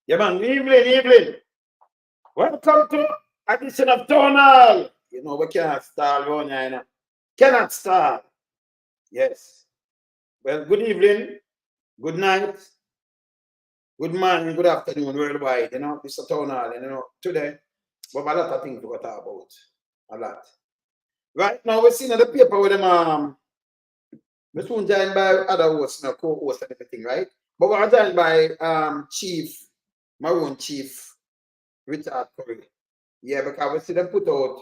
Yeah, man. Evening. Welcome to edition of Tonal. You know, we cannot stall one, you know. Cannot stall. Yes. Well, good evening, good night, good morning, good afternoon, worldwide. You know, this is Tonal. And, you know, today, we have a lot of things to talk about. A lot. Right now, we're seeing the paper with them, we're soon joined by other hosts, co-hosts and everything, right? But we're joined by Maroon Chief Richard Currie. Yeah, because we see them put out,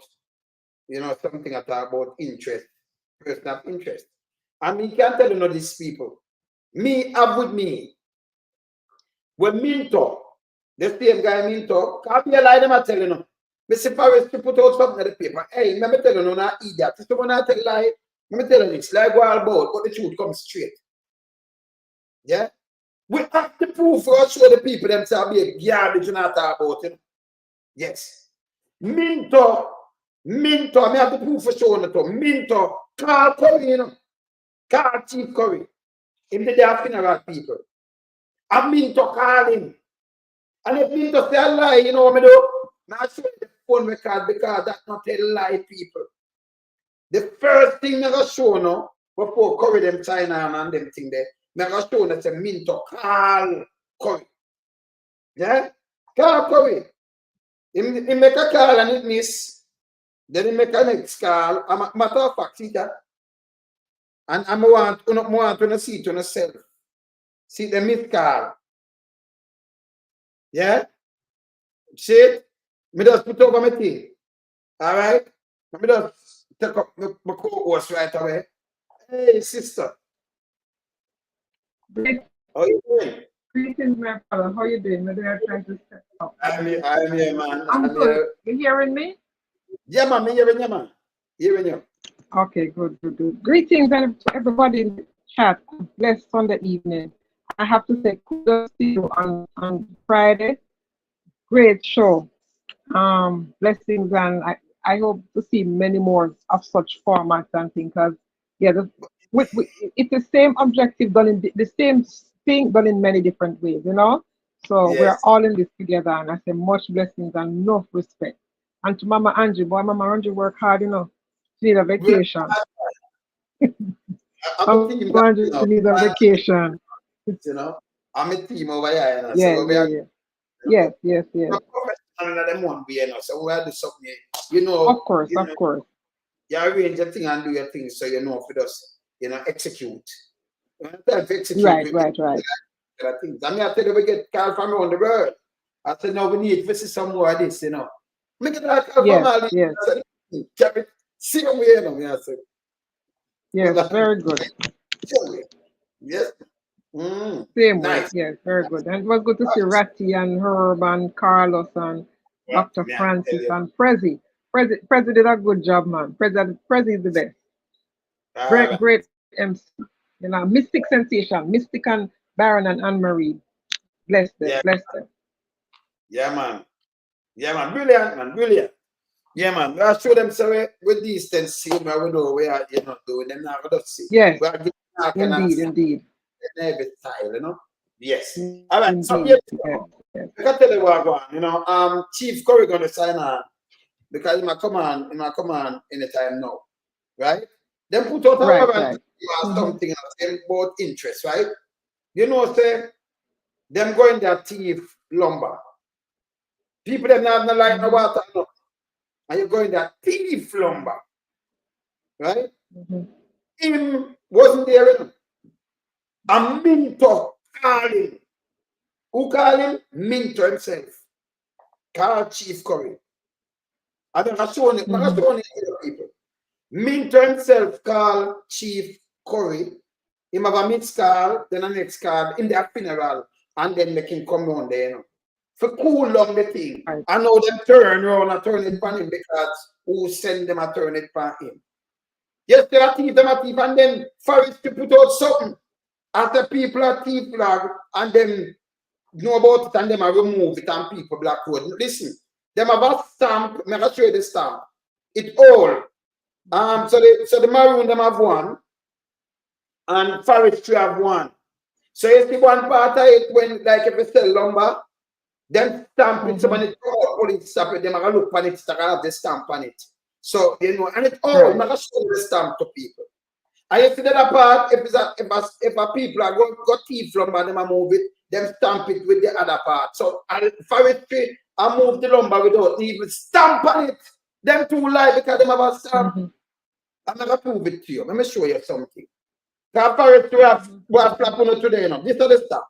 you know, something about interest, personal interest. And me can't tell you know these people. Me have with me. When Minto, the same guy Minto, can't be a lie them I tell you no. Mr. Paris to put out something in the paper. Hey, let me tell you no, not idiot. If someone I tell you lie, let me tell you this, like go all about, but the truth comes straight. Yeah? We have to prove for us show the people themselves be a garbage and not talk about it. Yes. Minto, I have to prove for showing it. Minto, call Currie, you know. Call Chief Currie. Him the day funeral people. And Minto call him. And if Minto say a lie, you know what I do? Now show the phone record because that's not a lie, people. The first thing I show now, before Currie them China and them thing there, I show that say Minto call Currie. Yeah? Call Currie. He make a call and it miss. Then he make a next call. A matter of fact, see that? And I want to see it on yourself. See the miss call. Yeah? See it? Me just put over my thing. Alright? Me just take up my co-host right away. Hey, sister. How you doing? Greetings, my brother. How you doing? Maybe I'm trying to step up. I'm here, man. I'm good. You hearing me? Yeah, man. Me hearing you, man. Hearing you. Okay, good. Greetings, everybody in the chat. Blessed Sunday evening. I have to say kudos to you on Friday. Great show. Blessings, and I hope to see many more of such formats and things. Because yeah, it's the same objective done in the same thing done in many different ways, you know. So we're all in this together, and I say much blessings and enough respect. And to Mama Angie, boy, Mama Angie work hard, you know. She need a vacation. Mama Angie need a vacation. You know, I'm a team over here, you know. Yeah, so yeah. Yes. Them one way, you know. So we have to something, you know. Of course. You arrange your thing and do your thing so you know if it does, you know, execute. Execute right. Things. I mean, I tell you, we get call from around the world. I said, no, we need to see some more of this, you know. Make it like call from all yes. See how we you know, I said. Yes, very good. Yes. Same nice. way, yes, very good. And it was good to see Ratty and Herb and Carlos and Dr. Francis and Prezi. Prezi did a good job, man. Prezi is the best. Great MC. You know, Mystic Sensation, Mystic and Baron and Anne-Marie. Bless them. Yeah, man. Brilliant, man. Yeah, man. I show them so with these things, see what we know we are, you know, doing them now. We see. Yes. Indeed. Every style, you know. Yes. All right. So yes. I can tell you what going on. You know, Chief Currie gonna sign on because he might come on anytime now, right? Then put out right. Something about interest, right? You know, say them going their thief lumber. People that have no light no water, no. And you're going there thief lumber, right? Him wasn't there. And Minto called him. Who called him? Minto himself. Call Chief Currie. I don't have shown it, but I've shown it to the people. Minto himself called Chief Currie. Him have a mixed call, then a next call in their funeral, and then make him come down there, you know. For cool down the thing. I know them turn around and turn it on him because who send them a turn it on him. Yes, they are thief, and then Forrest to put out something. After people are thief flag, and then know about it, and them are remove it, and people black road. Listen, them have a stamp, I'm going to show you the stamp. It all. So the Maroon, them have one, and Forestry have one. So you see one part of it when, like if you sell lumber, Then stamp it, somebody police stamp it, them are look on it, they have the stamp on it. So you know, and it all I'm gonna show the stamp to people. And you see that part, if a people are got thief lumber, them move it, them stamp it with the other part. So forestry, I move the lumber without even stamp on it. Them two lie because them have a stamp. I'm gonna prove it to you. Let me show you something. Because forestry we have flap on it today, you know. This is the stamp.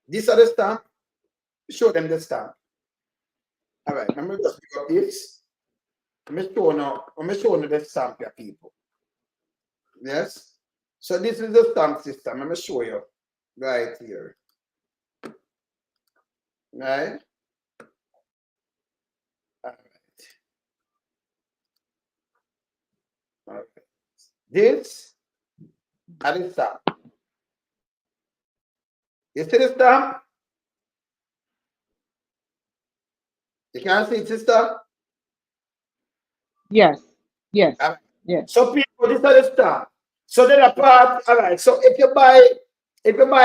These are the stamp. Show them the stamp. All right, let me just pick up this. Let me show you the stamp here, people. Yes. So this is the stamp system. Let me show you right here. Right. All right. This and the stamp. You see the stamp? You can't see it, sister? Yes. Yes. Yes. So people, this is the stamp. So then a part, all right. So if you buy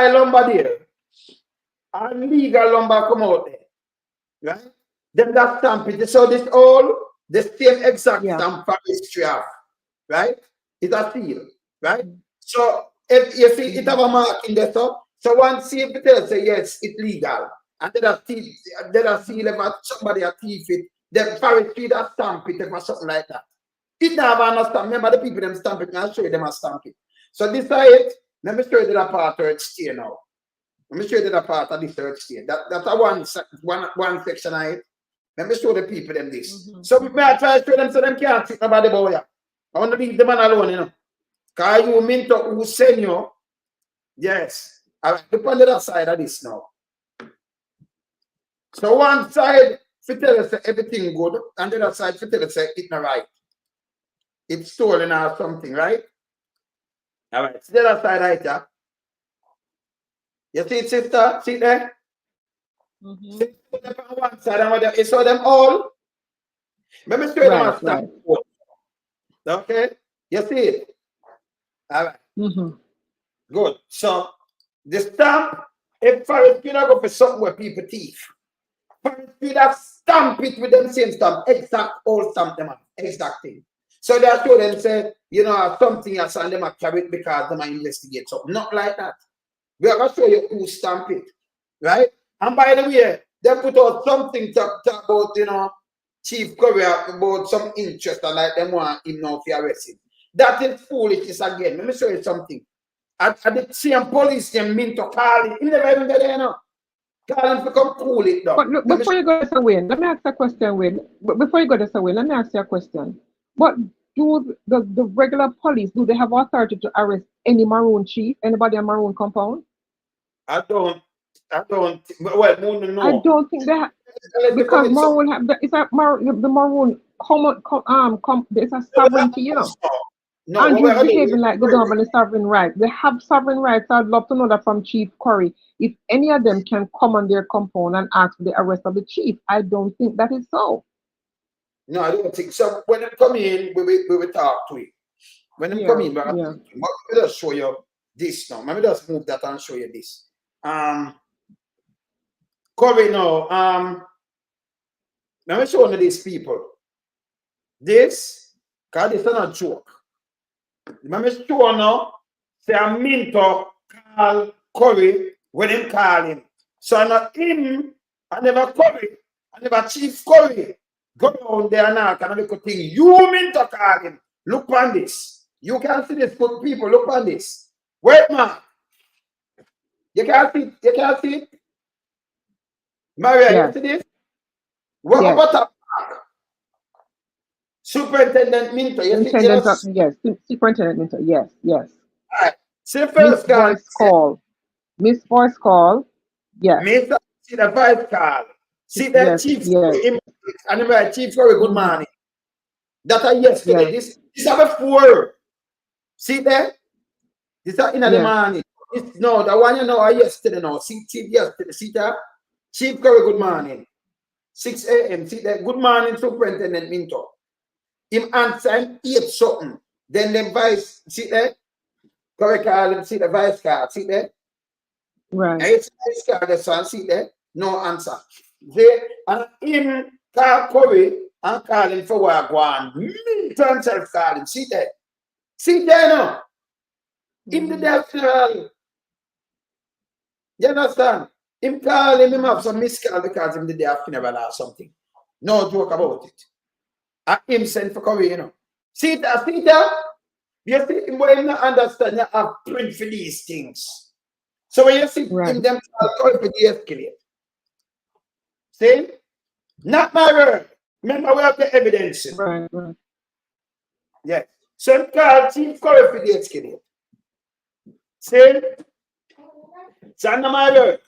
lumber there, and legal lumber come out there, right? Then that stamp it. So this all the same exact stamp for history have, right? It's a seal, right? So if you see it have a mark in there, so once see if it tells say yes, it's legal, and then a seal if somebody a thief it, then forestry that stamp it or something like that. It never understand. Remember the people them stamp it, and I'll show you them a stamp it. So this is it. Let me show you the part where it's here now. Let me show you the part of this search here. That's a one section of it. Let me show the people them this. So may I try to show them so them can't think about the boy. I want to leave the man alone, you know. Because you mean to who send you. Yes. I look on the other side of this now. So one side, if tell us everything good, and the other side, if tell us it's not right. It's stolen or something, right? All right. So the other side right here. You see it, sister? See there? See them on one side and you saw them all. Let me show you them a stamp. Okay? You see it? All right. Good. So the stamp, if forestry not go for something where people thief, forestry that stamp it with them same stamp, exact all stamp them up, exact thing. So they show them say, you know, something else and them a carry it because them a investigate something. Not like that. We are going to show you who stamp it, right? And by the way, they put out something to about, you know, Chief Currie about some interest and like them want him now for arrest him. That is foolishness again. Let me show you something. At the same police, they mean to call it. He never even get there, you know. Call him to come cool it down. But look, before you go to Wayne, let me ask a question, Wayne. Before you go to Wayne, let me ask you a question. But do the regular police, do they have authority to arrest any Maroon chief, anybody on Maroon compound? I don't, well, no. I don't think they have, because Maroon have, it's a Maroon, the Maroon, it's a sovereignty, you know. No, and you're behaving like the government is sovereign rights. They have sovereign rights. I'd love to know that from Chief Currie. If any of them can come on their compound and ask for the arrest of the chief, I don't think that is so. No, I don't think so. When they come in, we will talk to it. When they come in, let me just show you this now. Let me just move that and show you this. Currie now. Let me show you these people. This, because this is not a joke. Let me show you now. Say I mean to call Currie when him call him. So not him, I never Currie, I never Chief Currie. Go down there now, can I look at thing. You mean to call him. Look on this. You can see this, good people. Look on this. Wait, man. You can't see it. You can't see it. Maria, you see this? What about that? Superintendent Minto. You see this? Yes, Superintendent Minto. Yes, yes. All right. See the first call. Miss Voice call. Yes. Miss, see the voice call. See the Chief Currie. And the Chief Currie, good morning. That are yesterday. This is before. See there? This are in the morning. No, the one you know are yesterday now. See yesterday. See that? Chief Currie, good morning. 6 a.m. See that? Good morning, Superintendent Minto. Him answer him 8 something. Then the vice, see that? Currie call him, see the vice card. See that? Right. And it's vice card, this one, see that? No answer. They and him call Currie and call him for what go on. Me to himself call him. See there. See there now. In the death funeral. You understand? Him call him have some miscall because him the day of funeral or something. No joke about it. And him sent for Currie, you know. See that? See that? You see him when you not understand, you have print for these things. So when you see him, them call for de-escalate. See? Not my word. Remember, we have the evidence. Right. Yes. So him call Chief Currie for de-escalate. See? So not my word.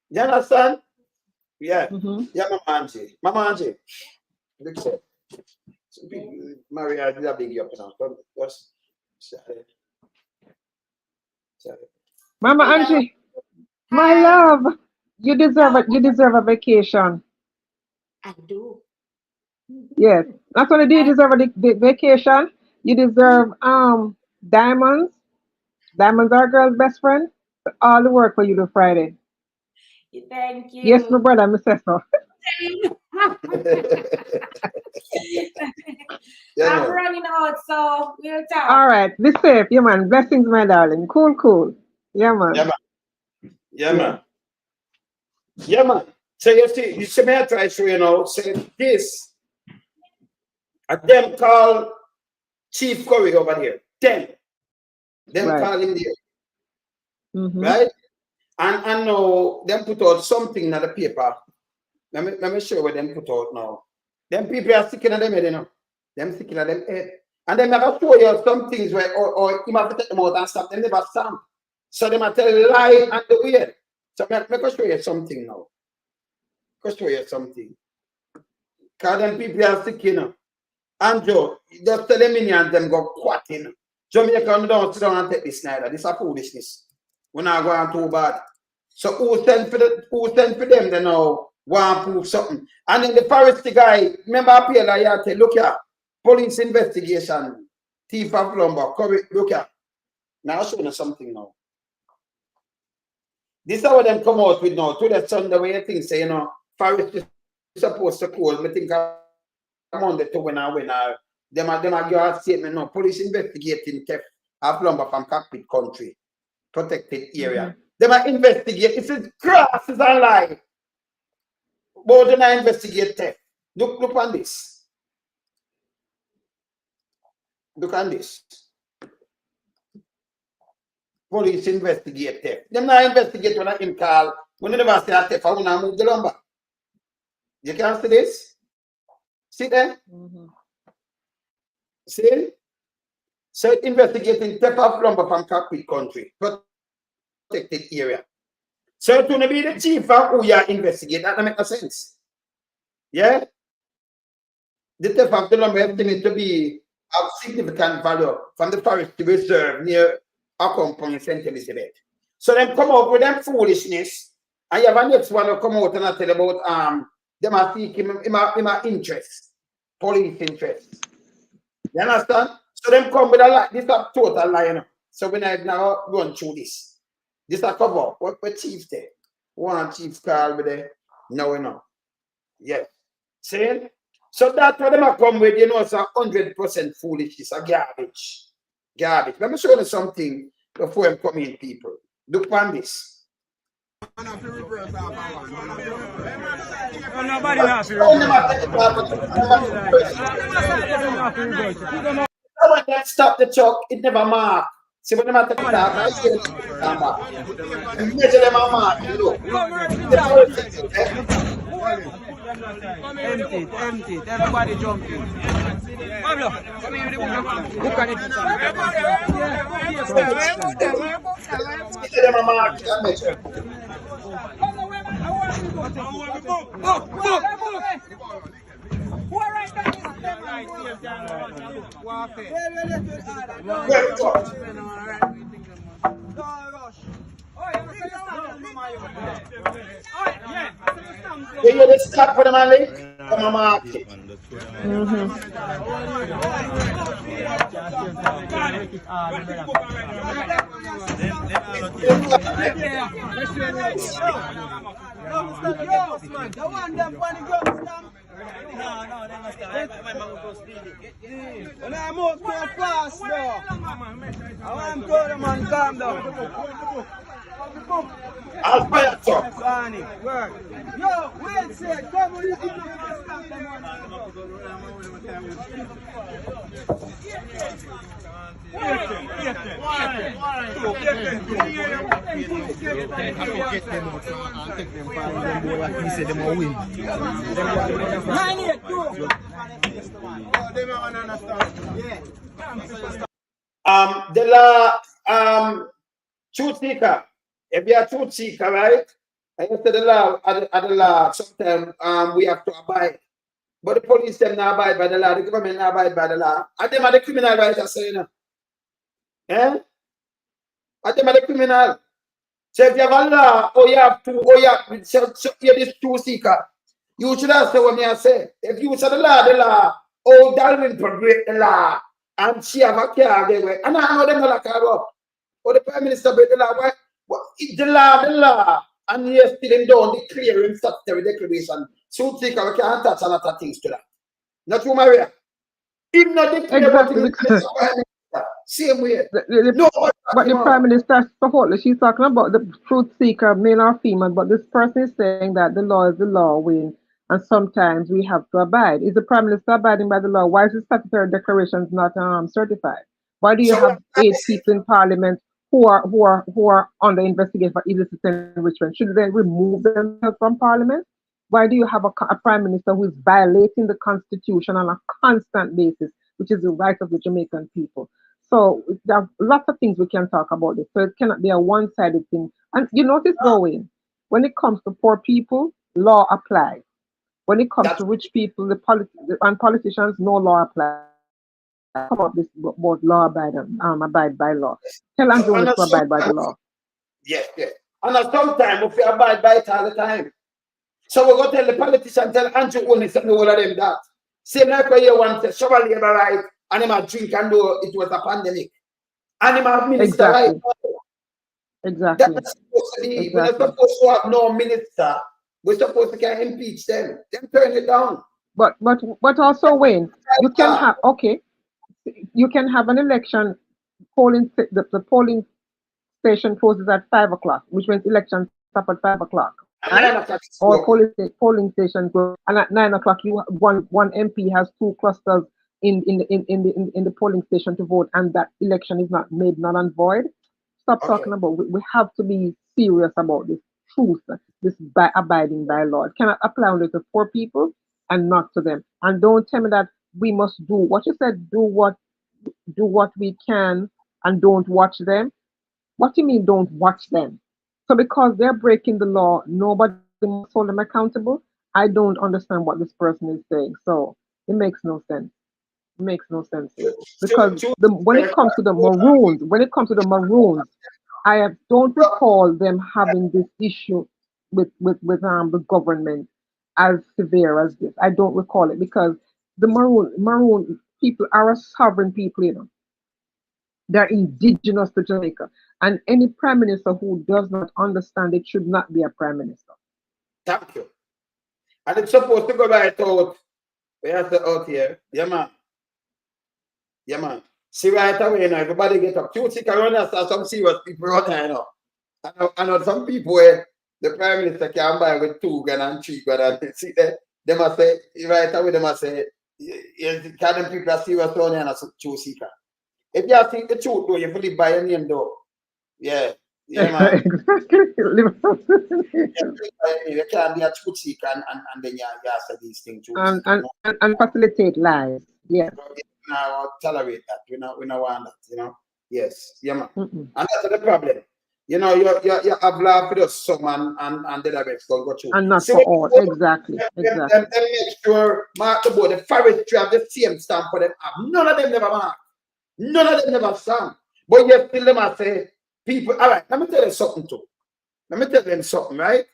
You understand? Yeah. Yeah, Mama Angie. Mama Angie. Look at it. Some people, Maria, did a big up now. What's sorry. Mama Angie, my love, you deserve a vacation. I do. Yes. Not only do you deserve the vacation, you deserve diamonds. Diamonds are a girl's best friend. All the work for you do Friday. Thank you. Yes, my brother, I say so. I'm running out, so we'll talk. All right, be safe, yeah, man. Blessings, my darling. Cool. Yeah, man. Yeah, man. Yeah, man. So you see me I try to, you know, say this. And them call Chief Currie over here. Them call him there. Right? And I know them put out something in the paper. Let me show you what them put out now. Them people are sticking at them head, you know. Them sticking at them head. And then I have to show you some things where, or you have to take them out and stop. Them never stand. So they might tell a lie and the weird. So let me show you something now. Let me show you something. Because them people are sticking, you know. And Joe, just tell them in and them go quatting. Jamaica don't sit down and take this neither. This is a foolishness. We're not going too bad. So who sent for them they know want to prove something. And then the forestry guy, remember appeal like you tell, look here, police investigation, thief of lumber, Currie, look here. Now I'll show you something now. This is how them come out with now. To the Sunday way you think say, you know, forestry supposed to close. I think I'm on the two when I them are give a statement now. Police investigating theft of lumber from cockpit country, protected area. They might investigate. It's a grass is a lie. But then I investigate theft. Look on this. Look on this. Police investigate theft. Them not investigate when I him call. When they never say theft, I want to move the lumber. You can see this? See there? See? So investigating theft of lumber from cockpit country. Protected area. So it's going to be the chief of who you investigate. That makes no sense. Yeah? The theft of the lumber estimate to be of significant value from the forest reserve near Accompany St. Elizabeth. So them come out with them foolishness, and you have a next one to come out and I tell about them are seeking him interest, police interest. You understand? So them come with a lie. This is a total lie, you know. So when I now run through this. This is a cover. What chief there? One chief call with there. No, we know. Yes. See? So that's what them are come with, you know, it's 100% foolish. It's a garbage. Garbage. Let me show you something before I'm coming, people. Look on this. Nobody has to when that stop the truck, it never mark. See when them at the car, I see it. You measure them a mark, you know. Empty. Everybody jumping. Pablo, come here. Look at it. See them a mark, you measure. You hear the stop for the man, come on, mark it. man. The one them for the gun stamp. No, they must have. My mom goes speeding. When I move so fast, though. I want to go, the man, calm down. I'll fire, sir. Sonny, work. Yo, wait, say, come on, you can stop them The law, truth seeker. If you are truth seeker, right? I used to the law, sometimes we have to abide. But the police them not abide by the law, the government not abide by the law. And them are the criminal rights, you know. Eh? And them are the criminal. So if you have a law, or you have to, or you have, so you're this truth seeker. You should have said what me I say. If you say the law, oh, Darwin break the law, and she have a car there. And I know them not car up. Or the Prime Minister break the law. Why? Well, the law, and yes, still them down the clearing statutory declaration. So think we can't touch a lot of things to that. Not you, Maria. If not Exactly. Same way. No, but the Prime Minister, she's talking about the truth seeker, male or female, but this person is saying that the law is the law, Wayne, and sometimes we have to abide. Is the Prime Minister abiding by the law? Why is the statutory declaration not certified? Why do you have 8 people in Parliament who are under investigation for illicit enrichment? Should they remove themselves from Parliament? Why do you have a Prime Minister who is violating the Constitution on a constant basis, which is the right of the Jamaican people? So there are lots of things we can talk about this. So it cannot be a one-sided thing. And you notice, going when it comes to poor people, law applies. When it comes to rich people, and politicians, no law applies. Come up with both law abide by law. Tell Andrew to abide by the law. Yes. And sometimes if you abide by it all the time. So we're going to tell the politician, tell Andrew Holness and all of them that. Same like when you want to shovel labor right, and him a drink and know it was a pandemic. And him a minister right. Exactly. That's supposed to be. We're not supposed to have no minister. We're supposed to can impeach them. Then turn it down. But also, Wayne, you can have, you can have an election, the polling station closes at 5 o'clock, which means elections stop at 5 o'clock. Right? Or polling stations go, and at 9 o'clock, one MP has 2 clusters in the polling station to vote, and that election is not made null and void. Stop talking about. We have to be serious about this truth, this abiding by law. It cannot apply only to poor people and not to them. And don't tell me that we must do what you said. Do what we can and don't watch them. What do you mean don't watch them? So because they're breaking the law, nobody must hold them accountable. I don't understand what this person is saying. So it makes no sense. It makes no sense. Because when it comes to the Maroons, I don't recall them having this issue with the government as severe as this. I don't recall it because the Maroon people are a sovereign people, you know. They're indigenous to Jamaica. And any prime minister who does not understand it should not be a prime minister. Thank you. And it's supposed to go right out. We have to out here. Yeah, man. Yeah, man. See right away now, everybody get up. You see, some serious people out there, you know. I know some people where the prime minister can buy with 2 grand and 3 grand. And see that? They must say, right away, they must say, can them people are serious down here and a truth seeker. If you think the truth, though, you have to live by your name, though. Yeah, man. You can't be a truth seeker and then you say these things. And facilitate lies. Yeah. Now tolerate that. We don't want that, you know. Yes, yeah, man. Mm-mm. And that's the problem. You know, you have love for some and the rest will go through. And not so for all. Exactly. Them make sure mark the board, the forestry have the same stamp for them. None of them never mark. None of them never stamp. But you still them and say, people, all right, let me tell you something too. Let me tell them something, right?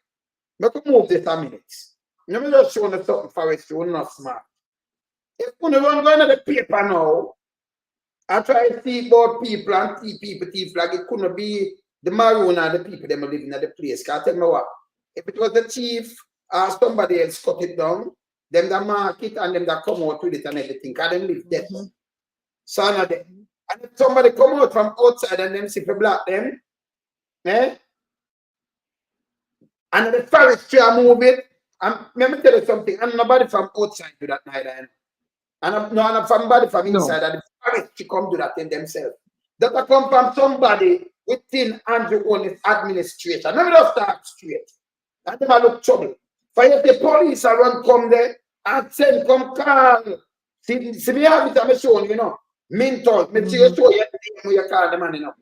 Let me move this a minute. Let me just show you something forestry, we're not smart. If you run going to the paper now, I try to see about people and see people, flag, it couldn't be the Maroon and the people that are living at the place. Can I tell me what? If it was the chief or somebody else cut it down, them that mark it and them that come out with it and everything, because them live dead. So now them. And if somebody come out from outside and them see people block them, and the forestry are moving, and let me tell you something, and nobody from outside do that neither. And somebody from inside, and the forestry come do that in themselves. That come from somebody within Andrew Holness administration. Let me just start straight. And them look trouble. For if the police are run come there and send come call. See me have it, I'm showing you know. Mental. Me see you show you when you call the man, you know.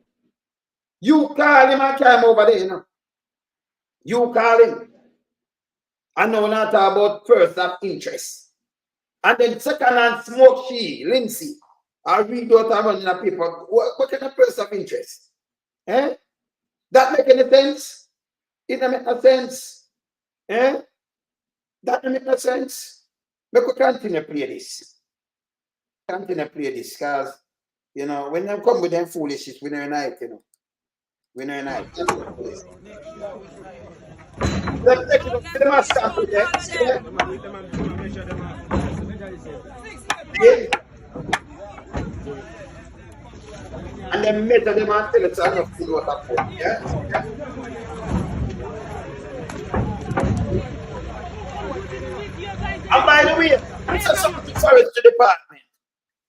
You call him and climb over there, you know. You call him. And now we're not talking about first of interest. And then second hand smoke she, Lindsay. I read out and run in a paper. What kind of person of interest? Eh? That make any sense? It don't make no sense. Eh? That don't make no sense. We could continue play this. Continue play this because, you know, when they come with them foolishness, we know unite, you know. We know unite. Let's take it up to the master with them. And then measure them until it's enough to go to port. Yeah? And by the way, this is something for the department.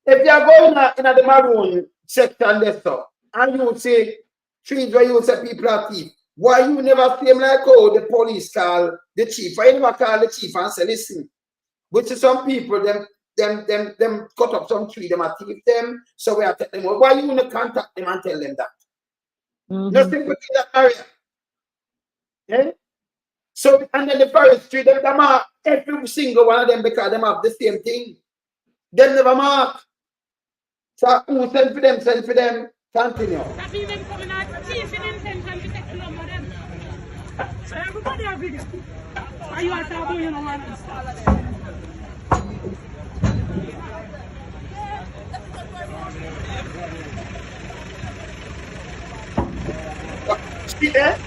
If you are going in the Maroon section there, so, and you say trees where you say people are thief, why you never seem like oh the police call the chief? Why you never call the chief and say, listen, which is some people them cut up some tree, them are thief them, so we are telling them, why you want to contact them and tell them that? Nothing within that area. Yeah? So, and then the forestry, them mark every single one of them because them have the same thing. Them never mark. So, who send for them, continue. That means them coming out chief in intention to take the number of them. So, everybody have video. Are you at our you know, man? See there?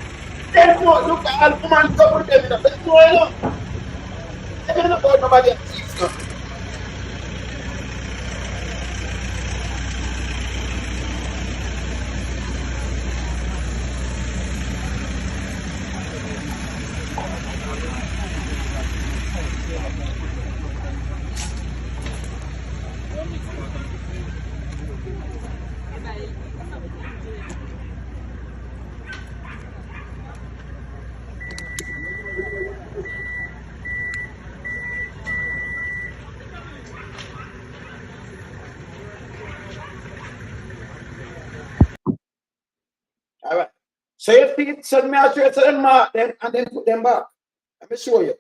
Then no, look at all women come with them. That's no, you know. They don't know about nobody else. All right. So you see, so me I show you them mark them and then put them back. Let me show you.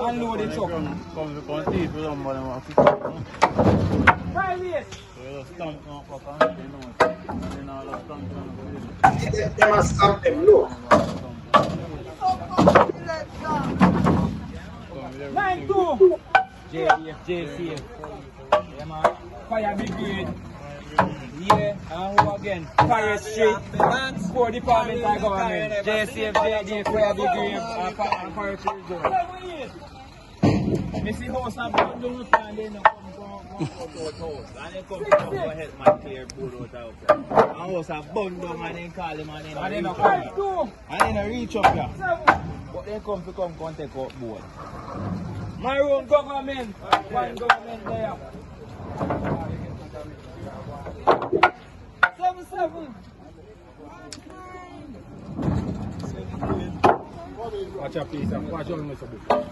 Unload the truck. Come to conceive with somebody. They must stamp them low. 9-2. JCF. Yeah, man. Fire brigade. Yeah, and who again? Pirate Street. 4 departments of government. JCF, JD, Fire brigade, and Pirate Street. I see house and bundle and then come house. And then come help my clear board out. And house and bundle and then call him and then reach up here. But then come take out board. Maroon government. One government there. 7-7. Watch your piece and watch your mess of book.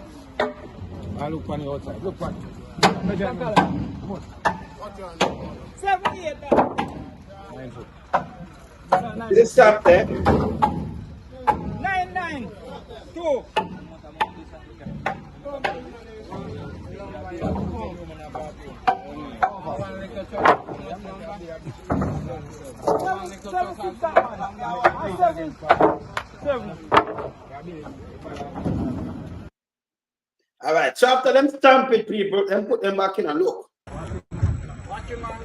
I look on the outside. Look on it. 7-8. 9 foot. This stop there. 9-9. 2. All right, so after them stamp it, people, then put them back in and look. Watch your man.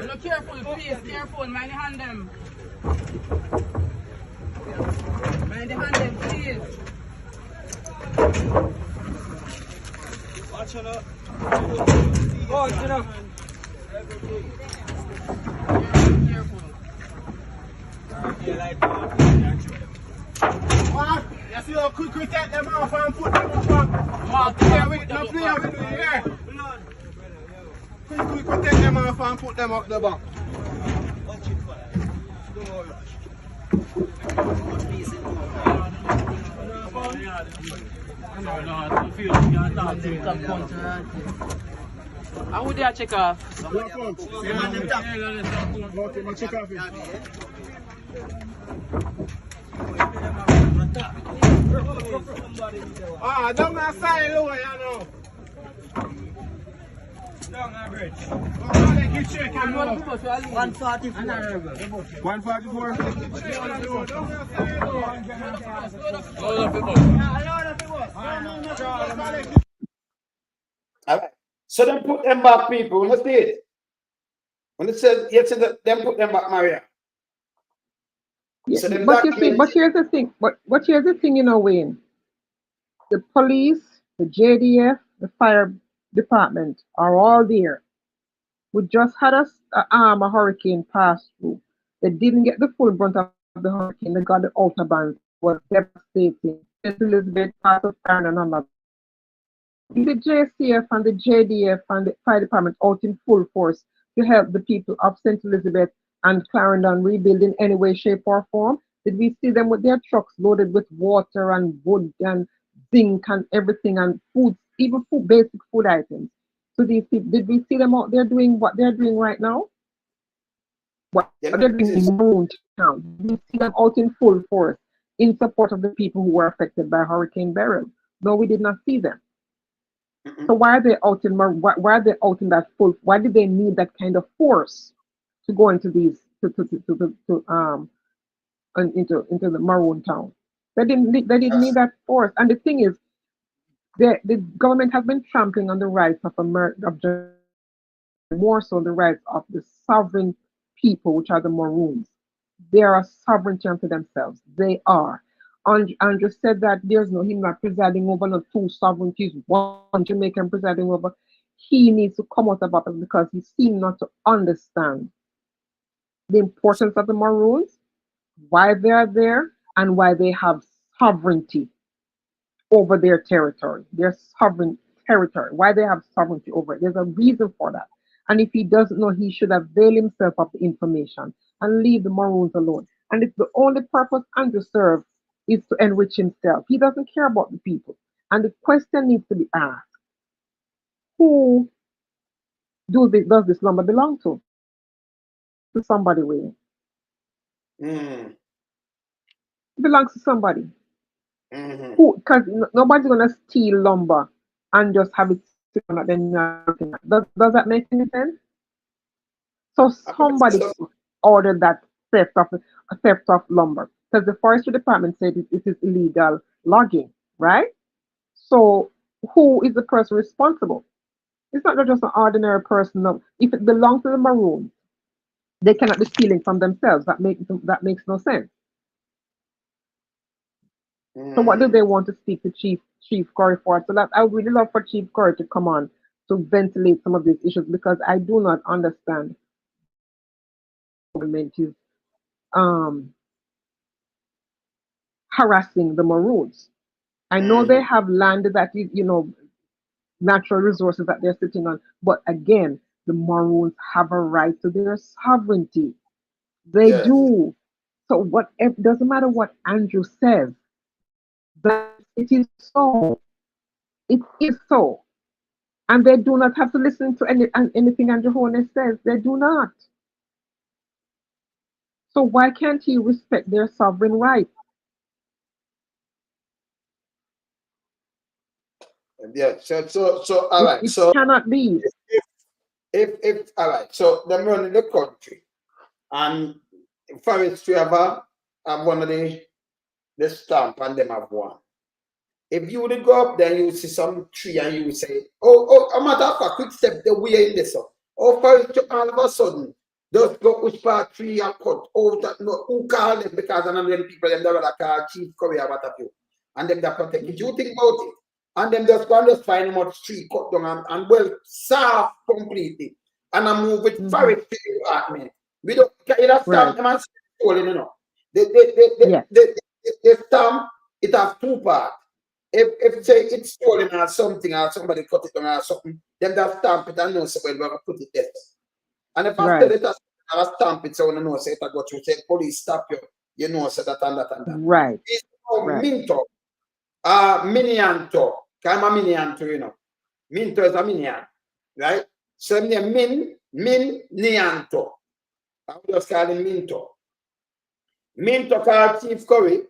Look careful, please, careful, mind your hand them. Mind your hand them, please. Watch out. Watch out. Careful. You see how quick we take them off and put them up? Play with it here. Quick we take them off and put them up the back. How would they check off? Ah, don't go side lower, you know. Down average. You check and 144. 144. All right. So then put them back, people. Let's see it. When it says, yes, then put them back, Maria. Yeah, So them but you see, documents- but here's the thing. But here's the thing, you know, Wayne. The police, the JDF, the fire department are all there. We just had a hurricane pass through. They didn't get the full brunt of the hurricane. They got the outer bands. Was devastating. St. Elizabeth, part of Karen and all that. The JCF and the JDF and the fire department out in full force to help the people of St. Elizabeth and Clarendon rebuild in any way, shape, or form? Did we see them with their trucks loaded with water and wood and zinc and everything and food, even food, basic food items? So these people, did we see them out there doing what they're doing right now? What Yeah, they're doing in Maroon town? Did we see them out in full force in support of the people who were affected by Hurricane Beryl? No, we did not see them. So why are they out in why are they out in that full? Why did they need that kind of force to go into these into the Maroon town? They didn't need that force. And the thing is, the government has been trampling on the rights of more so the rights of the sovereign people, which are the Maroons. They are a sovereignty unto themselves. They are. Andrew said that there's no him not presiding over no two sovereignties, one Jamaican presiding over. He needs to come out about it because he seemed not to understand the importance of the Maroons, why they are there, and why they have sovereignty over their territory, their sovereign territory, why they have sovereignty over it. There's a reason for that. And if he doesn't know, he should avail himself of the information and leave the Maroons alone. And it's the only purpose Andrew serves is to enrich himself. He doesn't care about the people. And the question needs to be asked, who does this lumber belong to? To somebody, Wayne. It belongs to somebody. Who? Because nobody's going to steal lumber and just have it sitting on them. Does that make any sense? So somebody ordered that theft of lumber because the forestry department said it is illegal logging, right? So who is the person responsible? It's not just an ordinary person. No. If it belongs to the Maroons, they cannot be stealing from themselves. That makes no sense. So what do they want to speak to Chief Currie for? So that I would really love for Chief Currie to come on to ventilate some of these issues because I do not understand government is harassing the Maroons. I know they have land that is, natural resources that they're sitting on, but again, the Maroons have a right to their sovereignty. They do. So it doesn't matter what Andrew says, that it is so. It is so. And they do not have to listen to anything Andrew Holness says. They do not. So why can't he respect their sovereign rights? Yeah. So all right. It So cannot be. if all right. So them running the country, and forestry have one of the stamp, and them have one. If you would go up there, you see some tree, and you would say, "Oh, a matter of fact, quick step the way in this up." Oh, forestry all of a sudden just go push part tree and cut out. No, who call them, because none of them people them that rather call Chief Currie or what have you, and them that protect it. You think about it, and them just go and just find much tree cut down and well soft completely, and I move with forestry department. We don't either stamp them and stolen, you know. The stamp it has two parts. If say it's stolen or something, or somebody cut it down or something, then that stamp it and know so well we're gonna put it there. And if I tell it as stamp it, so when you know say it I got to say police stop you, you know so that and that and that. Right. It's Minto. Minianto. I'm a minianto, you know. Minto is a minian, right? So Min Nianto. I would just call him Minto. Minto called Chief Currie.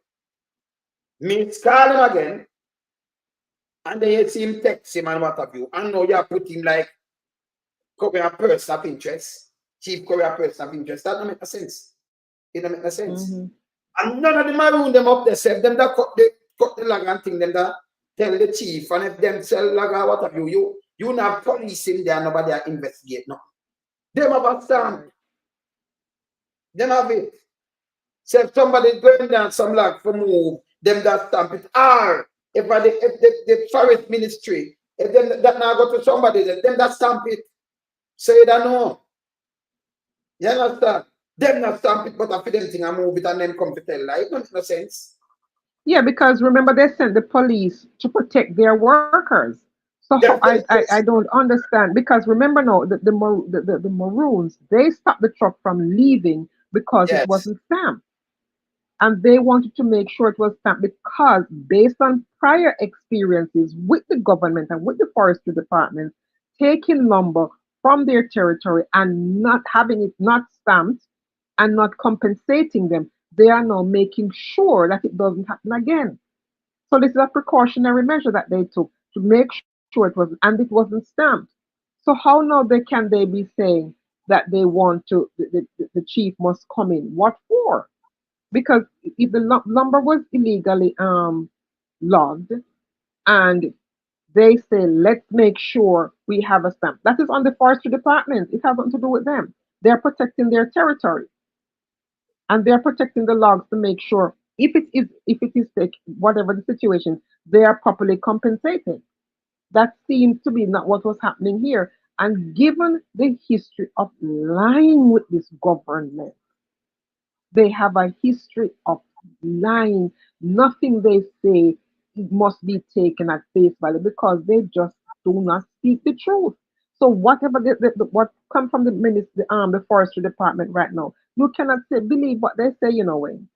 Means call him again. And then you see him text him and what have you. And now you put him like Currie a person of interest. Chief Currie a person of interest. That don't make no sense. It don't make no sense. And none of them Maroon them up themselves. Them that cut the lag and thing, them that tell the chief, and if them sell lag or what have you, you have police in there, nobody investigate. No. Them have a stamp. Them have it. So if somebody going down some lag for move, them that stamp it. Or if the forest ministry, if them that now go to somebody, them that stamp it. So you don't know. You understand? Them not stamp it, but after them thing I move it and then come to tell lie. It don't make no sense. Yeah, because remember they sent the police to protect their workers. So I don't understand, because remember now the Maroons, they stopped the truck from leaving because it wasn't stamped. And they wanted to make sure it was stamped because based on prior experiences with the government and with the forestry department, taking lumber from their territory and not having it not stamped and not compensating them, they are now making sure that it doesn't happen again. So this is a precautionary measure that they took to make sure it was, and it wasn't stamped. So how now can they be saying that they want to, the chief must come in? What for? Because if the lumber was illegally logged, and they say, let's make sure we have a stamp. That is on the forestry department. It has nothing to do with them. They're protecting their territory. And they're protecting the logs to make sure if it is whatever the situation, they are properly compensated. That seems to be not what was happening here. And given the history of lying with this government, they have a history of lying. Nothing they say must be taken at face value because they just do not speak the truth. So whatever what comes from the forestry department right now, you cannot believe what they say, you know, Wayne.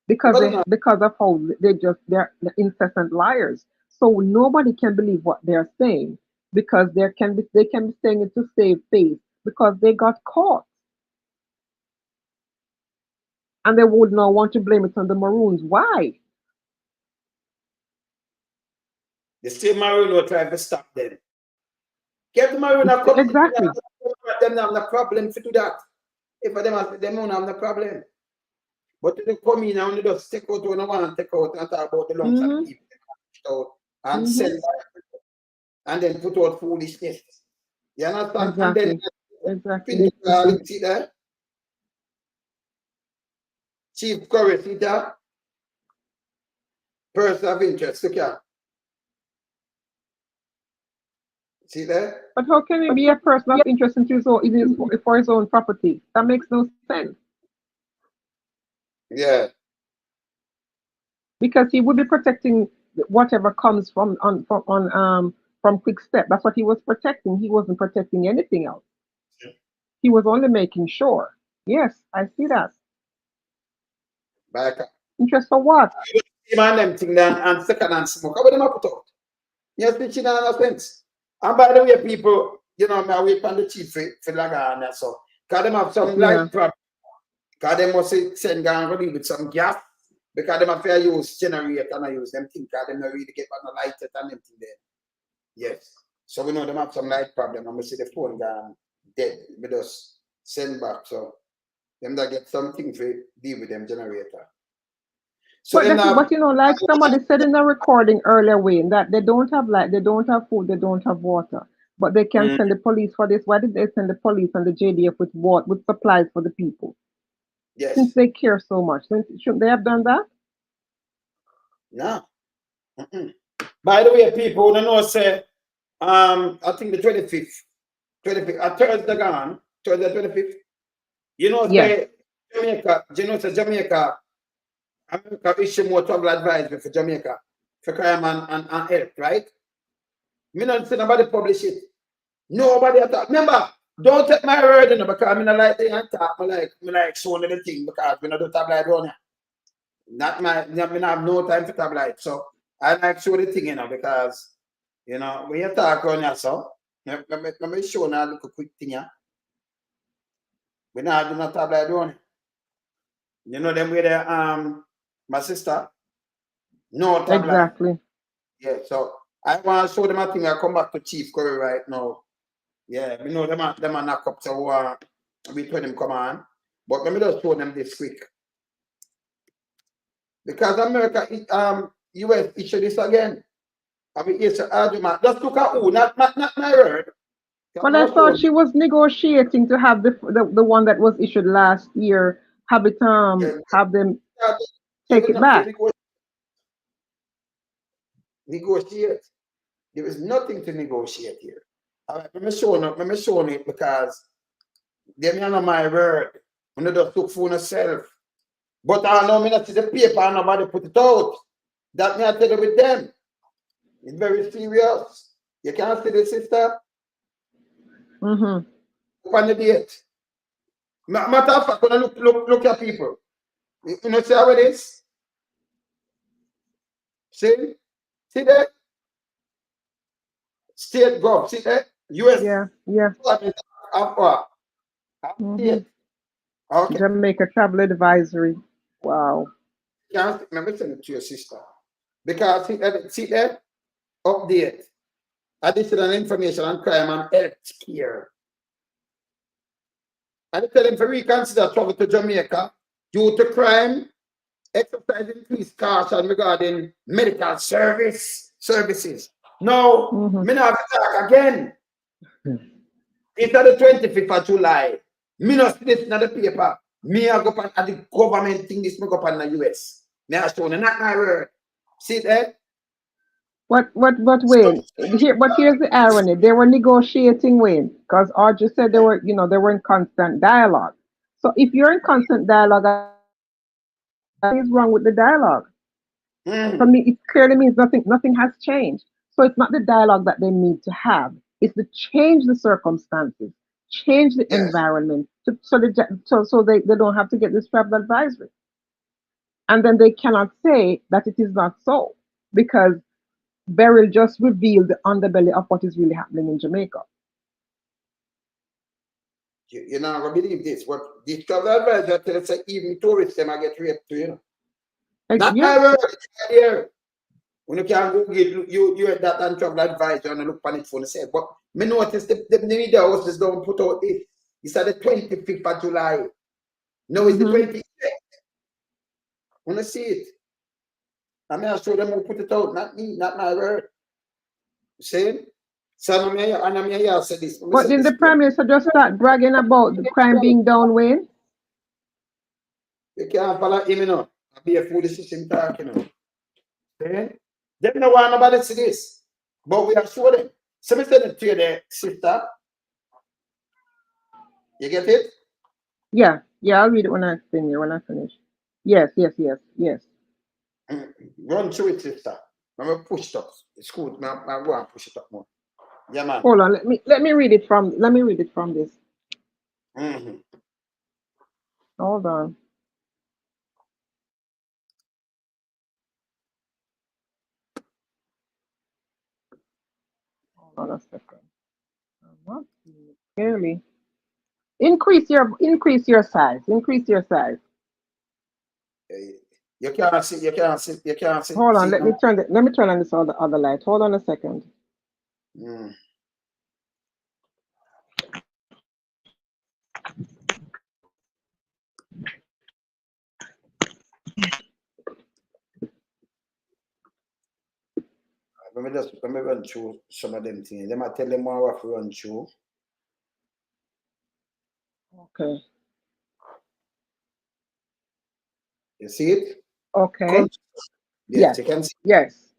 Because of how they're incessant liars. So nobody can believe what they're saying because they can be saying it to save face because they got caught. And they would not want to blame it on the Maroons. Why? The same Maroon will try to stop them. Get the Maroon a come. Exactly. Them have no problem to do that. If them don't have no problem. But they come in and they just take out what they want to take out and talk about the lumps and people and sell and then put out foolishness. You understand? Exactly. And then see there? Chief Currie, see that? Person of interest, look here. See there? But how can he be a person of interest for his own property? That makes no sense. Yeah. Because he would be protecting whatever comes from Quick Step. That's what he was protecting. He wasn't protecting anything else. Yeah. He was only making sure. Yes, I see that. Back. Interest for what? Man, them thing then and second hand smoke. How would them put out? Yes, pitching on a fence. And by the way, people, you know, I wait on the chief for Laga and so. Because them have some light problem. Because they must send down with some gas Because them have to use generator and I use them things because them not really get on the light and them thing there. Yes. So we know them have some light problem and we see the phone gone dead. We just send back. So them that get something to deal with them generator. So But, then but you know, like somebody said in the recording earlier, Wayne, that they don't have light, they don't have food, they don't have water. But they can send the police for this. Why did they send the police and the JDF with water, with supplies for the people? yes. Since they care so much, shouldn't they have done that? No. By the way, people don't know say I think the 25th, Thursday gone, Thursday 25th. You know, say Jamaica, you know, say Jamaica, America issue more travel advisory for Jamaica for crime and health, right? Me not see nobody publish it. Nobody at all. Remember, don't take my word in because I mean I like the talk, I like showing the thing because we not do tabloid on here. Not my, I mean I have no time for tabloid. So I like show the thing, because you know when you talk on here, so let me show now look a quick thing here. We not do not tabloid on it. You know them with the my sister. No tabloid. Exactly. Yeah, so I want to show them a thing. I come back to Chief Currie right now. Yeah, we know them are knock up to we told them come on. But let me just show them this quick. Because America US issue this again. I mean it's an argument. Just look at who, not my word. But I thought she was negotiating to have the one that was issued last year, have it have them take it back. Negotiate. There is nothing to negotiate here. All right, let me show it because they are not my word. I'm not just look for yourself. But I know me not see the paper and nobody put it out. That me I tell you with them. It's very serious. You can't see the sister. On the date. Matter of fact, when I look at people, you know, see how it is? See? See that? State Gov't, see that? US. Yeah. Okay. Jamaica Travel Advisory. Wow. Can't remember send it to your sister. Because see that? Update. Additional information on crime and health care. And tell them to reconsider travel to Jamaica due to crime, exercise increased caution regarding medical services. No, me not have to talk again. It's on the 25th of July. Me not see this in the paper. Me I go up at the government thing this me go up in the US. Me I show not my word. See that? But Wayne, here's the irony. They were negotiating, Wayne, because Audrey said they were in constant dialogue. So if you're in constant dialogue, what is wrong with the dialogue? For me, it clearly means nothing has changed. So it's not the dialogue that they need to have. It's to change the circumstances, change the environment, so they don't have to get this travel advisory. And then they cannot say that it is not so, because Beryl just revealed the underbelly of what is really happening in Jamaica. You're not going to believe this. What the travel advisor tells us, even tourists, them I get raped too, you know. Not my word, here. When you can go get you at that and travel advisor and look on it for the same. But me notice the media houses don't put out this. It's at the 25th of July. No, it's the 26th. Want to see it? I mean, I show them who put it out, not me, not my word. You see? So I'm here say this. But didn't the Prime Minister just start bragging about the crime being down, Wayne? You can't follow him, you know. I'll be a foolish system talking, you know. See? They don't want nobody to see this. But we are sure them. So me send it to you there, sister. You get it? Yeah, I'll read it when I finish. Yes. Run through it, sister. I'm gonna push it up. It's good. I'm going to push it up more. Yeah, man. Hold on, let me read it from this. Hold on. Hold on a second. I'm not seeing it clearly. Increase your size. Increase your size. You can't see, you can't see, you can't see. Hold on, see let me turn on this other light. Hold on a second. Mm. Let me run through some of them things. Let me tell them what to run through. Okay. You see it? Okay. Yes, you can see. Yes.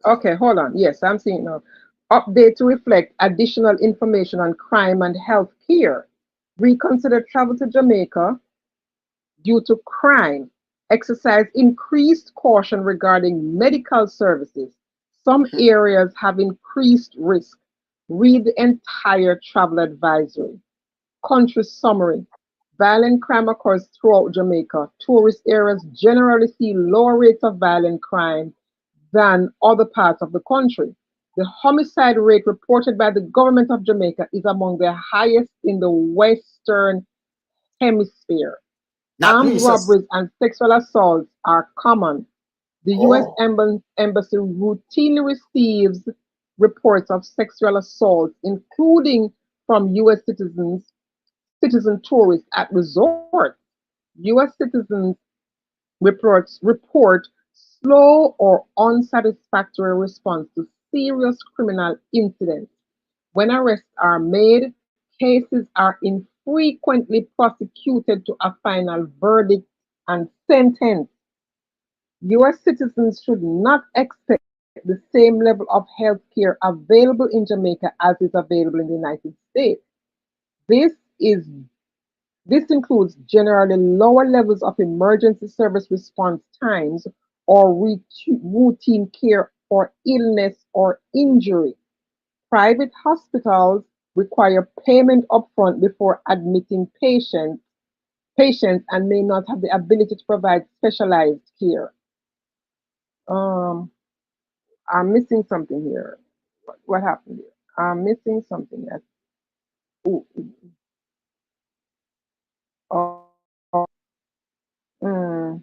Okay, hold on. Yes, I'm seeing it now. Update to reflect additional information on crime and health care. Reconsider travel to Jamaica due to crime. Exercise increased caution regarding medical services. Some areas have increased risk. Read the entire travel advisory. Country summary. Violent crime occurs throughout Jamaica. Tourist areas generally see lower rates of violent crime than other parts of the country. The homicide rate reported by the government of Jamaica is among the highest in the Western Hemisphere. Not Armed Jesus. robberies and sexual assaults are common. The U.S. Oh. Embassy routinely receives reports of sexual assaults, including from U.S. citizen tourists at resorts. U.S. citizens report slow or unsatisfactory response to serious criminal incidents. When arrests are made, cases are infrequently prosecuted to a final verdict and sentence. US citizens should not expect the same level of health care available in Jamaica as is available in the United States. This is this includes generally lower levels of emergency service response times or routine care for illness or injury. Private hospitals require payment upfront before admitting patients and may not have the ability to provide specialized care. Um, I'm missing something here. What happened here? I'm missing something. Ooh, oh, mm.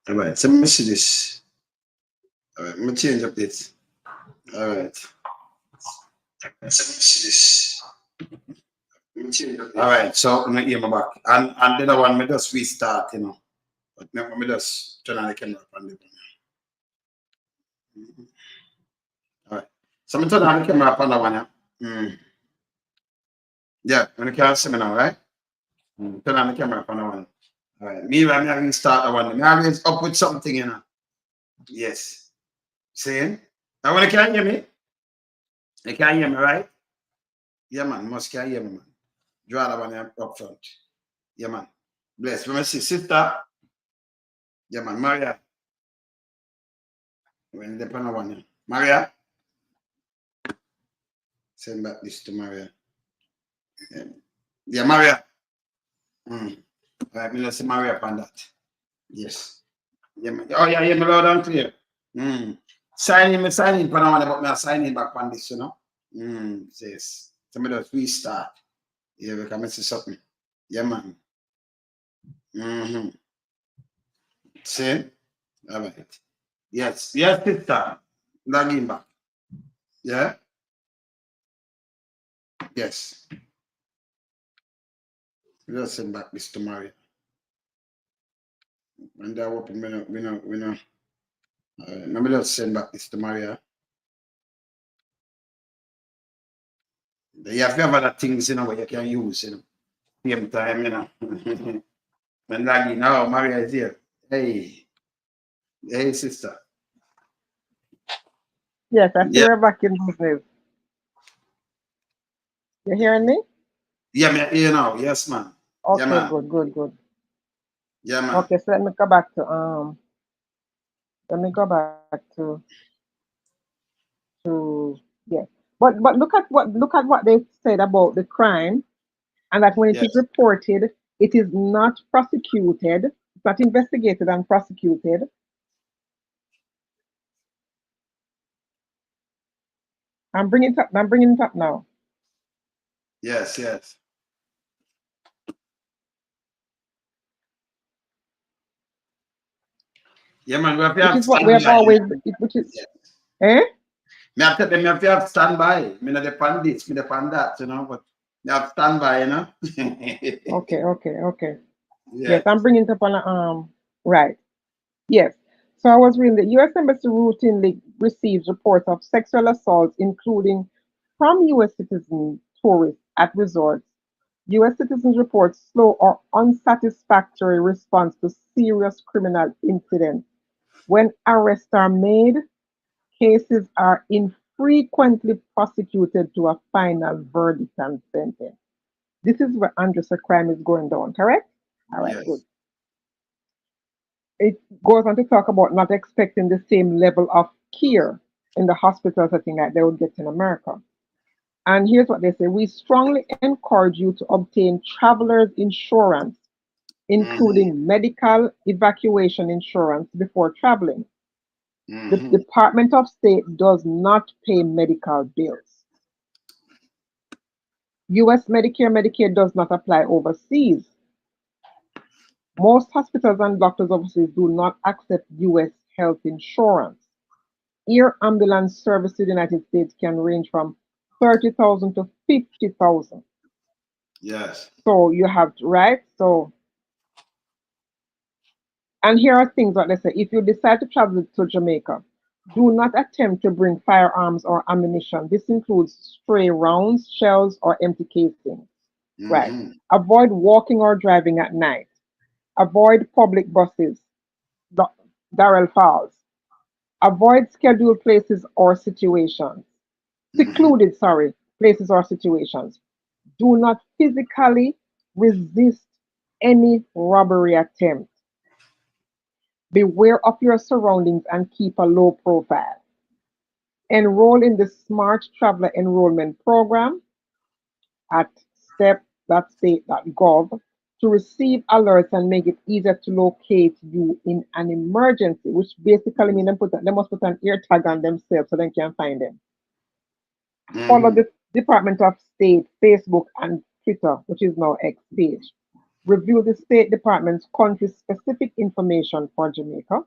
All right, so let me see this. All right, let me change up this. All right. So let me see this. All right, so I'm gonna hear my back. And the other one, me just restart, you know. But me just turn on the camera on the one. All right. So I'm turn on the camera on the one, yeah. Yeah, when you can see me now, right? Turn on the camera on the one. All right. Me, I'm gonna start the one. Me always up with something, you know. Yes. See? Now when you can hear me, you can hear me, right? Yeah, man. Must can hear me, man. Draw the one up front. Yeah, man. Bless. Let me see, sister. Yeah, man. Maria. When the panel one, yeah. Maria. Send back this to Maria. Yeah, Maria. All right, me let's see Maria upon that. Yes. Yeah, oh, yeah, me loud and clear. Sign in, panel one, but me sign in back on this, you know. Yes. So me just restart. Yeah, we can see something. Yeah, man. See? All right. Yes, sister. Log in back. Yeah? Yes. Just send back this to Maria. And that open, we know. Let me just send back this to Maria. You have to have other things, you know, where you can use, you know. Same time, you know. When log in, now Maria is here. Hey. Hey, sister. Yes, I see Yeah. we're back in business. You hearing me? Yeah, man, you know, yes, man. Yeah, Okay, man. good. Yeah, man. Okay, so let me go back to yes. But look at what they said about the crime, and that when it Yes. is reported, it is not prosecuted, it's not investigated and prosecuted. I'm bringing it up now. Yes. Yeah, man, we have to Which have is what we have standby. always, which is, Yeah. eh? Me have to them have to have standby. Me not depend this, me depend that, you know, but me have standby, you know. Okay. Yeah. Yes, I'm bringing it up on right. Yes. So I was reading the U.S. Embassy routinely receives reports of sexual assaults, including from U.S. citizen tourists at resorts. U.S. citizens report slow or unsatisfactory response to serious criminal incidents. When arrests are made, cases are infrequently prosecuted to a final verdict and sentence. This is where Andressa crime is going down, correct? All right, Yes. good. It goes on to talk about not expecting the same level of care in the hospital setting that they would get in America. And here's what they say: we strongly encourage you to obtain traveler's insurance, including medical evacuation insurance, before traveling. The Department of State does not pay medical bills. US Medicare, Medicaid does not apply overseas. Most hospitals and doctors overseas do not accept US health insurance. Air ambulance service to the United States can range from 30,000 to 50,000. Yes. So you have to, right? So, and here are things that they say: if you decide to travel to Jamaica, do not attempt to bring firearms or ammunition. This includes stray rounds, shells, or empty casings. Right. Avoid walking or driving at night. Avoid public buses. Darrell Falls. Avoid scheduled places or situations. Secluded, places or situations. Do not physically resist any robbery attempt. Beware of your surroundings and keep a low profile. Enroll in the Smart Traveler Enrollment Program at step.state.gov to receive alerts and make it easier to locate you in an emergency, which basically means they must put an ear tag on themselves so they can find them. Follow the Department of State Facebook and Twitter, which is now X page. Review the State Department's country-specific information for Jamaica.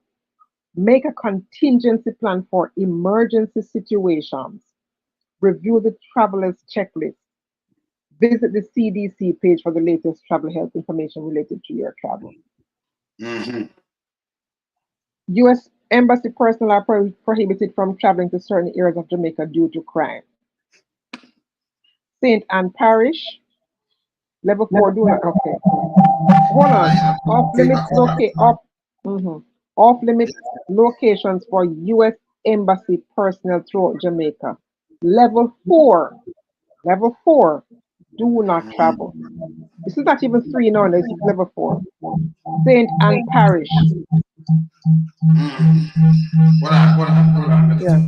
Make a contingency plan for emergency situations. Review the traveler's checklist. Visit the CDC page for the latest travel health information related to your travel. Mhm. U.S. Embassy personnel are prohibited from traveling to certain areas of Jamaica due to crime. St. Anne Parish, level 4, do not, okay. Hold on. Off limits off limits locations for U.S. Embassy personnel throughout Jamaica. Level 4, do not travel. This is not even 3 now, this is level 4. St. Anne Parish. Hold on. Yeah.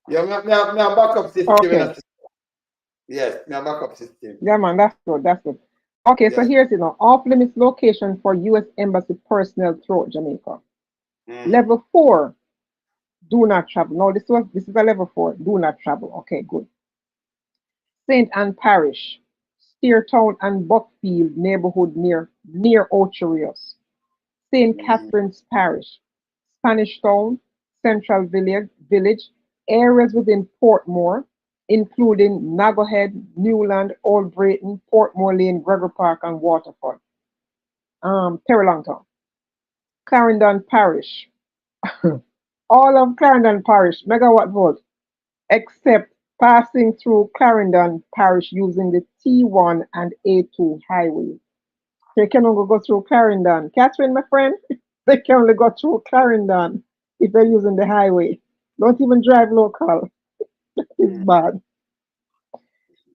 Yeah, me a backup system. Okay. Yes, me a backup system. Yeah, man, that's good. That's good. Okay, so Yes. here's off limits location for U.S. Embassy personnel throughout Jamaica. Level 4, do not travel. No, this is a level 4. Do not travel. Okay, good. St. Anne Parish, Steertown and Buckfield neighborhood near Ocherios. St. Catherine's Parish, Spanish Town, Central Village, areas within Portmore, including Nagohead, Newland, Old Brayton, Portmore Lane, Gregory Park, and Waterford. Terry Longtown. Clarendon Parish, all of Clarendon Parish, megawatt volt, except passing through Clarendon Parish using the T1 and A2 highways. They can only go through Clarendon. Catherine, my friend, they can only go through Clarendon if they're using the highway. Don't even drive local. It's bad.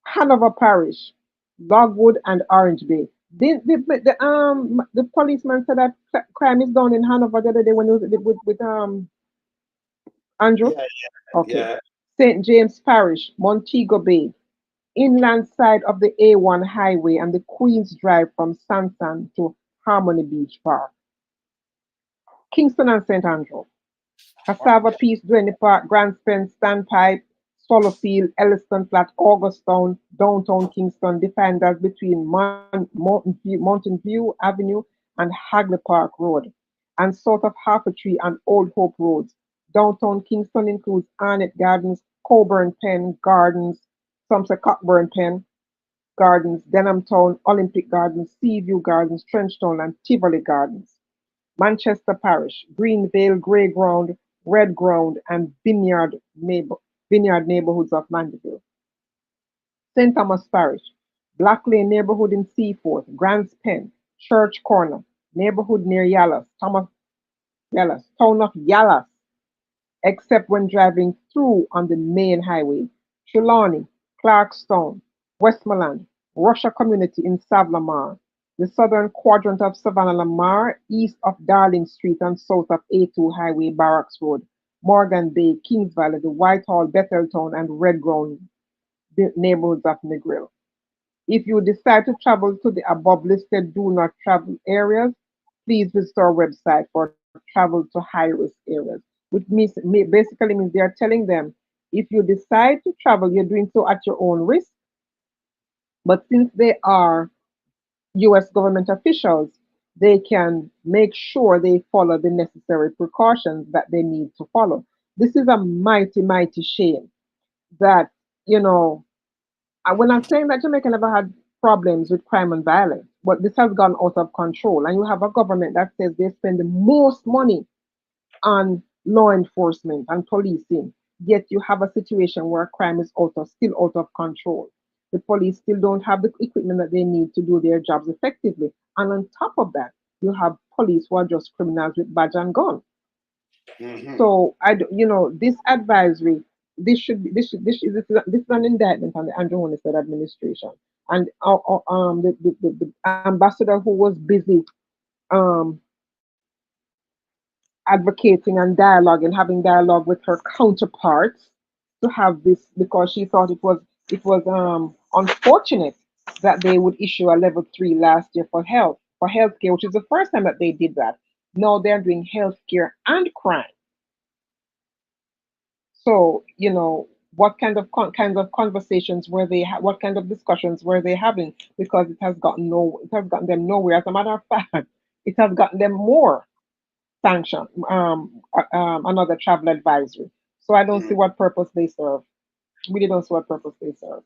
Hanover Parish, Logwood and Orange Bay. The policeman said that crime is down in Hanover the other day when he was with Andrew. Yeah, Okay. yeah. St. James Parish, Montego Bay, inland side of the A1 highway and the Queens Drive from Sansan to Harmony Beach Park. Kingston and St. Andrew, Cassava Peace, Duane Park, Grand Spence, Standpipe, Sollowfield, Elliston Flat, Augustown, downtown Kingston, defined as between Mountain View Avenue and Hagley Park Road, and south of Harper Tree and Old Hope Roads. Downtown Kingston includes Arnett Gardens, Coburn Pen Gardens, some say Cockburn Pen Gardens, Denham Town, Olympic Gardens, Seaview Gardens, Trenchtown, and Tivoli Gardens. Manchester Parish, Greenvale, Grey Ground, Red Ground, and Vineyard neighborhoods of Mandeville. St. Thomas Parish, Black Lane neighborhood in Seaforth, Grants Pen, Church Corner, neighborhood near Yallas, town of Yallas, except when driving through on the main highway. Trelawney, Clarkstown, Westmoreland, Russia Community in Savlamar, the southern quadrant of Savannah Lamar, east of Darling Street and south of A2 Highway, Barracks Road, Morgan Bay, Kings Valley, the Whitehall, Betheltown, and Red Ground neighborhoods of Negril. If you decide to travel to the above listed do not travel areas, please visit our website for travel to high risk areas, which basically means they are telling them if you decide to travel, you're doing so at your own risk. But since they are US government officials, they can make sure they follow the necessary precautions that they need to follow. This is a mighty, mighty shame that, when I'm saying that Jamaica never had problems with crime and violence, but this has gone out of control. And you have a government that says they spend the most money on law enforcement and policing, yet you have a situation where crime is still out of control. The police still don't have the equipment that they need to do their jobs effectively. And on top of that, you have police who are just criminals with badge and gun. So this advisory, this is an indictment on the Andrew Holness administration, and the ambassador who was busy advocating and having dialogue with her counterparts to have this, because she thought it was unfortunate that they would issue a level 3 last year for healthcare, which is the first time that they did that. Now they're doing healthcare and crime. So, what kind of conversations were they what kind of discussions were they having? Because it has gotten them nowhere. As a matter of fact, it has gotten them more sanction, another travel advisory. So I don't see what purpose they serve. Really don't see what purpose they serve.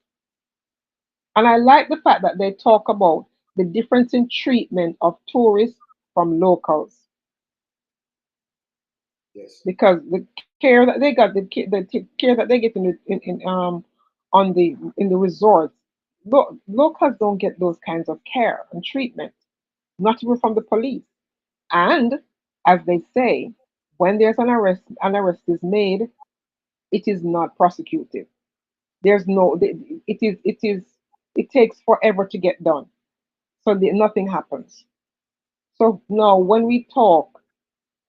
And I like the fact that they talk about the difference in treatment of tourists from locals. Yes. Because the care that they got, the care that they get in the resorts, locals don't get those kinds of care and treatment, not even from the police. And as they say, when there's an arrest is made, it is not prosecuted. There's no, it takes forever to get done. So nothing happens. So now when we talk,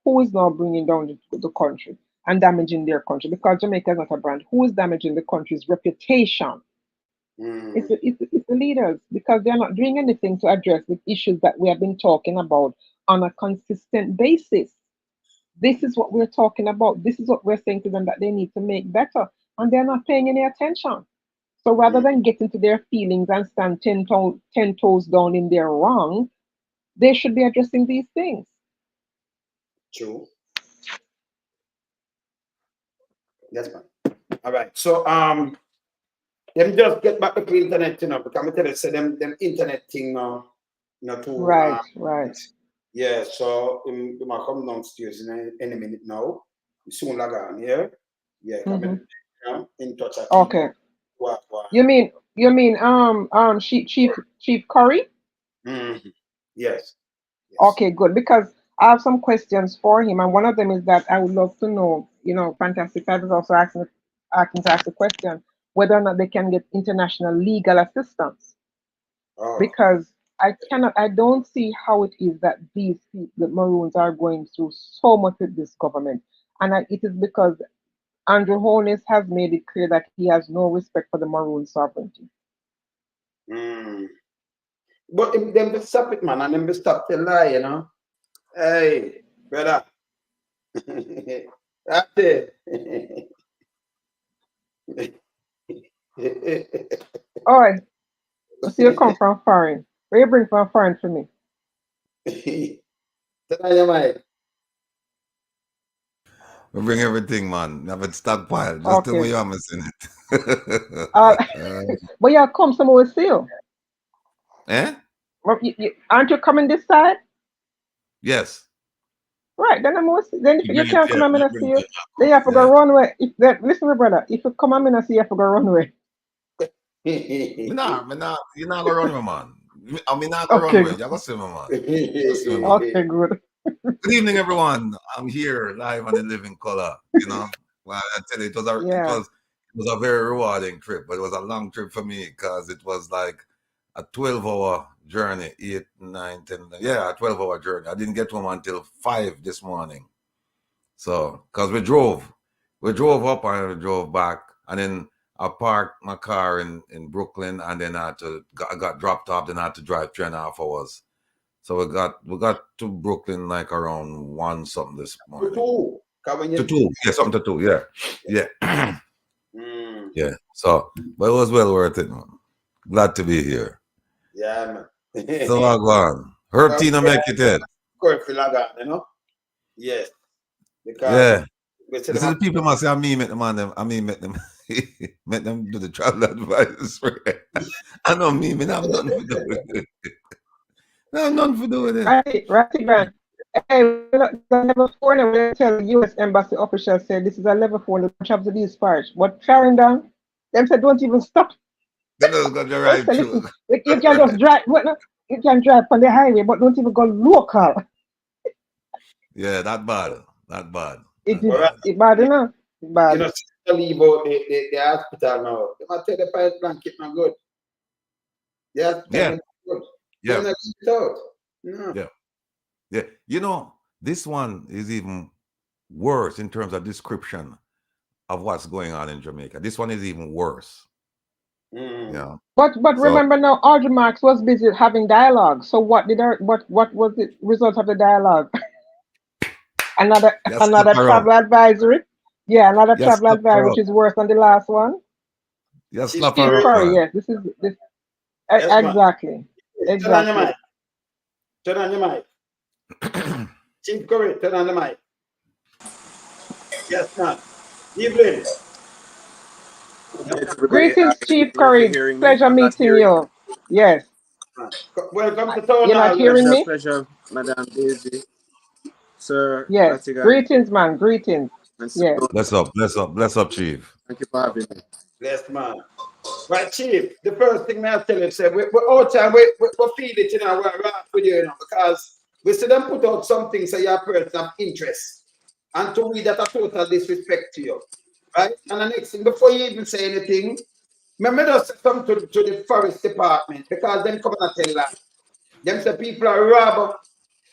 who is now bringing down the country and damaging their country? Because Jamaica is not a brand. Who is damaging the country's reputation? It's the leaders, because they're not doing anything to address the issues that we have been talking about on a consistent basis. This is what we're talking about. This is what we're saying to them that they need to make better, and they're not paying any attention. So rather than get into their feelings and stand 10 toes down in their wrong, they should be addressing these things. True. That's fine. All right. So them just get back to the internet, because I'm tell you, say them internet thing now, too. Right. Yeah, so you might come downstairs in a minute now. Soon log on here. Yeah, come in touch. Okay. What? You mean Chief Currie? Yes. Okay, good. Because I have some questions for him, and one of them is that I would love to know, Fantastic Five is also asking to ask the question whether or not they can get international legal assistance. Because I don't see how it is that these people, the Maroons, are going through so much with this government. And it is because Andrew Holness has made it clear that he has no respect for the Maroon sovereignty. But them be stop it, man, and them be stop the lie, Hey, brother. That's it. All right. So you come from foreign. Where you bring from foreign for me? We bring everything, man. Have it stockpile. Just tell me you're missing it. But you come somewhere with you. Eh? Aren't you coming this side? Yes. Right, then if you can't come and see you, then you have to go runway. Listen, my brother, if you come and see you have to go runway. You're not gonna run me, man. I mean, not gonna run me. You're gonna see me, man. Okay, good. Good evening, everyone. I'm here live on the Living Color. Well, I tell you, it was a very rewarding trip, but it was a long trip for me because it was like a 12-hour journey, 8, 9, 10. Yeah, a 12-hour journey. I didn't get home until 5 this morning. So, because we drove up and we drove back, and then I parked my car in Brooklyn, and then I got dropped off. Then I had to drive 3.5 hours. So we got to Brooklyn like around 1 something this morning. To 2, yeah, something to 2, yeah. Yeah. So, but it was well worth it, man. Glad to be here. Yeah, man. So I go on. Herb Tina make it in. Yes. Because yeah. This is the people must say I mean met them on them. I mean met them. Make them do the travel advice. I know me have nothing to do with it. I have nothing to do with it. Right, man. Hey, the level 4 now, when I tell the US Embassy officials say this is a level 4, they travel to these parts. But Clarendon, them said don't even stop. They just got the They right say, through. listen, you can just drive, you can drive on the highway, but don't even go local. Yeah, not bad. Not bad. It Not is Alright. bad. it bad, you know? It's You bad. know, leave out the hospital now. They might tell the pilot blanket not good. The hospital Yeah. not good. Yeah. They're not leave it out. No. Yeah. Yeah. You know, this one is even worse in terms of description of what's going on in Jamaica. This one is even worse. Mm. Yeah. But So remember now, Audrey Marks was busy having dialogue. So what was the result of the dialogue? another you slap her up. travel advisory. Yeah, another You travel slap advisory, her which up. is worse than the last one. You Chief slap Steve her up, Curry, man. yes, this Yes, man. exactly. Turn on your Exactly. mic. Turn on your mic. Chief Currie, turn on the mic. Yes, man. Evelyn. Greetings, Chief If you're Curry. hearing me, Pleasure I'm not meeting hearing you. Yes. Welcome to town You're not hall. hearing me? pleasure, Madam Daisy, Sir Yes. Latigan, Greetings, man. Greetings. and Sir Yes. Lord. Bless up, Chief. Thank you for having me. Yes, man. Right, Chief, the first thing I tell you, say, we're all time, we feel it, you know, we're right with you, you know, because we see them put out something, so you're a person of interest. And to me, that's a total disrespect to you. Right? And the next thing, before you even say anything, me just come to the forest department because them come and tell that. Them say people are rob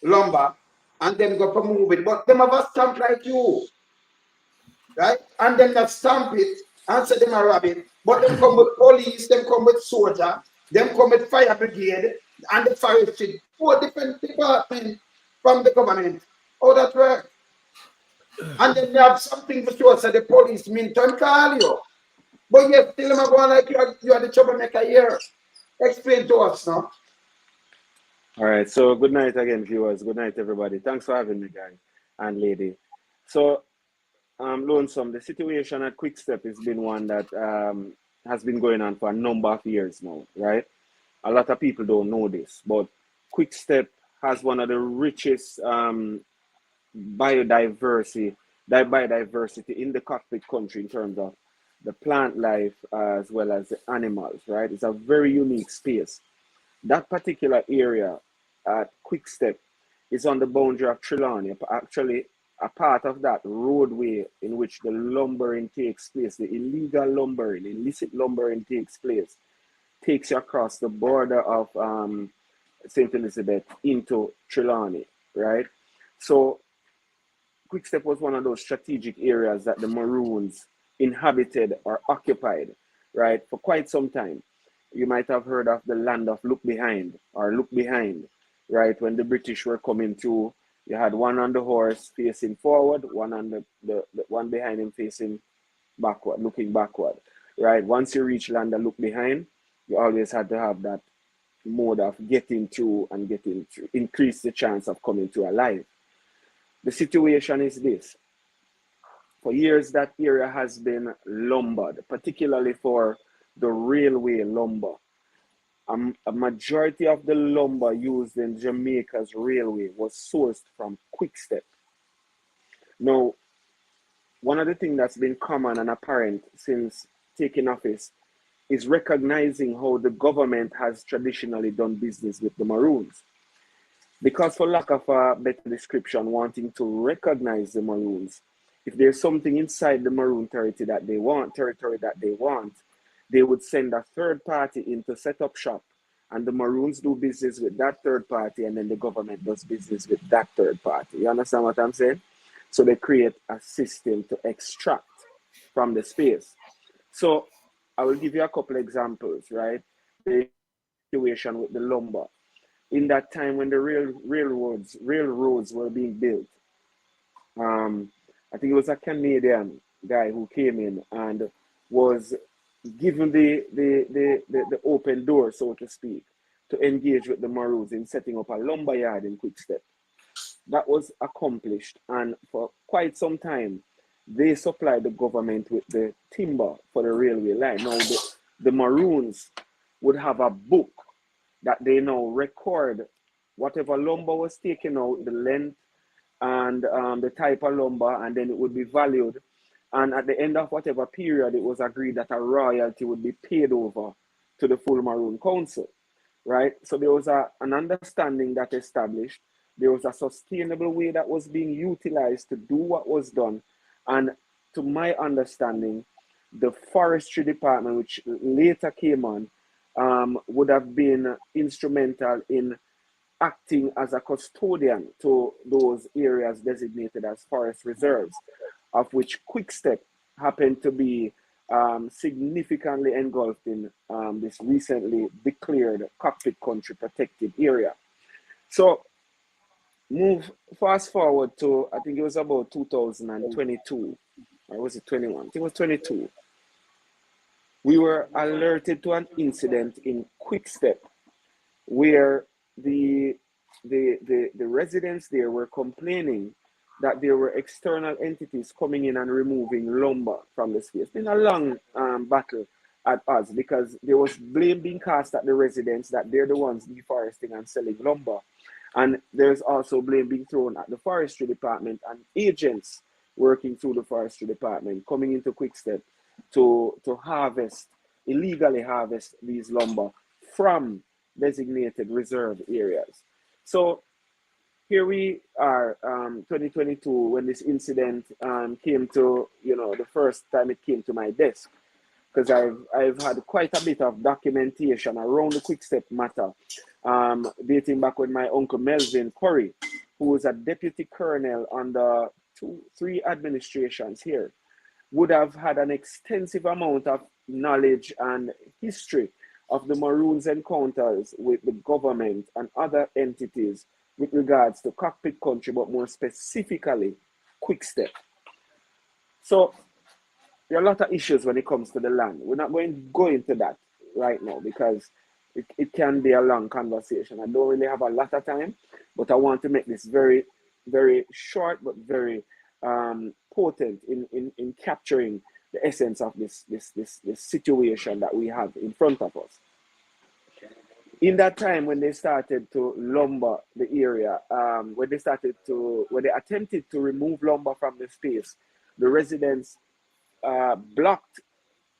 lumber and then go for move it. But them have a stamp like you. Right? And then that stamp it and say them are robbing. But them come with police, them come with soldier, them come with fire brigade and the forestry. 4 different departments from the government. How that work? And then they have something for sure, so the police mean to call you. But yet still them going like you are the troublemaker here. Explain to us now. All right, so good night again, viewers. Good night, everybody. Thanks for having me, guy and lady. So, Lonesome, the situation at Quickstep has been one that has been going on for a number of years now, right? A lot of people don't know this, but Quickstep has one of the richest biodiversity in the cockpit country in terms of the plant life as well as the animals, right? It's a very unique space. That particular area at Quickstep is on the boundary of Trelawney. Actually, a part of that roadway in which the lumbering takes place, the illegal lumbering, illicit lumbering takes place, takes you across the border of St. Elizabeth into Trelawney, right? So Quickstep was one of those strategic areas that the Maroons inhabited or occupied, right, for quite some time. You might have heard of the land of look behind or look behind, right? When the British were coming through, you had one on the horse facing forward, one on the one behind him facing backward, looking backward, right? Once you reach land of look behind, you always had to have that mode of getting through and getting through, increase the chance of coming through alive. The situation is this. For years, that area has been lumbered, particularly for the railway lumber. A majority of the lumber used in Jamaica's railway was sourced from Quickstep. Now, one of the things that's been common and apparent since taking office is recognizing how the government has traditionally done business with the Maroons. Because for lack of a better description, wanting to recognize the Maroons, if there's something inside the Maroon territory that they want, they would send a third party in to set up shop, and the Maroons do business with that third party, and then the government does business with that third party. You understand what I'm saying? So they create a system to extract from the space. So I will give you a couple examples, right? The situation with the lumber. In that time when the railroads were being built, I think it was a Canadian guy who came in and was given the open door, so to speak, to engage with the Maroons in setting up a lumber yard in Quickstep. That was accomplished, and for quite some time, they supplied the government with the timber for the railway line. Now, the Maroons would have a book that they now record whatever lumber was taken out, the length and the type of lumber, and then it would be valued. And at the end of whatever period, it was agreed that a royalty would be paid over to the full Maroon Council, right? So there was an understanding that established. There was a sustainable way that was being utilized to do what was done. And to my understanding, the forestry department, which later came on, would have been instrumental in acting as a custodian to those areas designated as forest reserves, of which Quickstep happened to be significantly engulfed in this recently declared cockpit country protected area. So fast forward to, I think it was about 2022, or was it 21? I think it was 22. We were alerted to an incident in Quickstep where the residents there were complaining that there were external entities coming in and removing lumber from the space. It's been a long battle at us because there was blame being cast at the residents that they're the ones deforesting and selling lumber. And there's also blame being thrown at the forestry department and agents working through the forestry department coming into Quickstep to illegally harvest these lumber from designated reserve areas. So here we are, 2022, when this incident came to, the first time it came to my desk, because I've had quite a bit of documentation around the Quickstep matter, dating back with my uncle Melvin Currie, who was a deputy colonel under 3 administrations here, would have had an extensive amount of knowledge and history of the Maroons' encounters with the government and other entities with regards to cockpit country, but more specifically, Quickstep. So there are a lot of issues when it comes to the land. We're not going to go into that right now because it can be a long conversation. I don't really have a lot of time, but I want to make this very, very short, but very potent in capturing the essence of this situation that we have in front of us. In that time when they started to lumber the area, when they attempted to remove lumber from the space, the residents blocked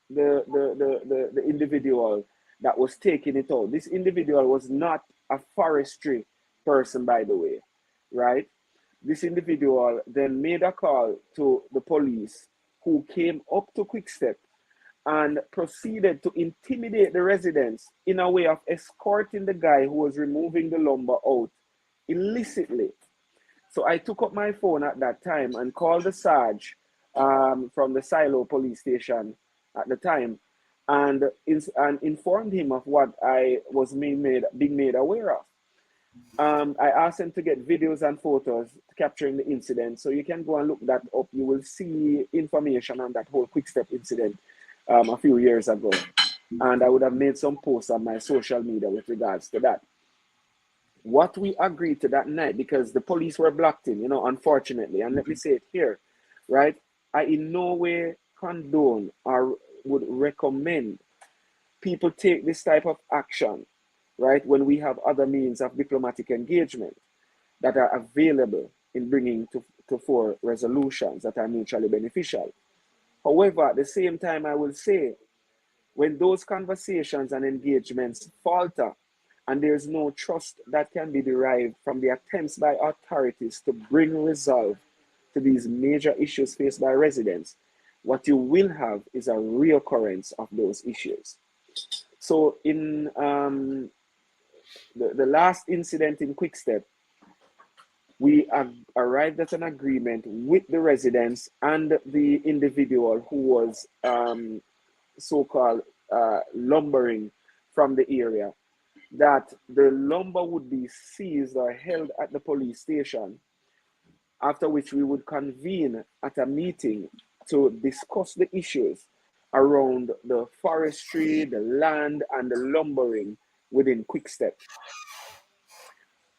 the individual that was taking it out. This individual was not a forestry person, by the way, right? This individual then made a call to the police, who came up to Quickstep and proceeded to intimidate the residents in a way of escorting the guy who was removing the lumber out illicitly. So I took up my phone at that time and called the Sarge from the Silo police station at the time and informed him of what I was being made aware of. I asked him to get videos and photos capturing the incident, so you can go and look that up. You will see information on that whole Quickstep incident a few years ago, and I would have made some posts on my social media with regards to that. What we agreed to that night, because the police were blocked in, unfortunately, and let me say it here, right? I in no way condone or would recommend people take this type of action, right, when we have other means of diplomatic engagement that are available in bringing to fore resolutions that are mutually beneficial. However, at the same time, I will say, when those conversations and engagements falter and there's no trust that can be derived from the attempts by authorities to bring resolve to these major issues faced by residents, what you will have is a reoccurrence of those issues. So in the last incident in Quickstep, we arrived at an agreement with the residents and the individual who was so-called lumbering from the area, that the lumber would be seized or held at the police station, after which we would convene at a meeting to discuss the issues around the forestry, the land, and the lumbering within Quickstep.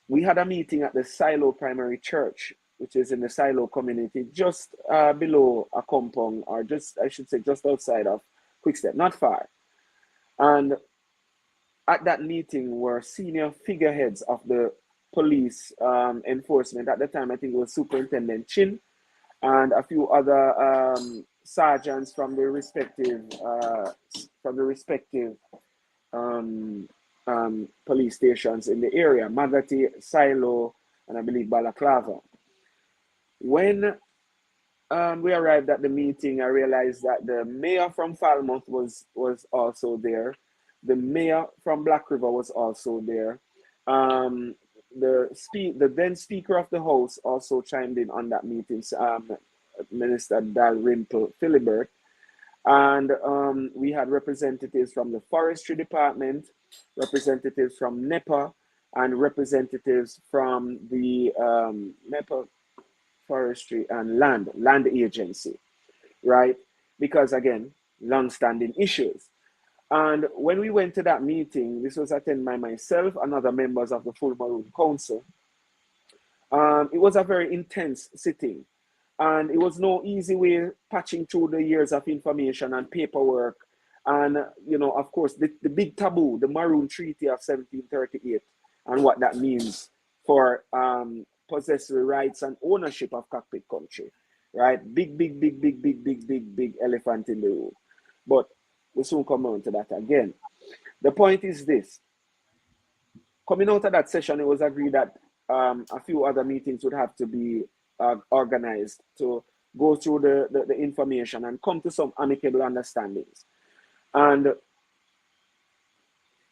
We had a meeting at the Silo Primary Church which is in the Silo community, just below a compound, or just, I should say, just outside of Quickstep, not far. And at that meeting were senior figureheads of the police enforcement. At the time, I think it was Superintendent Chin and a few other sergeants from the respective police stations in the area, Magati, Silo, and I believe Balaclava. When we arrived at the meeting, I realized that the mayor from Falmouth was also there. The mayor from Black River was also there. The then Speaker of the House also chimed in on that meeting, Minister Dalrymple Philibert. And we had representatives from the Forestry Department, representatives from NEPA, and representatives from the NEPA Forestry and Land Agency, right? Because again, long-standing issues. And when we went to that meeting, this was attended by myself and other members of the full Maroon Council. It was a very intense sitting, and it was no easy way patching through the years of information and paperwork. And, you know, of course, the big taboo, the Maroon Treaty of 1738, and what that means for possessory rights and ownership of cockpit country, right? Big elephant in the room. But we'll soon come on to that again. The point is this. Coming out of that session, it was agreed that a few other meetings would have to be organized to go through the information and come to some amicable understandings. And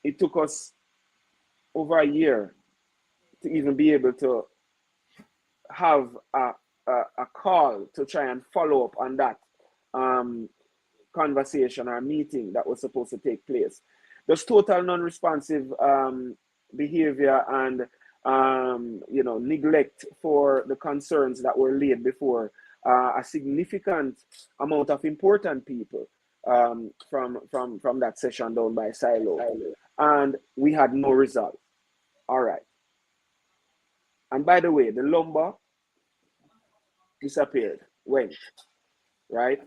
it took us over a year to even be able to have a call to try and follow up on that conversation or meeting that was supposed to take place. There's total non-responsive behavior and neglect for the concerns that were laid before a significant amount of important people from that session down by Silo, and we had no result. All right. And by the way, the lumber disappeared, went, right?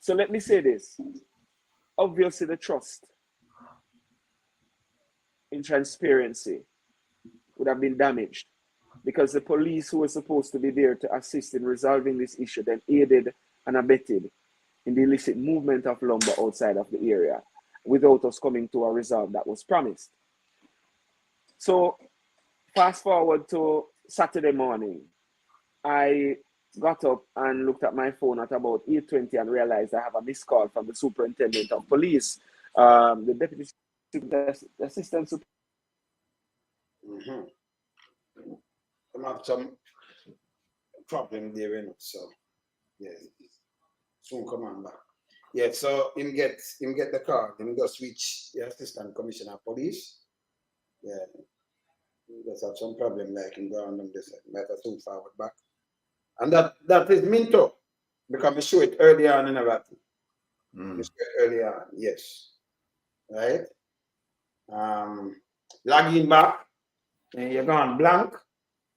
So let me say this. Obviously, the trust in transparency would have been damaged because the police who were supposed to be there to assist in resolving this issue then aided and abetted in the illicit movement of lumber outside of the area without us coming to a result that was promised. So fast forward to Saturday morning, I got up and looked at my phone at about 8:20 and realized I have a missed call from the superintendent of police, the deputy assistant superintendent. I have some problem there, so yes, soon come on back. Yeah, so him get the call, him just reach the assistant commissioner of police. Yeah, he just have some problem like him go on them this matter soon forward back. And that is Minto, because we show it earlier on in a battle. Earlier on, yes. Right? Logging back, and you're gone blank.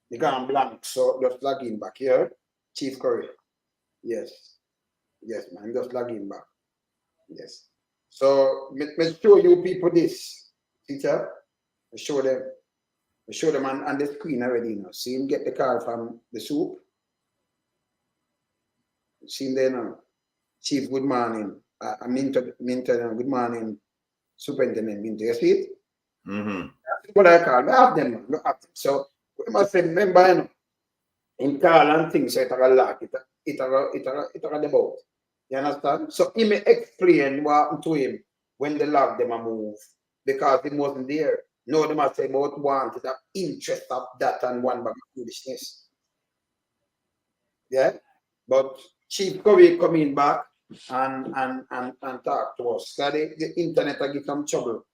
You're gone blank. So just logging back here. Chief Currie. Yes. Yes, man. Just logging back. Yes. So let's show you people this. Teacher. I show them on the screen already, you know. See him get the call from the soup. See him there now. Chief, good morning. Minto, good morning. Superintendent Minto. You see it? What I call, I have them. So we must remember, you know, in call and things, so it's a lot. It's a about. You understand? So he may explain what happened to him when the log them a move because he wasn't there. No, they must say about wanted the interest of that and one bag of foolishness. Yeah, but Chief Currie coming back and talk to us. So the internet I give some trouble.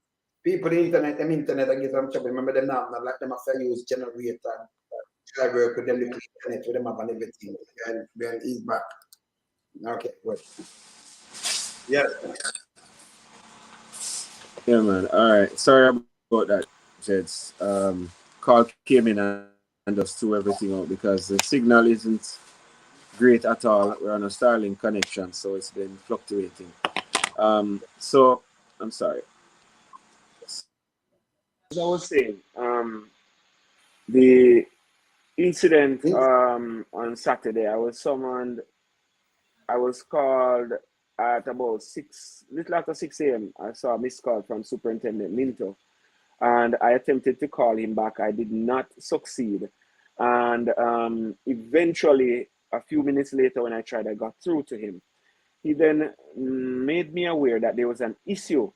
People the internet I give some trouble. Remember them now, not like them have to use generator and try work with them the internet with them up and everything. And then he's back. Okay, good. Yes. Yeah, man. All right. Sorry about that, Jeds. Call came in and and just throw everything out because the signal isn't great at all. We're on a Starlink connection, so it's been fluctuating. So I'm sorry. As I was saying, the incident on Saturday, I was summoned. I was called at about little after 6 a.m. I saw a missed call from Superintendent Minto, and I attempted to call him back. I did not succeed, and eventually, a few minutes later, when I tried, I got through to him. He then made me aware that there was an issue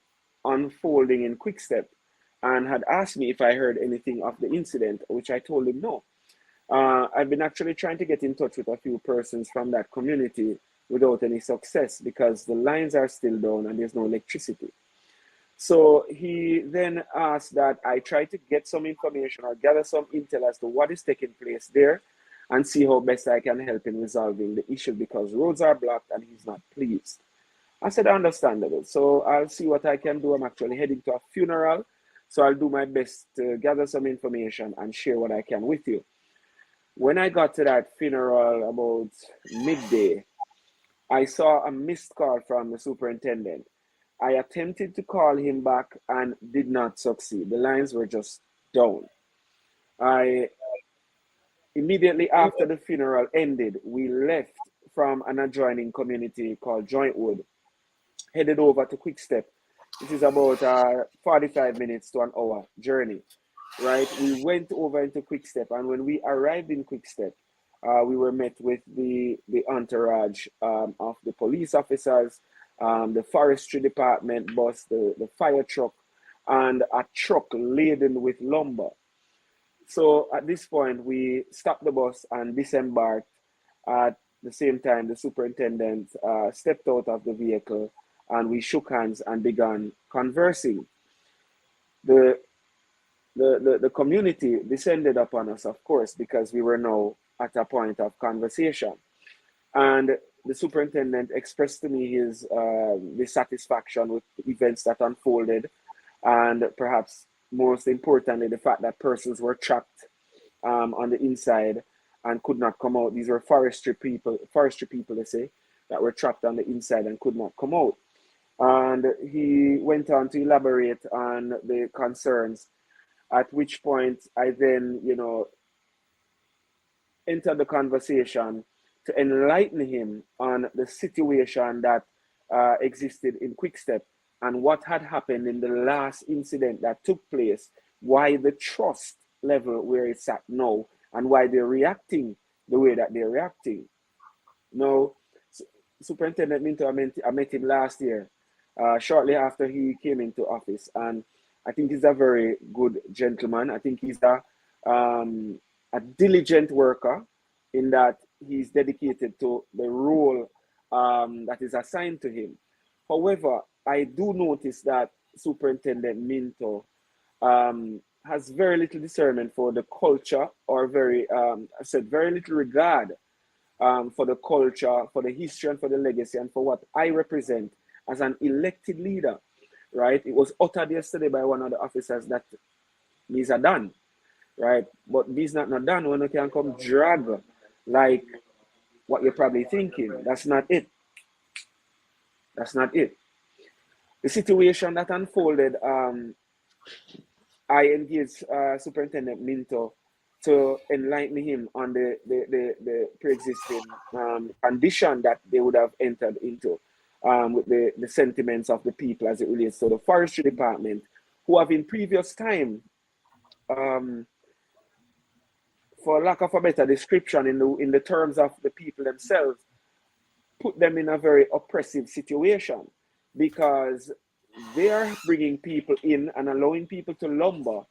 unfolding in Quickstep and had asked me if I heard anything of the incident, which I told him no. I've been actually trying to get in touch with a few persons from that community without any success because the lines are still down and there's no electricity. So he then asked that I try to get some information or gather some intel as to what is taking place there and see how best I can help in resolving the issue because roads are blocked and he's not pleased. I said, understandable. So I'll see what I can do. I'm actually heading to a funeral. So I'll do my best to gather some information and share what I can with you. When I got to that funeral about midday, I saw a missed call from the superintendent. I attempted to call him back and did not succeed. The lines were just down. Immediately after the funeral ended, we left from an adjoining community called Jointwood, headed over to Quickstep, which is about 45 minutes to an hour journey, right? We went over into Quickstep, and when we arrived in Quickstep, we were met with the entourage of the police officers, the forestry department bus, the fire truck, and a truck laden with lumber. So at this point, we stopped the bus and disembarked. At the same time, the superintendent stepped out of the vehicle and we shook hands and began conversing. The community descended upon us, of course, because we were now at a point of conversation. And the superintendent expressed to me his dissatisfaction with the events that unfolded, and perhaps most importantly, the fact that persons were trapped on the inside and could not come out. These were forestry people, they say, that were trapped on the inside and could not come out. And he went on to elaborate on the concerns, at which point I then, entered the conversation to enlighten him on the situation that existed in Quickstep and what had happened in the last incident that took place, why the trust level where it's at now, and why they're reacting the way that they're reacting. Now, Superintendent Minto, I met him last year, shortly after he came into office, and I think he's a very good gentleman. I think he's a diligent worker in that he's dedicated to the role that is assigned to him. However, I do notice that Superintendent Minto has very little discernment for the culture, or very little regard for the culture, for the history, and for the legacy, and for what I represent as an elected leader, right? It was uttered yesterday by one of the officers that these are done, right? But these not done when you can come drag like what you're probably thinking. That's not it. That's not it. The situation that unfolded, I engaged Superintendent Minto to enlighten him on the pre-existing condition that they would have entered into with the sentiments of the people as it relates to the forestry department, who have in previous time, for lack of a better description in the terms of the people themselves, put them in a very oppressive situation, because they are bringing people in and allowing people to lumber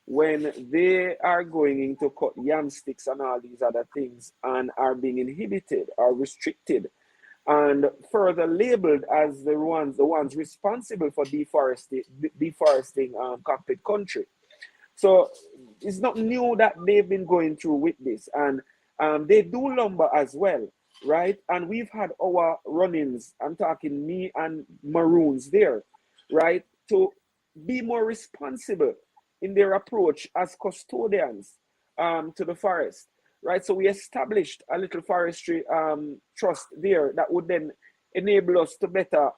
when they are going in to cut yam sticks and all these other things, and are being inhibited or restricted and further labeled as the ones responsible for deforesting cockpit country. So it's not new that they've been going through with this, and they do lumber as well, right? And we've had our run-ins, I'm talking me and Maroons there, right, to be more responsible in their approach as custodians to the forest, right? So we established a little forestry trust there that would then enable us to better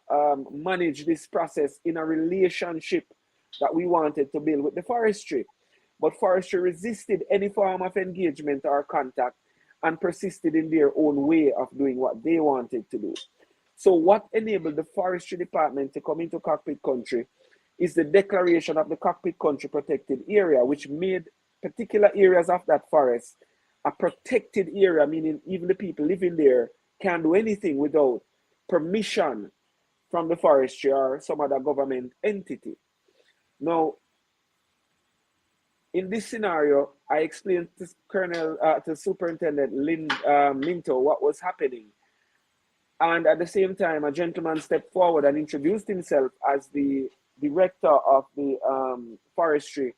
manage this process in a relationship that we wanted to build with the forestry. But forestry resisted any form of engagement or contact and persisted in their own way of doing what they wanted to do. So what enabled the forestry department to come into cockpit country is the declaration of the cockpit country protected area, which made particular areas of that forest a protected area, meaning even the people living there can't do anything without permission from the forestry or some other government entity. Now, in this scenario, I explained to Superintendent Minto what was happening. And at the same time, a gentleman stepped forward and introduced himself as the director of the forestry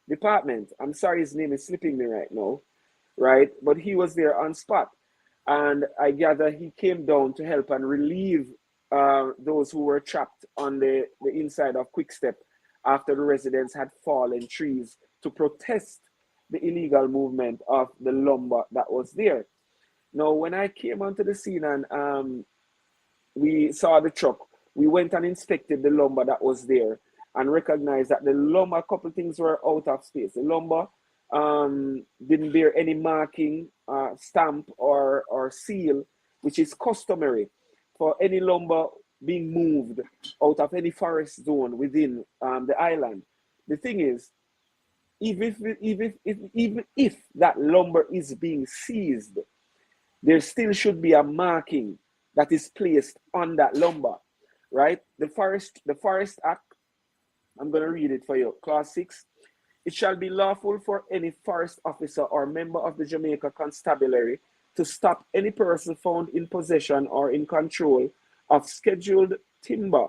department. I'm sorry, his name is slipping me right now, right? But he was there on spot. And I gather he came down to help and relieve those who were trapped on the inside of Quickstep after the residents had fallen trees to protest the illegal movement of the lumber that was there. Now, when I came onto the scene and we saw the truck, we went and inspected the lumber that was there and recognized that the lumber, a couple things were out of space. The lumber didn't bear any marking, stamp or seal, which is customary for any lumber being moved out of any forest zone within the island. The thing is, even if that lumber is being seized, there still should be a marking that is placed on that lumber, right? The Forest Act, I'm going to read it for you. Clause 6, it shall be lawful for any forest officer or member of the Jamaica Constabulary to stop any person found in possession or in control of scheduled timber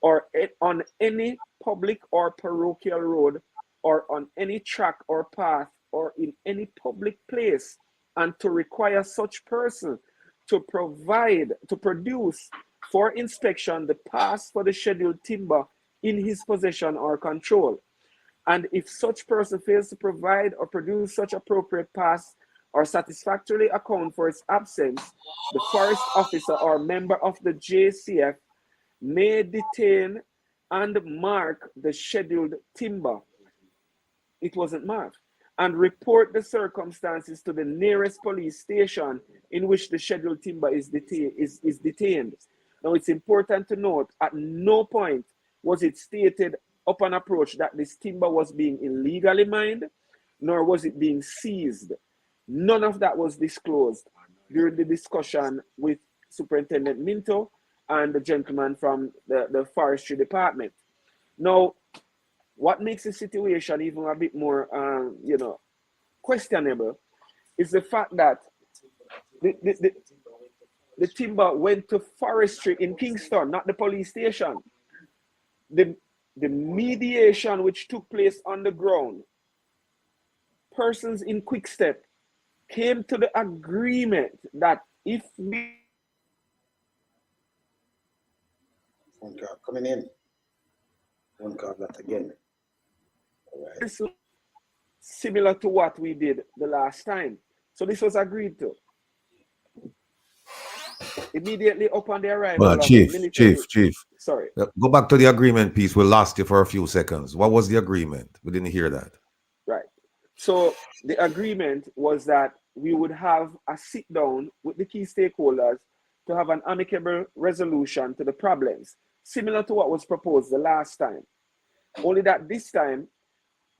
or on any public or parochial road or on any track or path or in any public place, and to require such person to produce for inspection the pass for the scheduled timber in his possession or control. And if such person fails to provide or produce such appropriate pass or satisfactorily account for its absence, the forest officer or member of the JCF may detain and mark the scheduled timber. It wasn't marked. And report the circumstances to the nearest police station in which the scheduled timber is detained. Now, it's important to note, at no point was it stated upon approach that this timber was being illegally mined, nor was it being seized. None of that was disclosed during the discussion with Superintendent Minto and the gentleman from the forestry department. Now, what makes the situation even a bit more, questionable is the fact that the timber went to forestry in Kingston, not the police station. The mediation which took place on the ground, persons in Quickstep came to the agreement that if we... Phone call coming in. Phone call that again. Right. Similar to what we did the last time. So this was agreed to. Immediately upon the arrival well, of Chief. Sorry. Go back to the agreement piece. We lost you for a few seconds. What was the agreement? We didn't hear that. Right. So the agreement was that we would have a sit down with the key stakeholders to have an amicable resolution to the problems, similar to what was proposed the last time. Only that this time,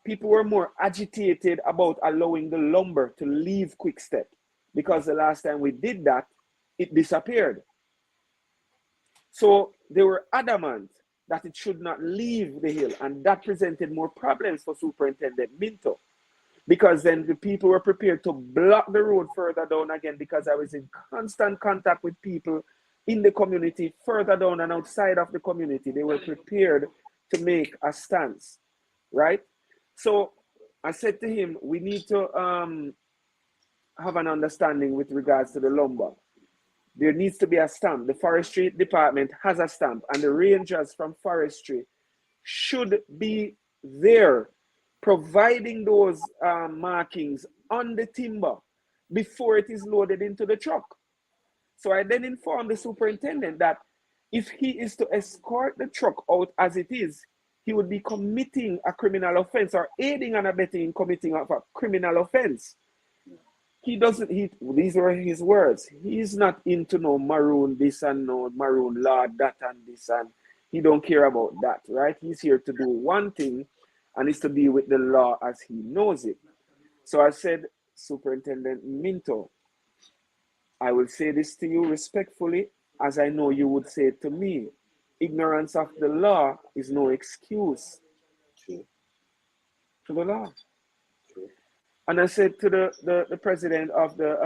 people were more agitated about allowing the lumber to leave Quickstep, because the last time we did that, it disappeared. So they were adamant that it should not leave the hill, and that presented more problems for Superintendent Minto, because then the people were prepared to block the road further down again, because I was in constant contact with people in the community, further down and outside of the community. They were prepared to make a stance, right? So I said to him, we need to have an understanding with regards to the lumber. There needs to be a stamp. The forestry department has a stamp, and the rangers from forestry should be there providing those markings on the timber before it is loaded into the truck. So I then informed the superintendent that if he is to escort the truck out as it is, he would be committing a criminal offense or aiding and abetting in committing a criminal offense. He doesn't, these were his words. He's not into no Maroon this and no Maroon law, that and this, and he don't care about that, right? He's here to do one thing, and it's to deal with the law as he knows it. So I said, Superintendent Minto, I will say this to you respectfully, as I know you would say it to me. Ignorance of the law is no excuse to the law. And I said to the president of the,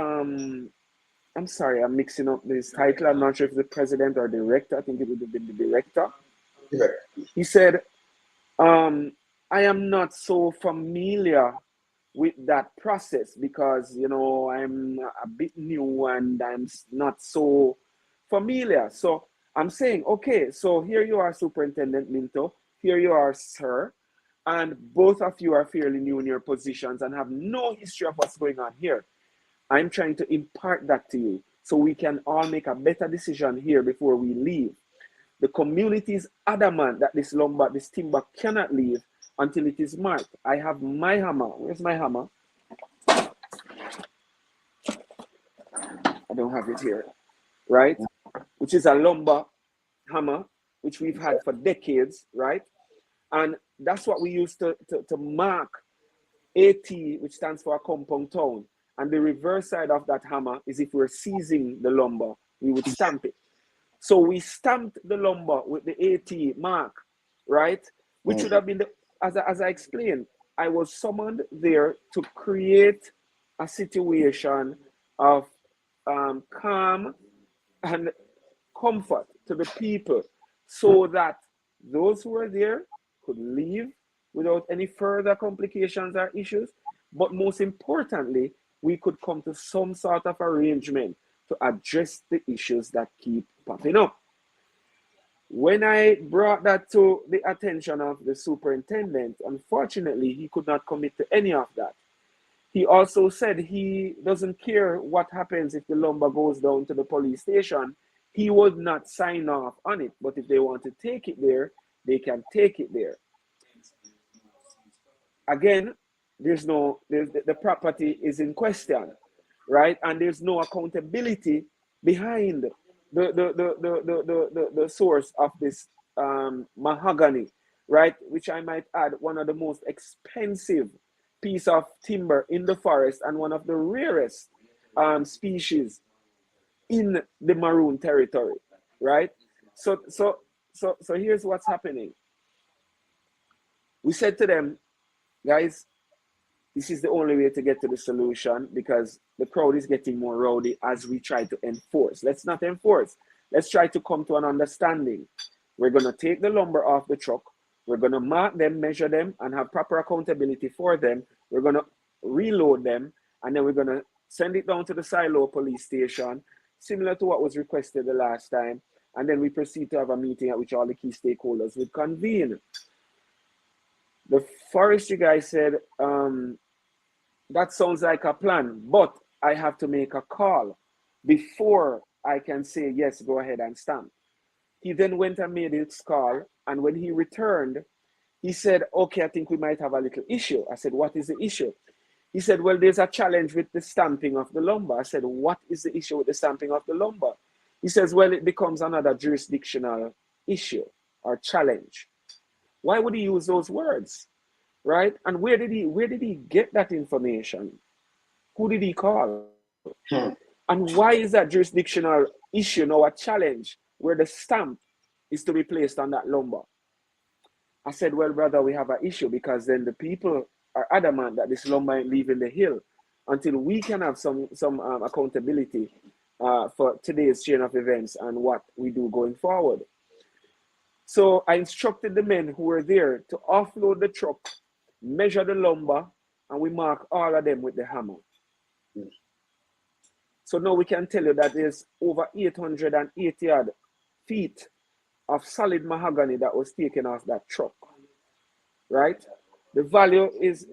I'm sorry, I'm mixing up this title. I'm not sure if the president or director. I think it would have been the director. Yeah. He said, I am not so familiar with that process because, you know, I'm a bit new and I'm not so familiar. So I'm saying, okay, so here you are, Superintendent Minto. Here you are, sir. And both of you are fairly new in your positions and have no history of what's going on here. I'm trying to impart that to you so we can all make a better decision here before we leave. The community is adamant that this lumber, this timber cannot leave until it is marked. I have my hammer. Where's my hammer? I don't have it here, right? Which is a lumber hammer, which we've had for decades, right? And that's what we use to mark AT, which stands for a compound town. And the reverse side of that hammer is if we're seizing the lumber, we would stamp it. So we stamped the lumber with the AT mark, right? Which would have been, as I explained, I was summoned there to create a situation of calm and comfort to the people so that those who were there could leave without any further complications or issues. But most importantly, we could come to some sort of arrangement to address the issues that keep popping up. When I brought that to the attention of the superintendent, unfortunately, he could not commit to any of that. He also said he doesn't care what happens if the lumber goes down to the police station. He would not sign off on it, but if they want to take it there, they can take it there. Again, the property is in question, right? And there's no accountability behind the source of this mahogany, right? Which I might add, one of the most expensive piece of timber in the forest and one of the rarest species in the Maroon territory, right? So here's what's happening. We said to them, guys, this is the only way to get to the solution because the crowd is getting more rowdy as we try to enforce. Let's not enforce. Let's try to come to an understanding. We're going to take the lumber off the truck. We're going to mark them, measure them, and have proper accountability for them. We're going to reload them, and then we're going to send it down to the silo police station, similar to what was requested the last time. And then we proceed to have a meeting at which all the key stakeholders would convene. The forestry guy said, that sounds like a plan, but I have to make a call before I can say, yes, go ahead and stamp. He then went and made his call, and when he returned, he said, okay, I think we might have a little issue. I said, what is the issue? He said, well, there's a challenge with the stamping of the lumber. I said, what is the issue with the stamping of the lumber? He says, well, it becomes another jurisdictional issue or challenge. Why would he use those words? Right? And where did he get that information? Who did he call? And why is that jurisdictional issue now a challenge where the stamp is to be placed on that lumber? I said, well, brother, we have an issue because then the people are adamant that this lumber ain't leaving the hill until we can have some accountability for today's chain of events and what we do going forward. So I instructed the men who were there to offload the truck, measure the lumber, and we mark all of them with the hammer. So now we can tell you that there's over 880 odd feet of solid mahogany that was taken off that truck, right? The value is,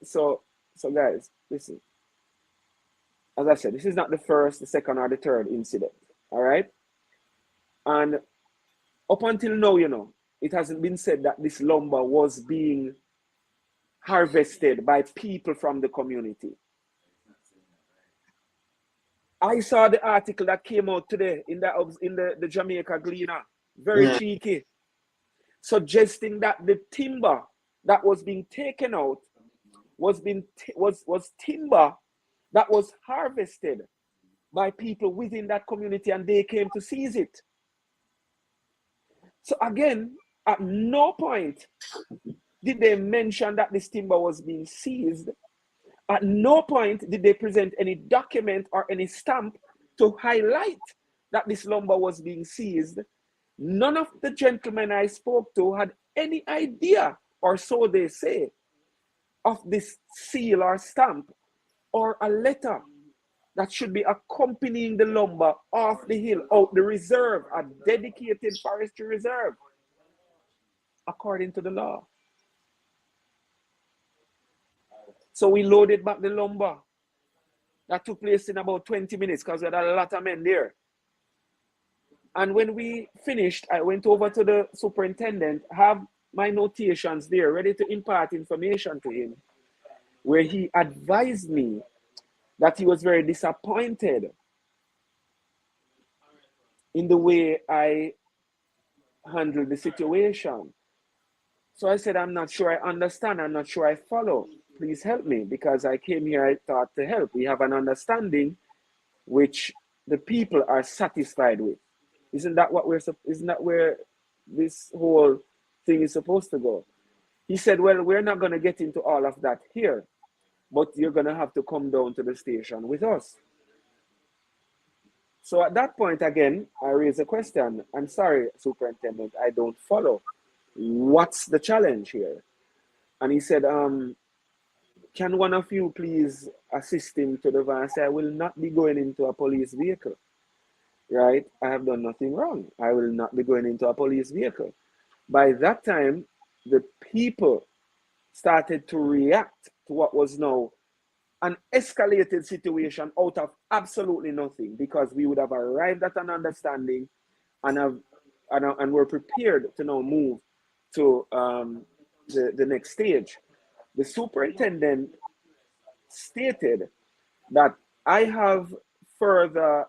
so So guys, listen. As I said, this is not the first, the second, or the third incident. All right. And up until now, you know, it hasn't been said that this lumber was being harvested by people from the community. I saw the article that came out today in the Jamaica Gleaner, very cheeky, suggesting that the timber that was being taken out was timber that was harvested by people within that community, and they came to seize it. So again, at no point did they mention that this timber was being seized. At no point did they present any document or any stamp to highlight that this lumber was being seized. None of the gentlemen I spoke to had any idea, or so they say, of this seal or stamp or a letter that should be accompanying the lumber off the hill, out the reserve, a dedicated forestry reserve, according to the law. So we loaded back the lumber. That took place in about 20 minutes because we had a lot of men there. And when we finished, I went over to the superintendent, have my notations there, ready to impart information to him, where he advised me that he was very disappointed in the way I handled the situation. So I said, I'm not sure I understand. I'm not sure I follow. Please help me, because I came here, I thought, to help. We have an understanding which the people are satisfied with. Isn't that where this whole thing is supposed to go? He said, well, we're not going to get into all of that here, but you're going to have to come down to the station with us. So at that point, again, I raised a question. I'm sorry, Superintendent, I don't follow. What's the challenge here? And he said, can one of you please assist him to the van? I said, I will not be going into a police vehicle, right? I have done nothing wrong. I will not be going into a police vehicle. By that time, the people started to react to what was now an escalated situation out of absolutely nothing, because we would have arrived at an understanding and we're prepared to now move to the next stage. The superintendent stated that I have further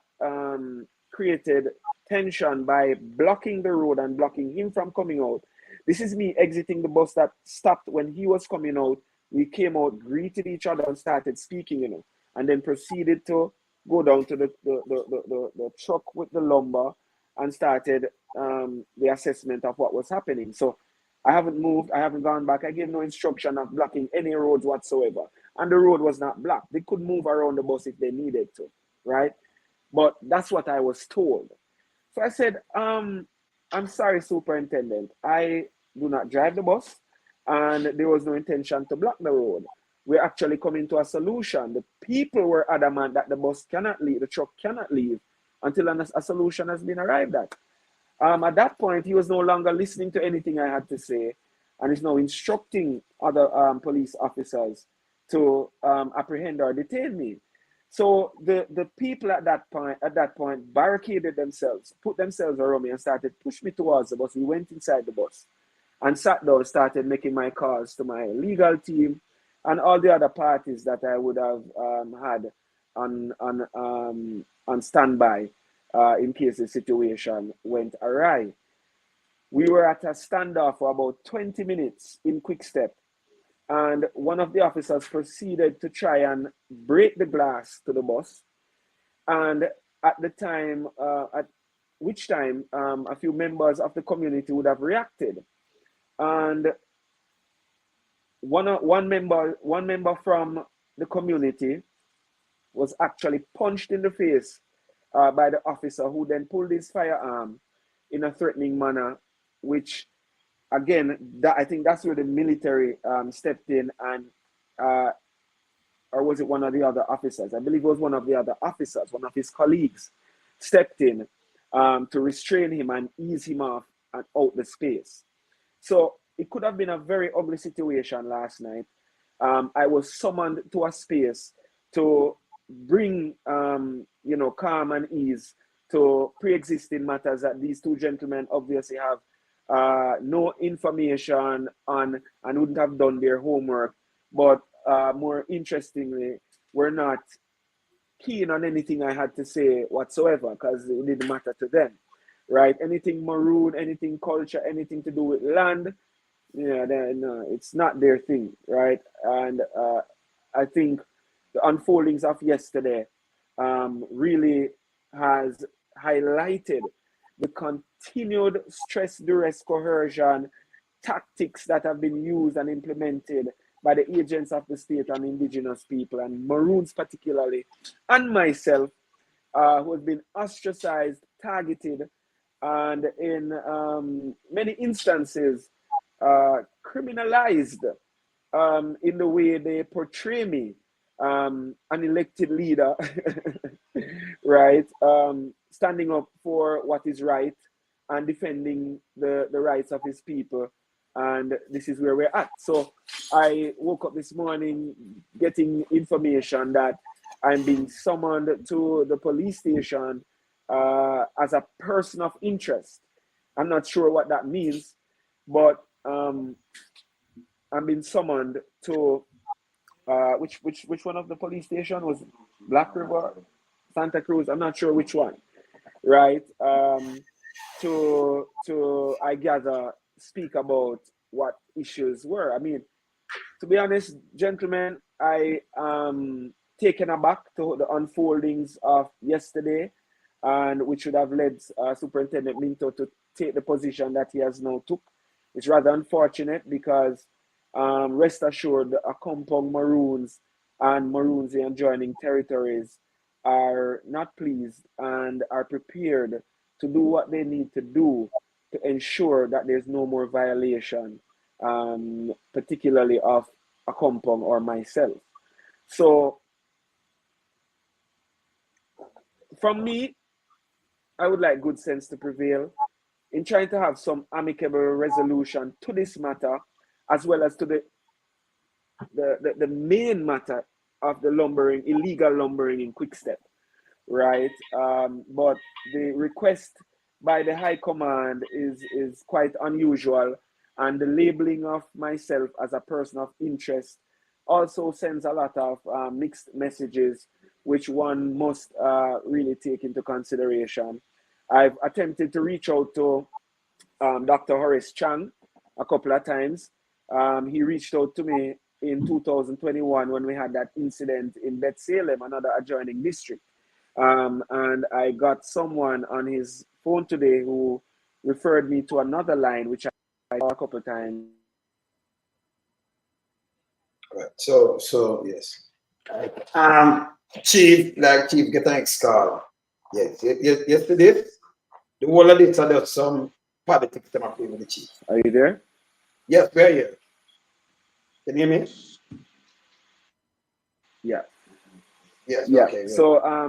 created tension by blocking the road and blocking him from coming out. This is me exiting the bus that stopped when he was coming out. We came out, greeted each other, and started speaking, you know, and then proceeded to go down to the truck with the lumber and started the assessment of what was happening. So I haven't moved, I haven't gone back. I gave no instruction of blocking any roads whatsoever. And the road was not blocked. They could move around the bus if they needed to, right? But that's what I was told. So I said, I'm sorry, Superintendent, I do not drive the bus, and there was no intention to block the road. We're actually coming to a solution. The people were adamant that the bus cannot leave, the truck cannot leave until a solution has been arrived at. At that point, he was no longer listening to anything I had to say, and is now instructing other police officers to apprehend or detain me. So the people at that point barricaded themselves, put themselves around me, and started push me towards the bus. We went inside the bus and sat down, started making my calls to my legal team and all the other parties that I would have had on standby in case the situation went awry. We were at a standoff for about 20 minutes in quick step, and one of the officers proceeded to try and break the glass to the bus. And at the time, at which time a few members of the community would have reacted. And one member from the community was actually punched in the face by the officer, who then pulled his firearm in a threatening manner, which, again, I think that's where the military stepped in, and or was it one of the other officers? I believe it was one of the other officers, one of his colleagues, stepped in to restrain him and ease him off and out the space. So it could have been a very ugly situation last night. I was summoned to a space to bring, calm and ease to pre-existing matters that these two gentlemen obviously have no information on and wouldn't have done their homework. But more interestingly, were not keen on anything I had to say whatsoever because it didn't matter to them, right? Anything Maroon, anything culture, anything to do with land, no, it's not their thing, right? And I think the unfoldings of yesterday really has highlighted the continued stress, duress, coercion tactics that have been used and implemented by the agents of the state and indigenous people, and Maroons particularly, and myself, who has been ostracized, targeted, and in many instances, criminalized in the way they portray me, an elected leader, right? Standing up for what is right and defending the rights of his people. And this is where we're at. So I woke up this morning getting information that I'm being summoned to the police station as a person of interest. I'm not sure what that means, but I'm being summoned to which one of the police station was Black River, Santa Cruz? I'm not sure which one, right? To I gather speak about what issues were. I mean, to be honest, gentlemen, I am taken aback to the unfoldings of yesterday, and which should have led Superintendent Minto to take the position that he has now took. It's rather unfortunate because rest assured, the Accompong Maroons and Maroons in adjoining territories are not pleased and are prepared to do what they need to do to ensure that there's no more violation, particularly of Accompong or myself. So, from me, I would like good sense to prevail in trying to have some amicable resolution to this matter, as well as to the main matter of the lumbering, illegal lumbering in Quickstep, right? But the request by the High Command is quite unusual, and the labeling of myself as a person of interest also sends a lot of mixed messages, which one must really take into consideration. I've attempted to reach out to Dr. Horace Chang a couple of times. He reached out to me in 2021 when we had that incident in Beth Salem, another adjoining district. And I got someone on his phone today who referred me to another line, which I saw a couple of times. Right. So yes. Chief get an ex call. Yes, yesterday, the whole of this are just some politics to play with the chief. Are you there? Yes, we're here. Can you hear me? Yeah. Yes. Yeah. Okay. So I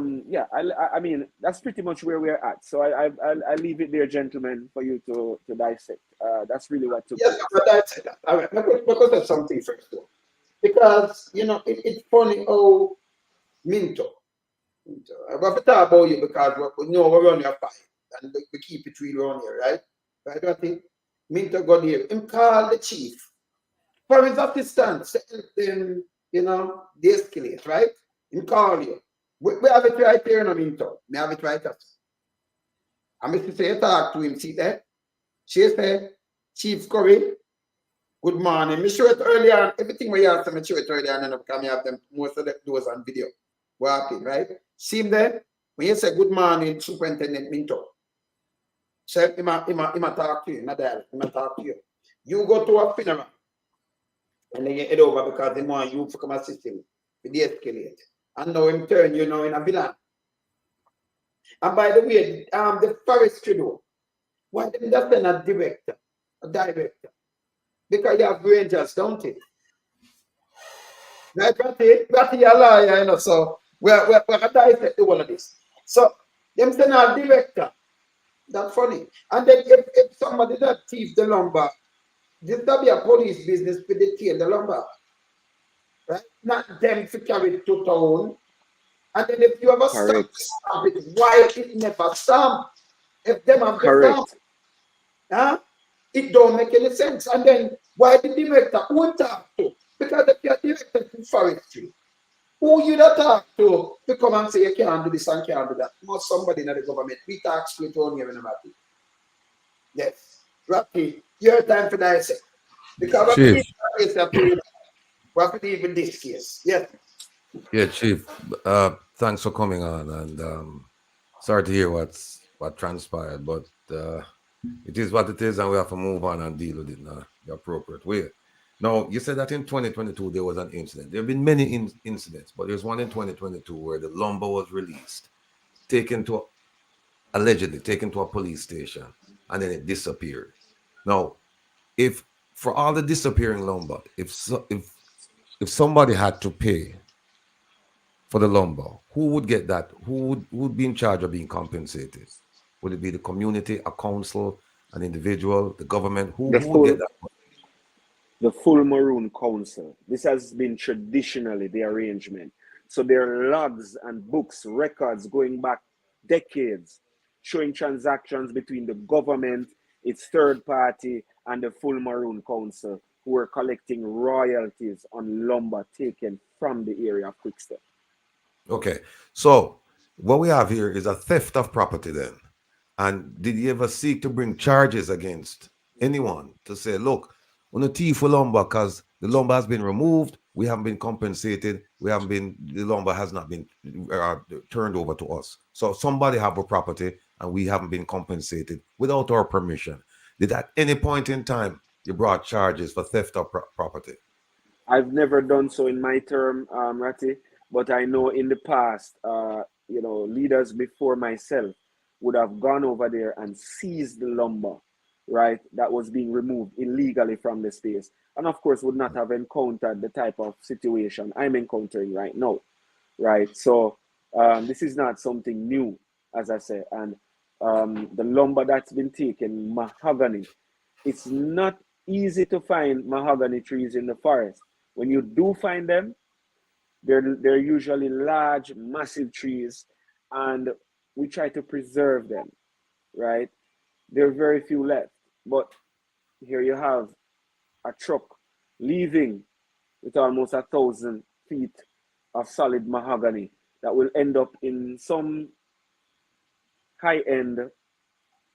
mean that's pretty much where we're at. So I leave it there, gentlemen, for you to dissect. That's really what took. Yes, but that's it. All right. Because of something first, though, because it's funny how Minto. I have to talk about you because we know we're on your fight and we keep it real around here, right? Right? I think Minto got here. Him call the chief for his assistance to help them, de-escalate, right? Him call you. We have it right here in Minto. We have it right up. And Mr. Say, talk to him, see that? She said, Chief Currie, good morning. Me show it earlier on. Everything we have to me show it earlier on, and I have them most of those on video. What happened, right? See him there? When you say good morning, Superintendent Minto. Say him talk to you, not that. Him talk to you. You go to a funeral and then you head over because they want you to come assist him to de-escalate. And now him turn you now in a villain. And by the way, the forestry though, why them just send a director? Because you have rangers, don't it? Right, Ratty, you're a lawyer, so we're going to dissect all of this. So, them send a director. That's funny. And then if somebody that thief the lumber, this will be a police business to detain the lumber. right? Not them to carry it to town. And then if you ever stop Correct. it, why it never stop? If them have the farm, Correct. huh? It don't make any sense. And then why the director who talk to? Because if you're director to forestry, who you not talk to come and say you can't do this and can't do that? Must somebody in the government. We talk straight on here about it. Yes. Rocky, your time for that. Because what we Chief. need is that we have to even this case. Yes. Yeah, Chief. Thanks for coming on, and sorry to hear what transpired, but it is what it is, and we have to move on and deal with it in the appropriate way. Now, you said that in 2022 there was an incident. There have been many incidents, but there's one in 2022 where the lumber was released, allegedly taken to a police station, and then it disappeared. Now, if for all the disappearing lumber, if somebody had to pay for the lumber, who would get that? Who would be in charge of being compensated? Would it be the community, a council, an individual, the government? Who would get that money? The full Maroon Council. This has been traditionally the arrangement. So there are logs and books, records going back decades, showing transactions between the government, its third party, and the full Maroon Council, who were collecting royalties on lumber taken from the area of Quickstep. Okay, so what we have here is a theft of property then. And did you ever seek to bring charges against anyone to say, look, on a thief for lumber because the lumber has been removed, we haven't been compensated, the lumber has not been turned over to us. So somebody have a property and we haven't been compensated without our permission. Did at any point in time you brought charges for theft of property? I've never done so in my term, Ratty, but I know in the past, leaders before myself would have gone over there and seized the lumber, right, that was being removed illegally from the space. And of course, would not have encountered the type of situation I'm encountering right now, right? So this is not something new, as I say. And the lumber that's been taken, mahogany, it's not easy to find mahogany trees in the forest. When you do find them, they're usually large, massive trees, and we try to preserve them, right? There are very few left, but here you have a truck leaving with almost 1,000 feet of solid mahogany that will end up in some high-end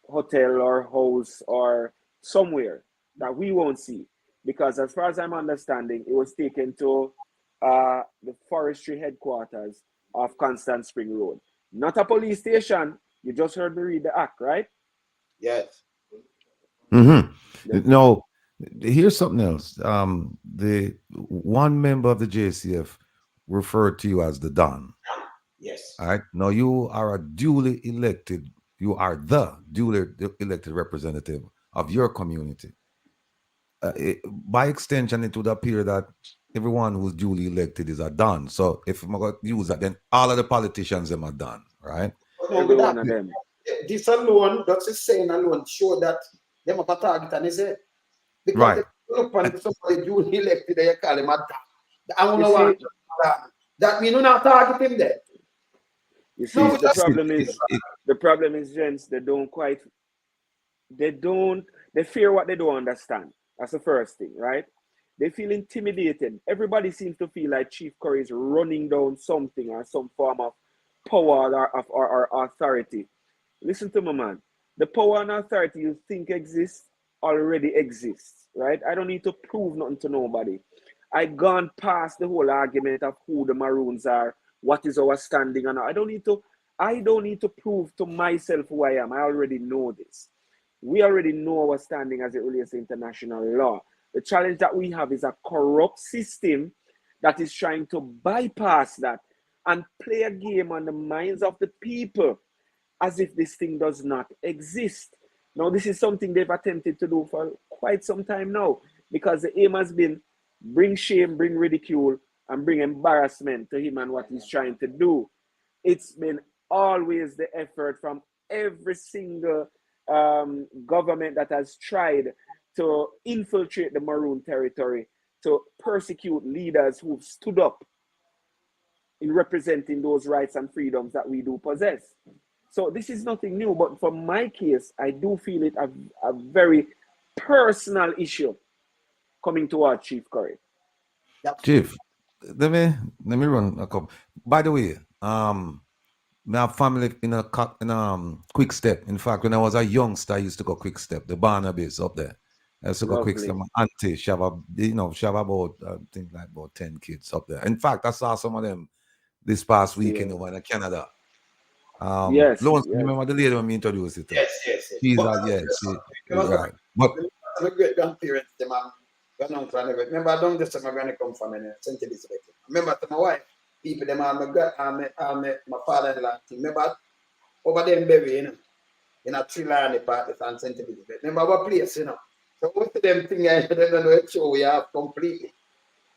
hotel or house or somewhere that we won't see, because as far as I'm understanding, it was taken to the forestry headquarters of Constant Spring Road, not a police station. You just heard me read the act, right? Yes. Mm-hmm. Now, here's something else. The one member of the JCF referred to you as the Don. Yes. All right. Now you are the duly elected representative of your community. By extension, it would appear that everyone who's duly elected is a Don. So if I'm going to use that, then all of the politicians them are Don, right? Every one of them. This alone, that's saying alone, show that them have a target and is it? Because Right. if you look on somebody duly elected, they call him a Don. I don't know that means you're not targeting them. You see, the problem is, gents, they fear what they don't understand. That's the first thing, right? They feel intimidated. Everybody seems to feel like Chief Currie is running down something or some form of power or authority. Listen to me, man. The power and authority you think exists already exists, right? I don't need to prove nothing to nobody. I gone past the whole argument of who the Maroons are, what is our standing, and I don't need to prove to myself who I am. I already know this. We already know our standing as it relates to international law. The challenge that we have is a corrupt system that is trying to bypass that and play a game on the minds of the people as if this thing does not exist. Now, this is something they've attempted to do for quite some time now, because the aim has been bring shame, bring ridicule, and bring embarrassment to him and what he's trying to do. It's been always the effort from every single government that has tried to infiltrate the Maroon territory to persecute leaders who've stood up in representing those rights and freedoms that we do possess. So this is nothing new, but for my case, I do feel it a very personal issue coming towards Chief Currie. Chief, let me run a couple. By the way, I have family in a Quick Step. In fact, when I was a youngster, I used to go Quick Step, the Barnaby's up there. I used to go Quick Step. My auntie, she have about I think like about 10 kids up there. In fact, I saw some of them this past weekend over in Canada. Yes. Remember the lady when we introduced it to? Yes. She's right. But my great grandparents, remember, I don't just my granny come from St. Elizabeth. Remember to my wife, people them my father-in-law. Remember over there in Berry, in a tree-line part of St. Elizabeth. Remember what place, So most of them things I don't know what show we have completely.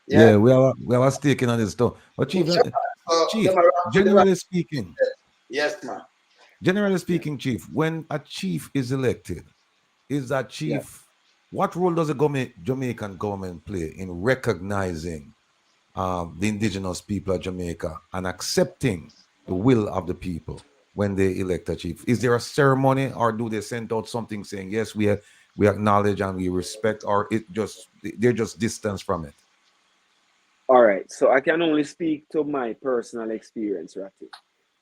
Yeah, we have a stake in on this stuff. But Chief, generally speaking. Yes, man. Generally speaking, Chief, when a chief is elected, is that chief, what role does the Jamaican government play in recognizing the indigenous people of Jamaica and accepting the will of the people when they elect a chief? Is there a ceremony, or do they send out something saying, yes, we acknowledge and we respect, or they're just distance from it? All right, so I can only speak to my personal experience, Ratty.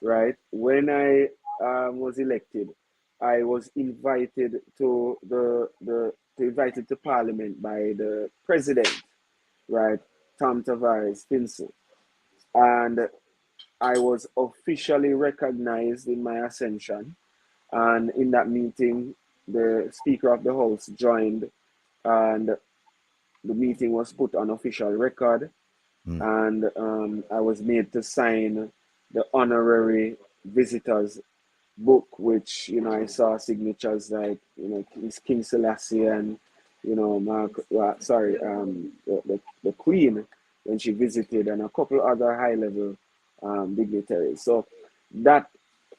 Right? When I was elected, I was invited to invited to Parliament by the President, right, Tom Tavares Finson, and I was officially recognized in my ascension. And in that meeting, the Speaker of the House joined, and the meeting was put on official record. And I was made to sign the honorary visitors book, which I saw signatures like King Selassie and the Queen when she visited, and a couple other high level dignitaries. So that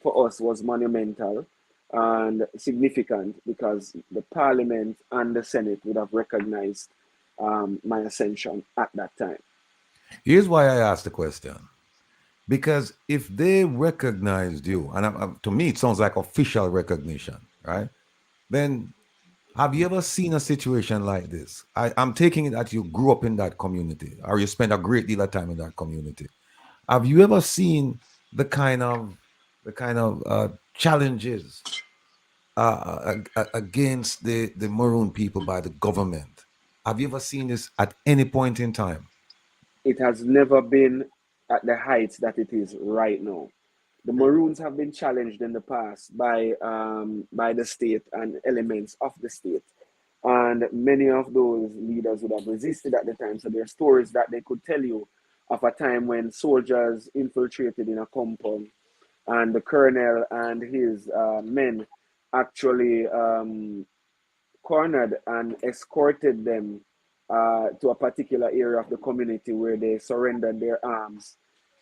for us was monumental and significant, because the Parliament and the Senate would have recognized my ascension at that time. Here's why I asked the question. Because if they recognized you, and to me it sounds like official recognition, right? Then have you ever seen a situation like this? I'm taking it that you grew up in that community, or you spent a great deal of time in that community. Have you ever seen the kind of challenges against the Maroon people by the government? Have you ever seen this at any point in time? It has never been at the heights that it is right now. The Maroons have been challenged in the past by the state and elements of the state. And many of those leaders would have resisted at the time. So there are stories that they could tell you of a time when soldiers infiltrated in a compound, and the colonel and his men actually cornered and escorted them to a particular area of the community where they surrendered their arms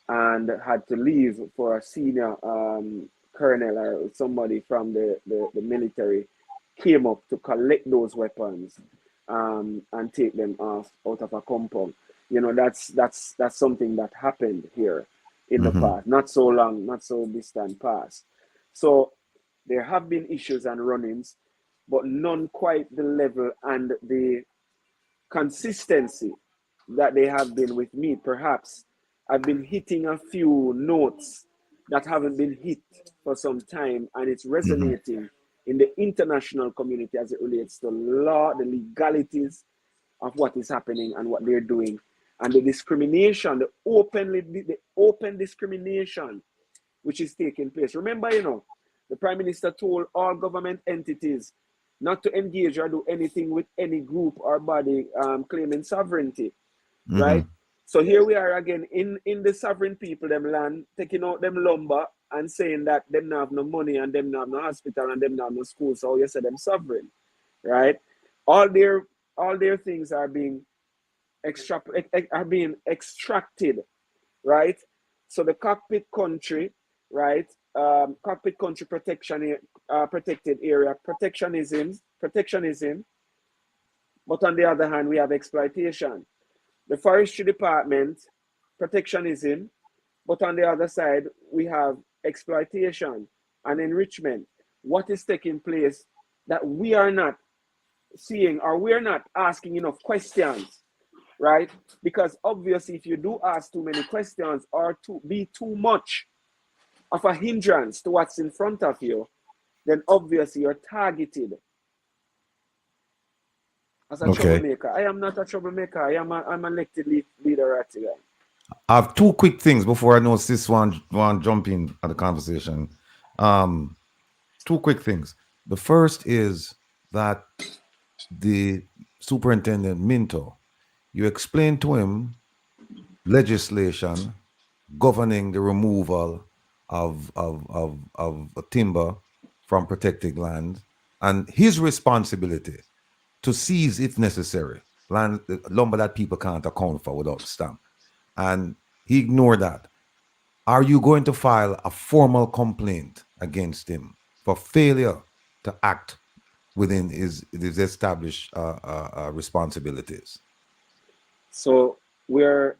and had to leave for a senior colonel or somebody from the military came up to collect those weapons and take them out of a compound. That's something that happened here in the past, not so distant past. So there have been issues and run-ins, but none quite the level and the consistency that they have been with me. Perhaps I've been hitting a few notes that haven't been hit for some time, and it's resonating in the international community as it relates to law, the legalities of what is happening and what they're doing, and the discrimination, the open discrimination which is taking place. Remember, the Prime Minister told all government entities not to engage or do anything with any group or body claiming sovereignty, right? So here we are again in the sovereign people, them land, taking out them lumber and saying that them not have no money and them not have no hospital and them not have no school. So you say them sovereign, right? All their things are being extracted, right? So the cockpit country, right? Cockpit country protection, protected area, protectionism. But on the other hand, we have exploitation. the forestry department, protectionism, but on the other side, we have exploitation and enrichment. What is taking place that we are not seeing, or we're not asking enough questions, right? Because obviously, if you do ask too many questions or to be too much of a hindrance to what's in front of you, then obviously you're targeted as a troublemaker. I am not a troublemaker. I'm an elected leader at the I have two quick things before I know Sis one jump in at the conversation. Two quick things. The first is that the superintendent Minto, you explained to him legislation governing the removal of timber from protected land and his responsibility to seize, if necessary, land lumber that people can't account for without stamp. And he ignored that. Are you going to file a formal complaint against him for failure to act within his established responsibilities? So we're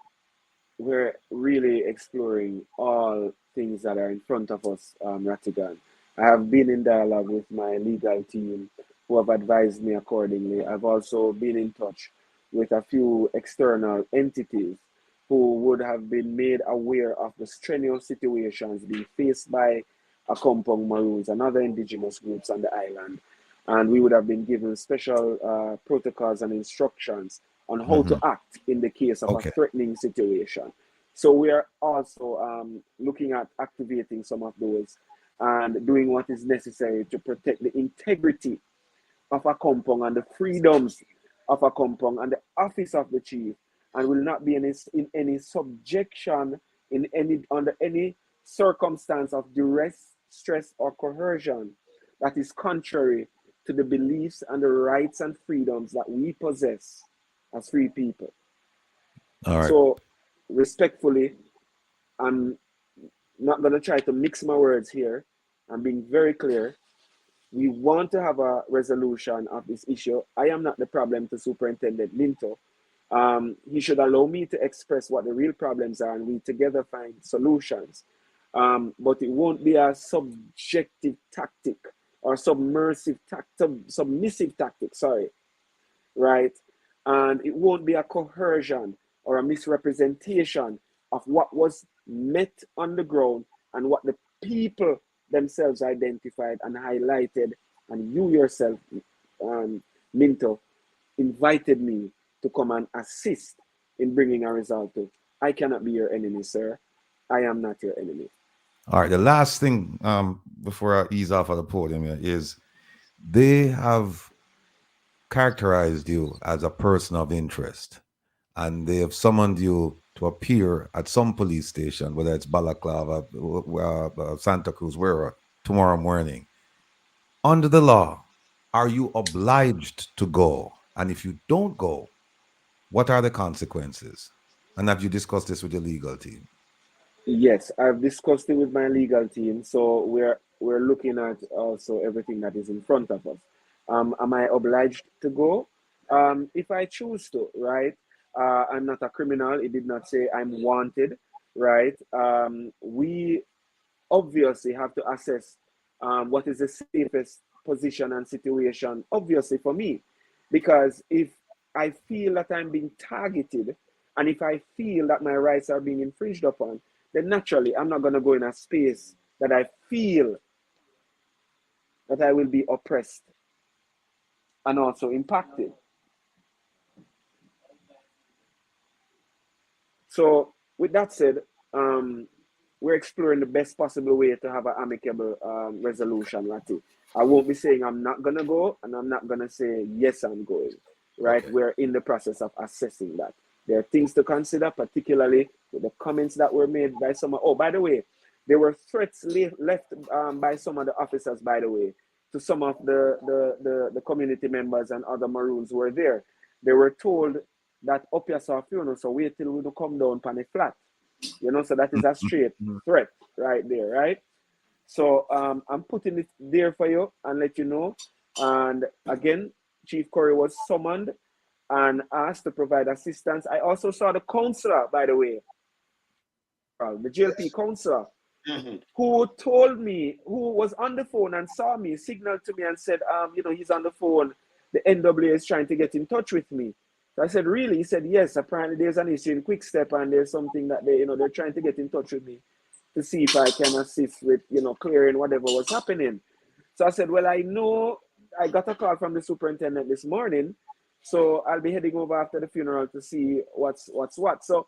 really exploring all things that are in front of us, Ratigan. I have been in dialogue with my legal team who have advised me accordingly. I've also been in touch with a few external entities who would have been made aware of the strenuous situations being faced by Akompong Maroons and other indigenous groups on the island. And we would have been given special protocols and instructions on how to act in the case of a threatening situation. So we are also looking at activating some of those and doing what is necessary to protect the integrity of Akompong and the freedoms of Akompong and the office of the chief, and will not be in any subjection under any circumstance of duress, stress, or coercion that is contrary to the beliefs and the rights and freedoms that we possess as free people. All right. So, respectfully, I'm not going to try to mix my words here. I'm being very clear. We want to have a resolution of this issue. I am not the problem to Superintendent Minto. He should allow me to express what the real problems are and we together find solutions. But it won't be a subjective tactic or submissive tactic, sorry, right? And it won't be a coercion or a misrepresentation of what was met on the ground and what the people themselves identified and highlighted, and you yourself, Minto, invited me to come and assist in bringing a result to. I cannot be your enemy, sir. I am not your enemy. All right. The last thing before I ease off of the podium here is they have characterized you as a person of interest, and they have summoned you to appear at some police station, whether it's Balaclava, Santa Cruz, wherever, tomorrow morning. Under the law, are you obliged to go? And if you don't go, what are the consequences? And have you discussed this with your legal team? Yes, I've discussed it with my legal team. So we're looking at also everything that is in front of us. Am I obliged to go? If I choose to, right? I'm not a criminal. It did not say I'm wanted, right? We obviously have to assess what is the safest position and situation, obviously for me, because if I feel that I'm being targeted and if I feel that my rights are being infringed upon, then naturally I'm not going to go in a space that I feel that I will be oppressed and also impacted. So with that said, we're exploring the best possible way to have an amicable resolution, Rati. I won't be saying I'm not going to go, and I'm not going to say, yes, I'm going, right? Okay. We're in the process of assessing that. There are things to consider, particularly with the comments that were made by some. Oh, by the way, there were threats left by some of the officers, by the way, to some of the community members and other Maroons who were there. They were told that up your funeral, so wait till we come down on a flat. You know, so that is a straight threat right there, right? So I'm putting it there for you and let you know. And again, Chief Currie was summoned and asked to provide assistance. I also saw the counselor, by the way, the JLP counselor, who told me, who was on the phone and saw me, signaled to me and said, he's on the phone. The NWA is trying to get in touch with me. So I said, really? He said, yes, apparently there's an issue in Quick Step and there's something that they're trying to get in touch with me to see if I can assist with, clearing whatever was happening. So I said, well, I know I got a call from the superintendent this morning, so I'll be heading over after the funeral to see what's what. So,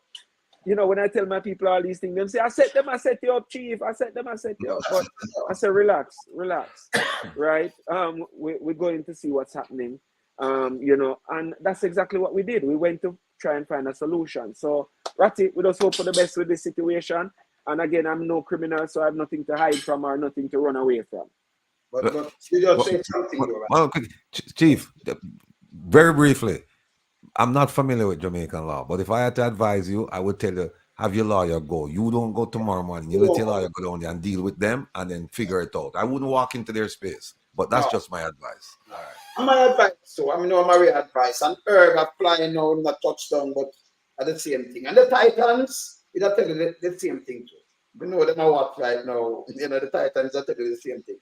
when I tell my people all these things, they say, I set you up, chief. I set you up. But I said, relax, right? We're going to see what's happening, and that's exactly what we did. We went to try and find a solution. So, Ratty, we just hope for the best with this situation. And again, I'm no criminal, so I have nothing to hide from or nothing to run away from. But you just say something, Chief, very briefly, I'm not familiar with Jamaican law, but if I had to advise you, I would tell you, have your lawyer go. You don't go tomorrow morning. You let your lawyer go down there and deal with them and then figure it out. I wouldn't walk into their space, but that's just my advice. All right. My advice, so I'm my advice. And Herb are flying now, not touchdown, but at the same thing. And the Titans, I tell you the same thing too. They know what right now. The Titans are telling you the same thing.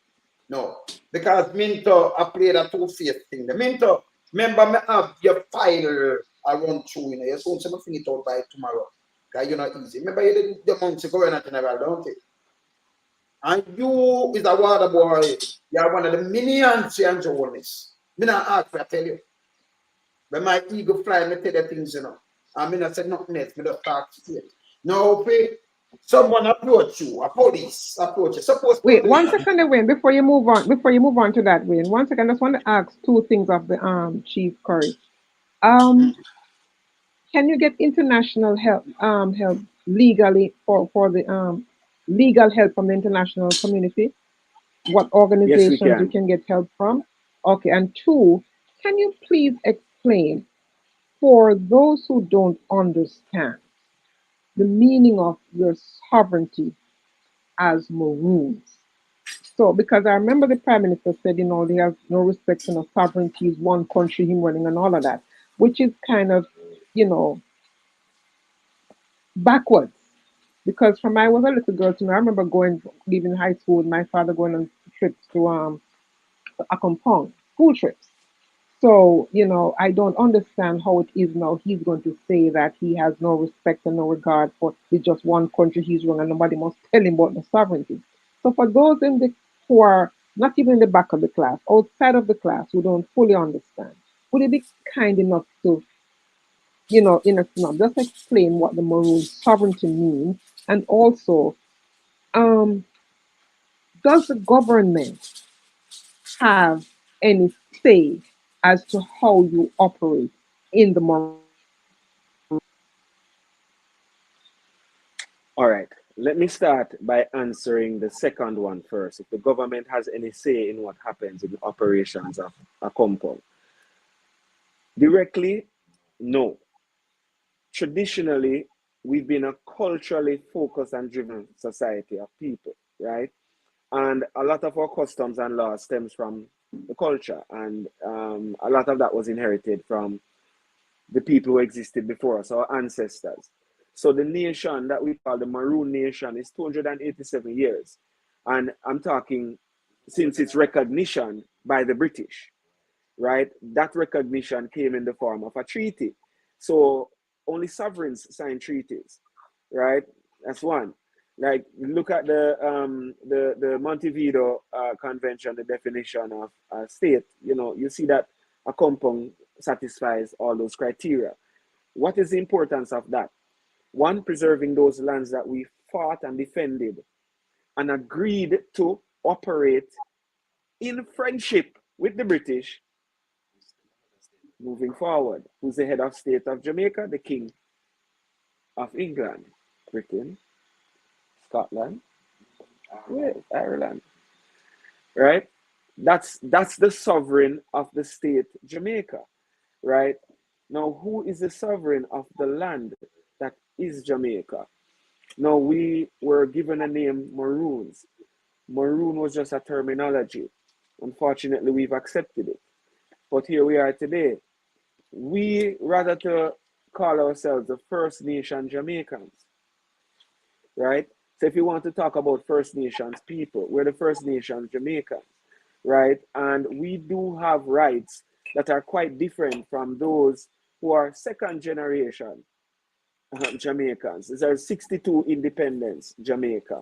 No, because Minto, I played a two-faced thing. The Minto, remember, me have your file I run through, you soon some finish it out by tomorrow. Because you're not easy. Remember, you did the months ago in a general, don't you? And you is a water boy. You are one of the minions and Holness. Me not ask for I tell you. When my ego fly, me tell you things, I mean, I said nothing else. Me just talk straight. No, someone approach you, a police approach you. Wait, 1 second, Wayne, before you move on to that, Wayne. 1 second, I just want to ask two things of the Chief Currie. Can you get international help legally for the legal help from the international community? What organizations you can get help from? Okay, and two, can you please explain for those who don't understand the meaning of your sovereignty as Maroons? So, because I remember the Prime Minister said, they have no respect for sovereignty, is one country, him running and all of that, which is kind of, backwards. Because from I was a little girl to me, I remember leaving high school with my father going on trips to a compound, school trips. So, I don't understand how it is now he's going to say that he has no respect and no regard for it's just one country he's wrong and nobody must tell him about the sovereignty. So for those who are not even in the back of the class, outside of the class, who don't fully understand, would you be kind enough to, in a snub, just explain what the Maroon sovereignty means, and also, does the government have any say as to how you operate in the Maroon? All right. Let me start by answering the second one first. If the government has any say in what happens in the operations of a compound. Directly, no. Traditionally, we've been a culturally focused and driven society of people, right? And a lot of our customs and laws stems from the culture, and a lot of that was inherited from the people who existed before us, our ancestors. So the nation that we call the Maroon Nation is 287 years. And I'm talking since its recognition by the British, right? That recognition came in the form of a treaty. So only sovereigns sign treaties, right? That's one. Like, look at the Montevideo Convention, the definition of a state. You see that a compound satisfies all those criteria. What is the importance of that? One, preserving those lands that we fought and defended and agreed to operate in friendship with the British moving forward. Who's the head of state of Jamaica? The King of England, Britain, Scotland, Ireland, right? That's the sovereign of the state Jamaica, right? Now, who is the sovereign of the land that is Jamaica? Now, we were given a name, Maroons. Maroon was just a terminology. Unfortunately, we've accepted it. But here we are today. we rather to call ourselves the First Nation Jamaicans, right? So if you want to talk about First Nations people, we're the First Nations Jamaicans, right? And we do have rights that are quite different from those who are second generation Jamaicans. These are 62 independence Jamaica.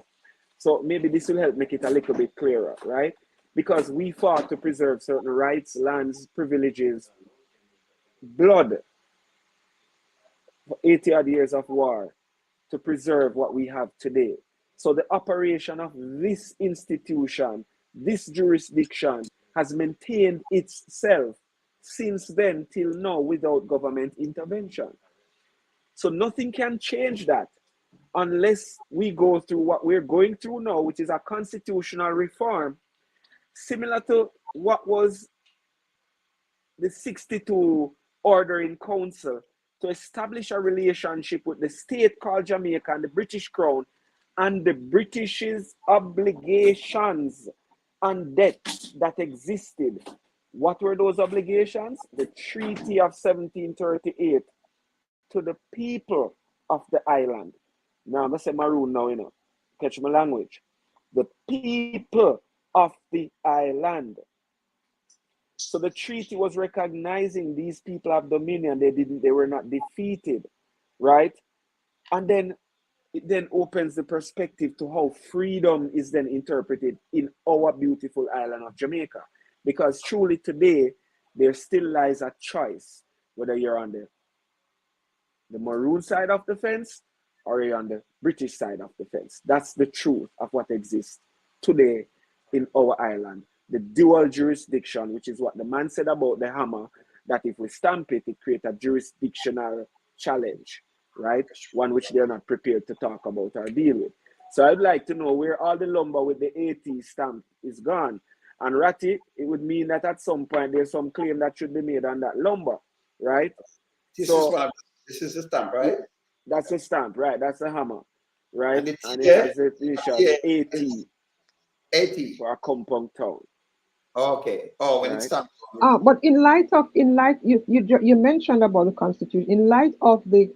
So maybe this will help make it a little bit clearer, right? Because we fought to preserve certain rights, lands, privileges, blood for 80 odd years of war to preserve what we have today. So the operation of this institution, this jurisdiction, has maintained itself since then till now without government intervention. So nothing can change that unless we go through what we're going through now, which is a constitutional reform, similar to what was the 62 order in council to establish a relationship with the state called Jamaica and the British Crown and the British's obligations and debts that existed. What were those obligations? The Treaty of 1738 to the people of the island. Now, I'm going to say Maroon now, you know. Catch my language. The people of the island. So the treaty was recognizing these people of dominion. They were not defeated, right? And then it then opens the perspective to how freedom is then interpreted in our beautiful island of Jamaica. Because truly today, there still lies a choice whether you're on the Maroon side of the fence or you're on the British side of the fence. That's the truth of what exists today in our island. The dual jurisdiction, which is what the man said about the hammer, that if we stamp it, it creates a jurisdictional challenge, right? One which they're not prepared to talk about or deal with. So I'd like to know where all the lumber with the AT stamp is gone. And Ratty, it would mean that at some point there's some claim that should be made on that lumber, right? This is the stamp, right? That's the stamp, right? That's the hammer, right? And it has the initial AT. 80 for a compound town. Okay. Oh, when it's stamped. But in light you mentioned about the constitution. In light of the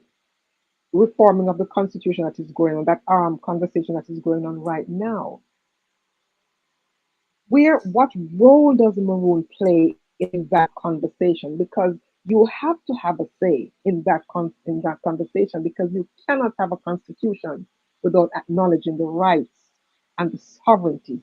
reforming of the constitution that is going on, that conversation that is going on right now, what role does Maroon play in that conversation? Because you have to have a say in that conversation, because you cannot have a constitution without acknowledging the rights and the sovereignty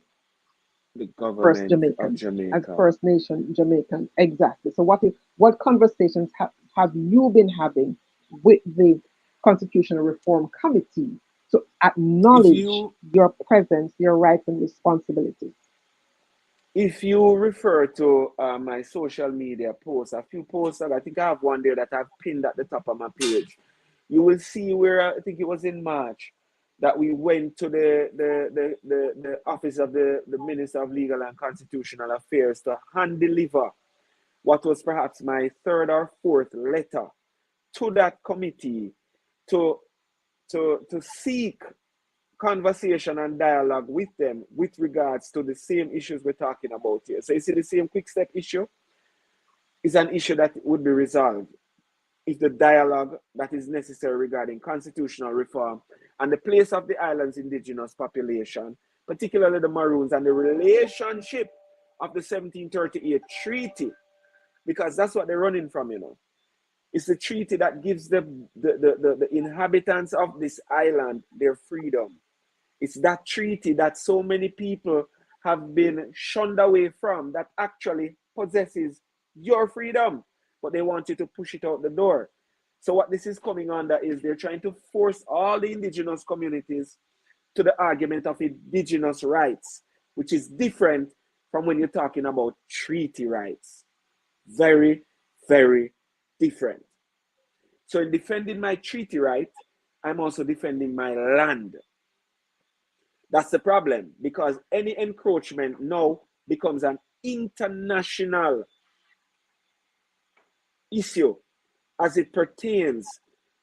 the government First Jamaican, of Jamaica. as First Nation Jamaican, exactly. So what conversations have you been having with the Constitutional Reform Committee to acknowledge your presence, your rights and responsibilities? If you refer to my social media posts, a few posts, I think I have one there that I've pinned at the top of my page. You will see where I think it was in March that we went to the office of the Minister of Legal and Constitutional Affairs to hand deliver what was perhaps my third or fourth letter to that committee to seek conversation and dialogue with them with regards to the same issues we're talking about here. So you see, the same quick step issue is an issue that would be resolved if the dialogue that is necessary regarding constitutional reform and the place of the island's indigenous population, particularly the Maroons, and the relationship of the 1738 treaty, because that's what they're running from, you know. It's the treaty that gives the inhabitants of this island their freedom. It's that treaty that so many people have been shunned away from that actually possesses your freedom, but they want you to push it out the door. So what this is coming under is they're trying to force all the indigenous communities to the argument of indigenous rights, which is different from when you're talking about treaty rights. Very, very different. So in defending my treaty right, I'm also defending my land. That's the problem, because any encroachment now becomes an international issue as it pertains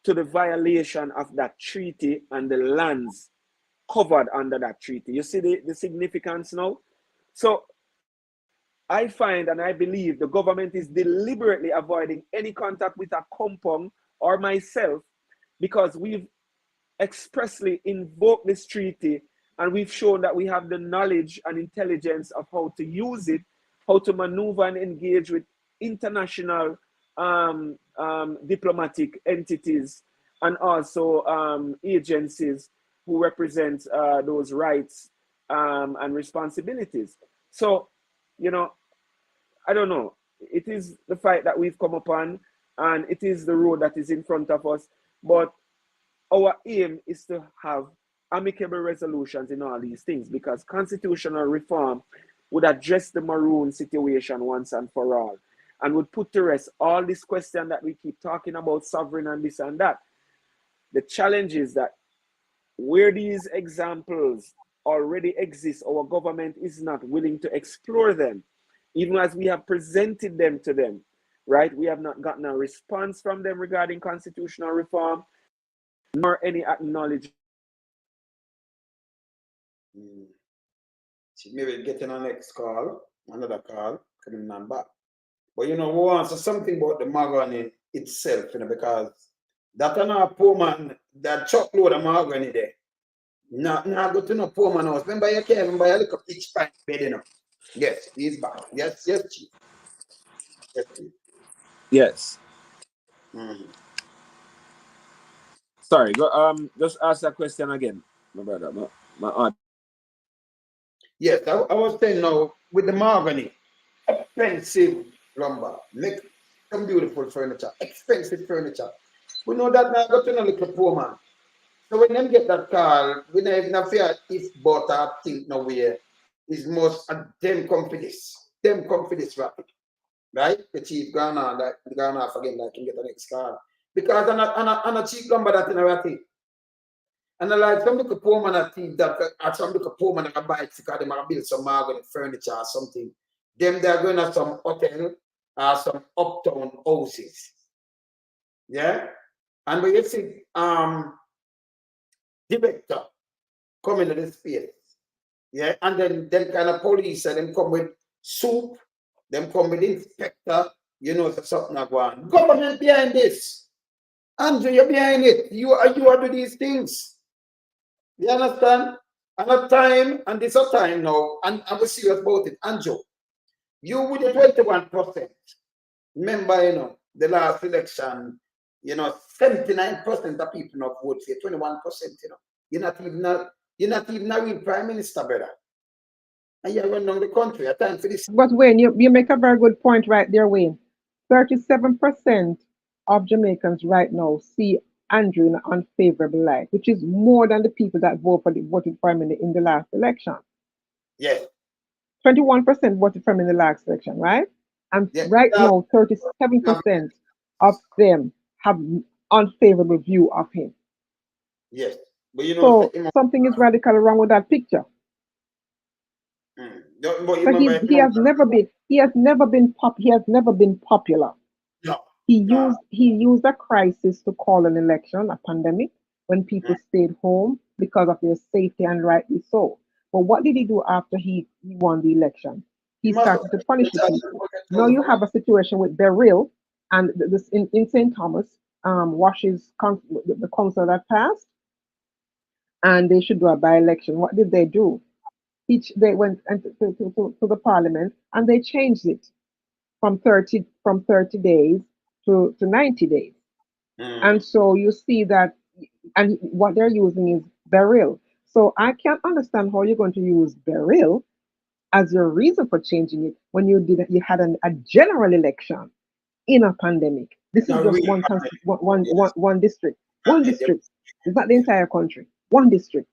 to the violation of that treaty and the lands covered under that treaty. You see the significance now? So I find and I believe the government is deliberately avoiding any contact with a compound or myself because we've expressly invoked this treaty and we've shown that we have the knowledge and intelligence of how to use it, how to maneuver and engage with international diplomatic entities and also agencies who represent those rights and responsibilities. So, you know, I don't know. It is the fight that we've come upon, and it is the road that is in front of us. But our aim is to have amicable resolutions in all these things, because constitutional reform would address the Maroon situation once and for all, and would put to rest all this question that we keep talking about, sovereign and this and that. The challenge is that where these examples already exist, our government is not willing to explore them. Even as we have presented them to them, right? We have not gotten a response from them regarding constitutional reform, nor any acknowledgement. Maybe getting our next call, another call, coming on back. But you know, we want to say something about the mahogany itself, you know, because that are not a poor man, that truckload of mahogany there. Now go to no poor man house. Remember, you can't even buy a little pitch pint bed, you know. Yes, he's back. Yes, Chief. Yes, Chief. Yes. Sorry, go just ask that question again, my brother. My aunt. Yes, I was saying now with the mahogany, expensive lumber, make some beautiful furniture, expensive furniture. We know that now got to know little poor man. So when them get that call, we don't even fear if but I think nowhere is most them come for this. Them come for this rapid. Right? The chief gone on that gone off again that can get the next call. Because I'm a cheap lumber that in a ratty. And I like some little poor man I think that some little poor man that buy it because they might build some mahogany furniture or something. Them they're going to some hotel or some uptown houses. Yeah? And when you see director come into the space, yeah, and then them kind of police and them come with soup, them come with inspector, you know, something like one. Government behind this. Andrew, you're behind it. You are doing these things. You understand? And a time, and this a time now, and I was serious about it. Andrew, you with the 21%. Remember, you know, the last election, you know, 79% of people not vote for 21%, you know. You're not even a real prime minister, brother. And you're running on the country. A time for this. But Wayne, you make a very good point right there, Wayne. 37% of Jamaicans right now see Andrew in an unfavorable light, which is more than the people that voted for him in the last election. Yes. 21% voted for him in the last election, right? And yes. right now, 37% of them have unfavorable view of him. Yes. But you know, so something is radically wrong with that picture. So he has never been popular. No. He used a crisis to call an election, a pandemic, when people stayed home because of their safety, and rightly so. But what did he do after he won the election? He started to punish the people. Now you have a situation with Beryl and this in St. Thomas, Wash's the council that passed, and they should do a by-election. What did they do? They went to the parliament and they changed it from 30 days to 90 days. And so you see that, and what they're using is Beryl. So I can't understand how you're going to use Beryl as your reason for changing it when you had a general election in a pandemic. This is just one district. One district. It's not the entire country. One district.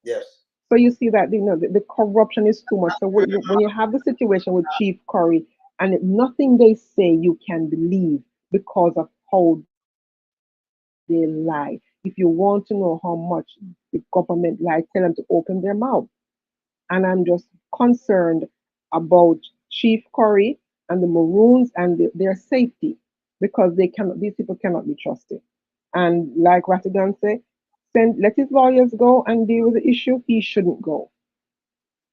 Yes. So you see that the corruption is too much. So when you have the situation with Chief Currie, and nothing they say you can believe because of how they lie. If you want to know how much the government lie, tell them to open their mouth. And I'm just concerned about Chief Currie and the Maroons and their safety, because these people cannot be trusted. And like Ratigan said, let his lawyers go and deal with the issue. He shouldn't go.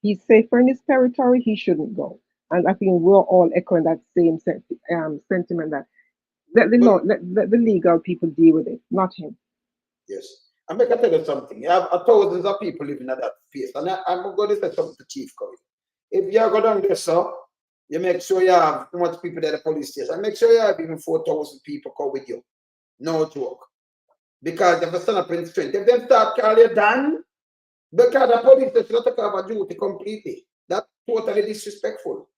He's safer in his territory. He shouldn't go. And I think we're all echoing that same sentiment that let the law, let the legal people deal with it, not him. Yes. And make I tell you something. You have thousands of people living at that space. And I'm going to say something to Chief Currie. If you go down there, sir, you make sure you have too much people at the police station. Make sure you have even 4,000 people come with you. No joke. Because if you stand up in strength, if they start calling you Dan, because the police station take over duty completely. That's totally disrespectful.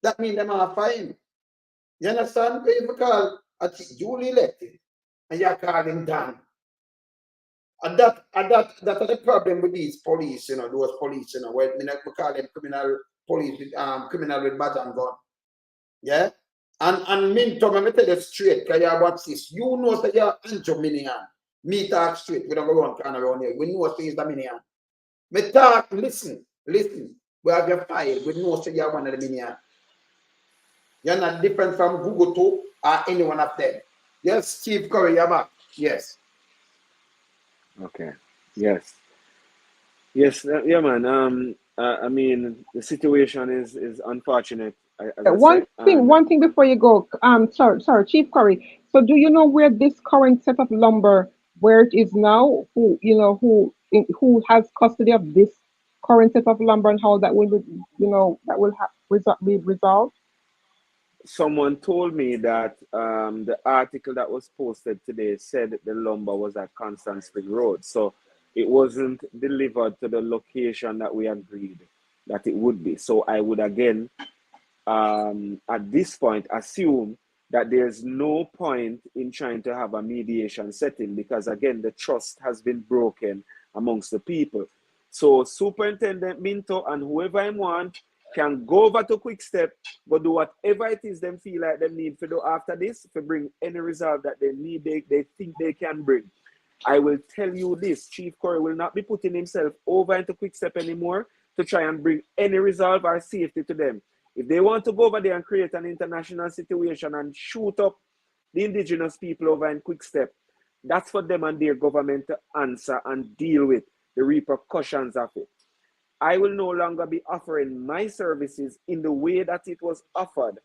That means them are fine. You understand? If you call a duly elected and you call him Dan. And that's the problem with these police, those police, where we call them criminal police, criminal with badge and gun. Yeah? And Minto, let me tell you straight, because you watch this. You know that you're Anjo Minian. Me talk straight, we don't go around here. We know that he's the Minian. Me talk, listen. We have your file, we know that you're one of the Minian. You're not different from Gov't or any one of them. Yes, Chief Currie, you're back. Yes. Okay. Yes. Yes. Yeah, man. I mean, the situation is unfortunate. One thing before you go. Sorry, Chief Currie. So, do you know where this current set of lumber, where it is now? Who has custody of this current set of lumber and how that will be resolved? Someone told me that the article that was posted today said that the lumber was at Constant Spring Road. So it wasn't delivered to the location that we agreed that it would be. So I would again, at this point, assume that there's no point in trying to have a mediation setting because, again, the trust has been broken amongst the people. So Superintendent Minto and whoever I want can go over to Quick Step, but do whatever it is them feel like they need to do after this to bring any result that they need, they think they can bring. I will tell you this, Chief Currie will not be putting himself over into Quick Step anymore to try and bring any resolve or safety to them. If they want to go over there and create an international situation and shoot up the indigenous people over in Quick Step, that's for them and their government to answer and deal with the repercussions of it. I will no longer be offering my services in the way that it was offered.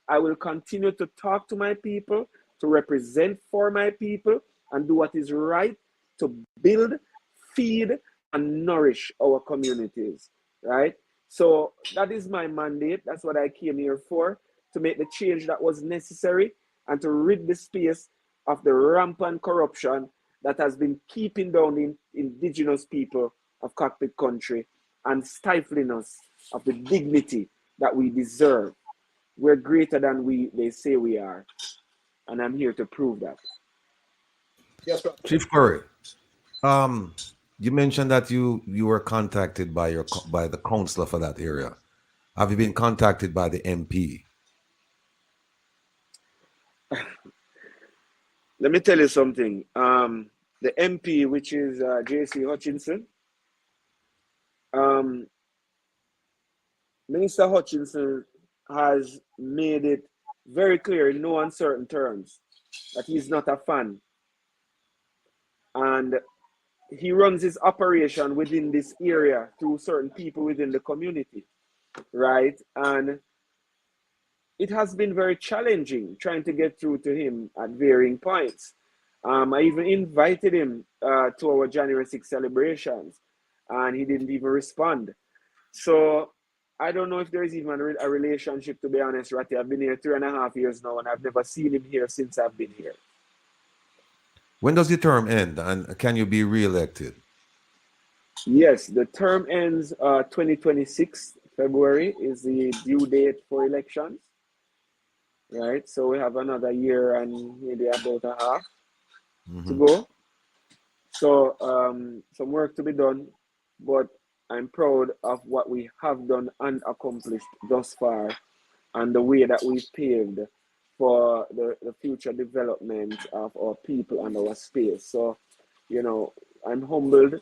I will continue to talk to my people, to represent for my people, and do what is right to build, feed, and nourish our communities, right? So that is my mandate. That's what I came here for, to make the change that was necessary and to rid the space of the rampant corruption that has been keeping down the indigenous people of Cockpit Country and stifling us of the dignity that we deserve. We're greater than they say we are. And I'm here to prove that. Yes, sir. Chief Currie, you mentioned that you were contacted by the councillor for that area. Have you been contacted by the MP? Let me tell you something. The MP, which is J.C. Hutchinson, Minister Hutchinson has made it very clear in no uncertain terms that he's not a fan. And he runs his operation within this area through certain people within the community, right? And it has been very challenging trying to get through to him at varying points. I even invited him to our January 6th celebrations, and he didn't even respond. So I don't know if there is even a relationship, to be honest, Ratty. I've been here 3.5 years now, and I've never seen him here since I've been here. When does the term end, and can you be re-elected? Yes, the term ends 2026. February is the due date for elections, right? So we have another year and maybe about a half to go. So some work to be done, but I'm proud of what we have done and accomplished thus far and the way that we've paved for the future development of our people and our space. So, I'm humbled,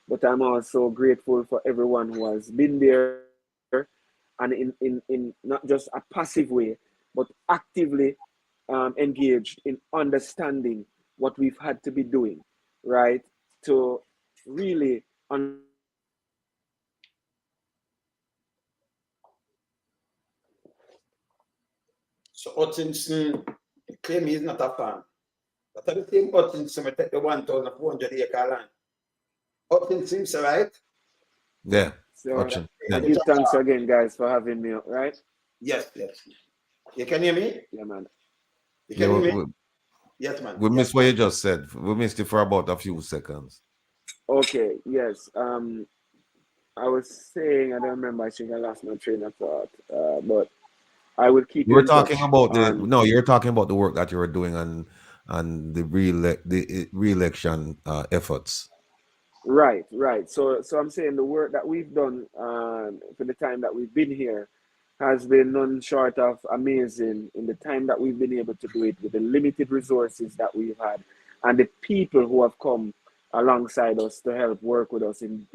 but I'm also grateful for everyone who has been there and in not just a passive way, but actively engaged in understanding what we've had to be doing, right? To really So Hutchinson claim he's not a fan. But at the same Hutchinson, we take the 1,400 acre land. Hutchinson, right? Yeah. So Hutchin. I Yeah. give thanks again, guys, for having me, right? Yes, yes. You can hear me? Yeah, man. You Yeah, can hear me? Yes, man. we Yes, missed what you just said. We missed it for about a few seconds. Okay, yes. I was saying, I don't remember, I think I lost my train of thought, but I will keep You you were in talking touch about on, you're talking about the work that you were doing on the re-election efforts. right. So I'm saying the work that we've done for the time that we've been here has been none short of amazing in the time that we've been able to do it with the limited resources that we've had and the people who have come alongside us to help work with us in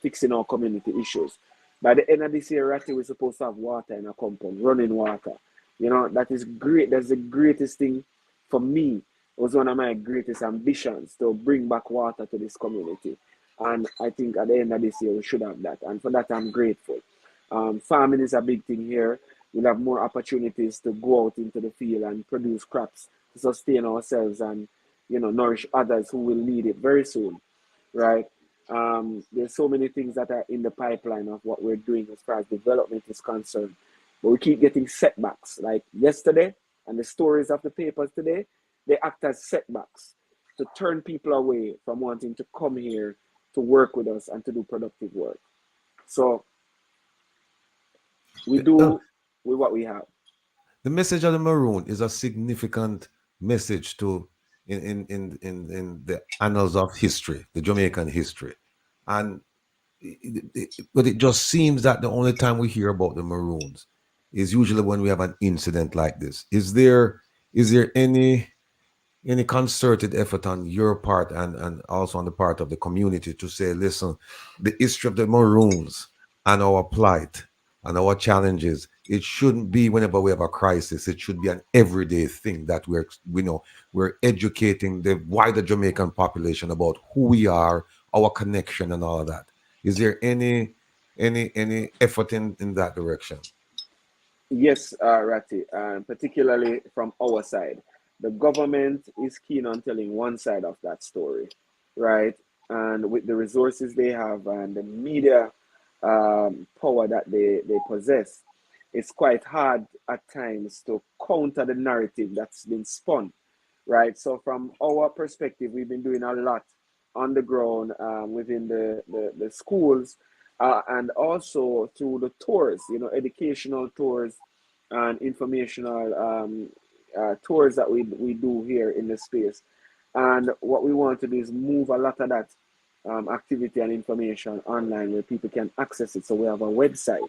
fixing our community issues. By the end of this year, Ratty, we're supposed to have water in a compound, running water. That is great. That's the greatest thing for me. It was one of my greatest ambitions to bring back water to this community. And I think at the end of this year, we should have that. And for that, I'm grateful. Farming is a big thing here. We'll have more opportunities to go out into the field and produce crops to sustain ourselves and nourish others who will need it very soon, right? There's so many things that are in the pipeline of what we're doing as far as development is concerned, but we keep getting setbacks. Like yesterday, and the stories of the papers today, they act as setbacks to turn people away from wanting to come here to work with us and to do productive work. So we do with what we have. The message of the Maroon is a significant message to in the annals of history, the Jamaican history, and but it just seems that the only time we hear about the Maroons is usually when we have an incident like this. Is there any concerted effort on your part and also on the part of the community to say, listen, the history of the Maroons and our plight and our challenges, it shouldn't be whenever we have a crisis. It should be an everyday thing that we're educating the wider Jamaican population about who we are, our connection, and all of that. Is there any effort in that direction? Yes, Ratty, particularly from our side. The government is keen on telling one side of that story, right? And with the resources they have and the media power that they possess, it's quite hard at times to counter the narrative that's been spun, right? So from our perspective, we've been doing a lot on the ground within the schools and also through the tours, educational tours and informational tours that we do here in the space. And what we want to do is move a lot of that activity and information online where people can access it. So we have a website,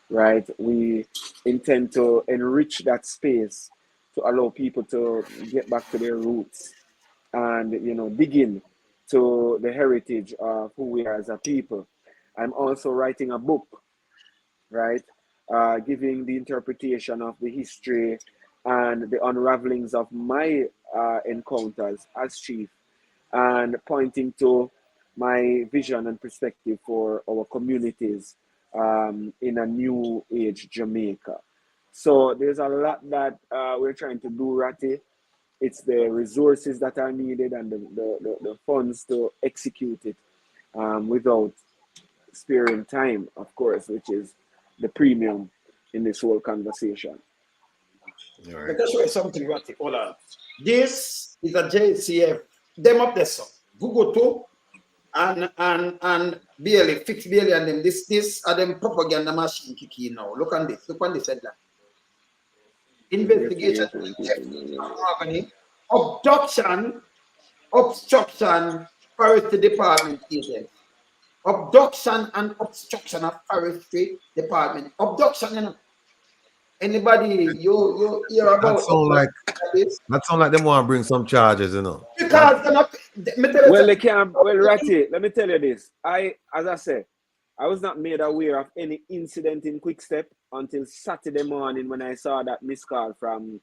right? We intend to enrich that space to allow people to get back to their roots and dig in to the heritage of who we are as a people. I'm also writing a book, right? Giving the interpretation of the history and the unravelings of my encounters as chief and pointing to my vision and perspective for our communities in a new age Jamaica. So there's a lot that we're trying to do, Ratty. It's the resources that are needed and the funds to execute it without sparing time, of course, which is the premium in this whole conversation. Right. Let us show you something, Ratty. Hold on. This is a JCF. Them up there, so. Google too. And barely, fix barely and them. This are them propaganda machine kicking now. Look on this. Look on this headline. Investigation. Abduction, obstruction, forestry department agent. Abduction and obstruction of forestry department. Abduction, anybody you hear about that sound like them want to bring some charges, Because well, they can't. Well, Ratty, let me tell you this. As I said, I was not made aware of any incident in Quickstep until Saturday morning when I saw that missed call from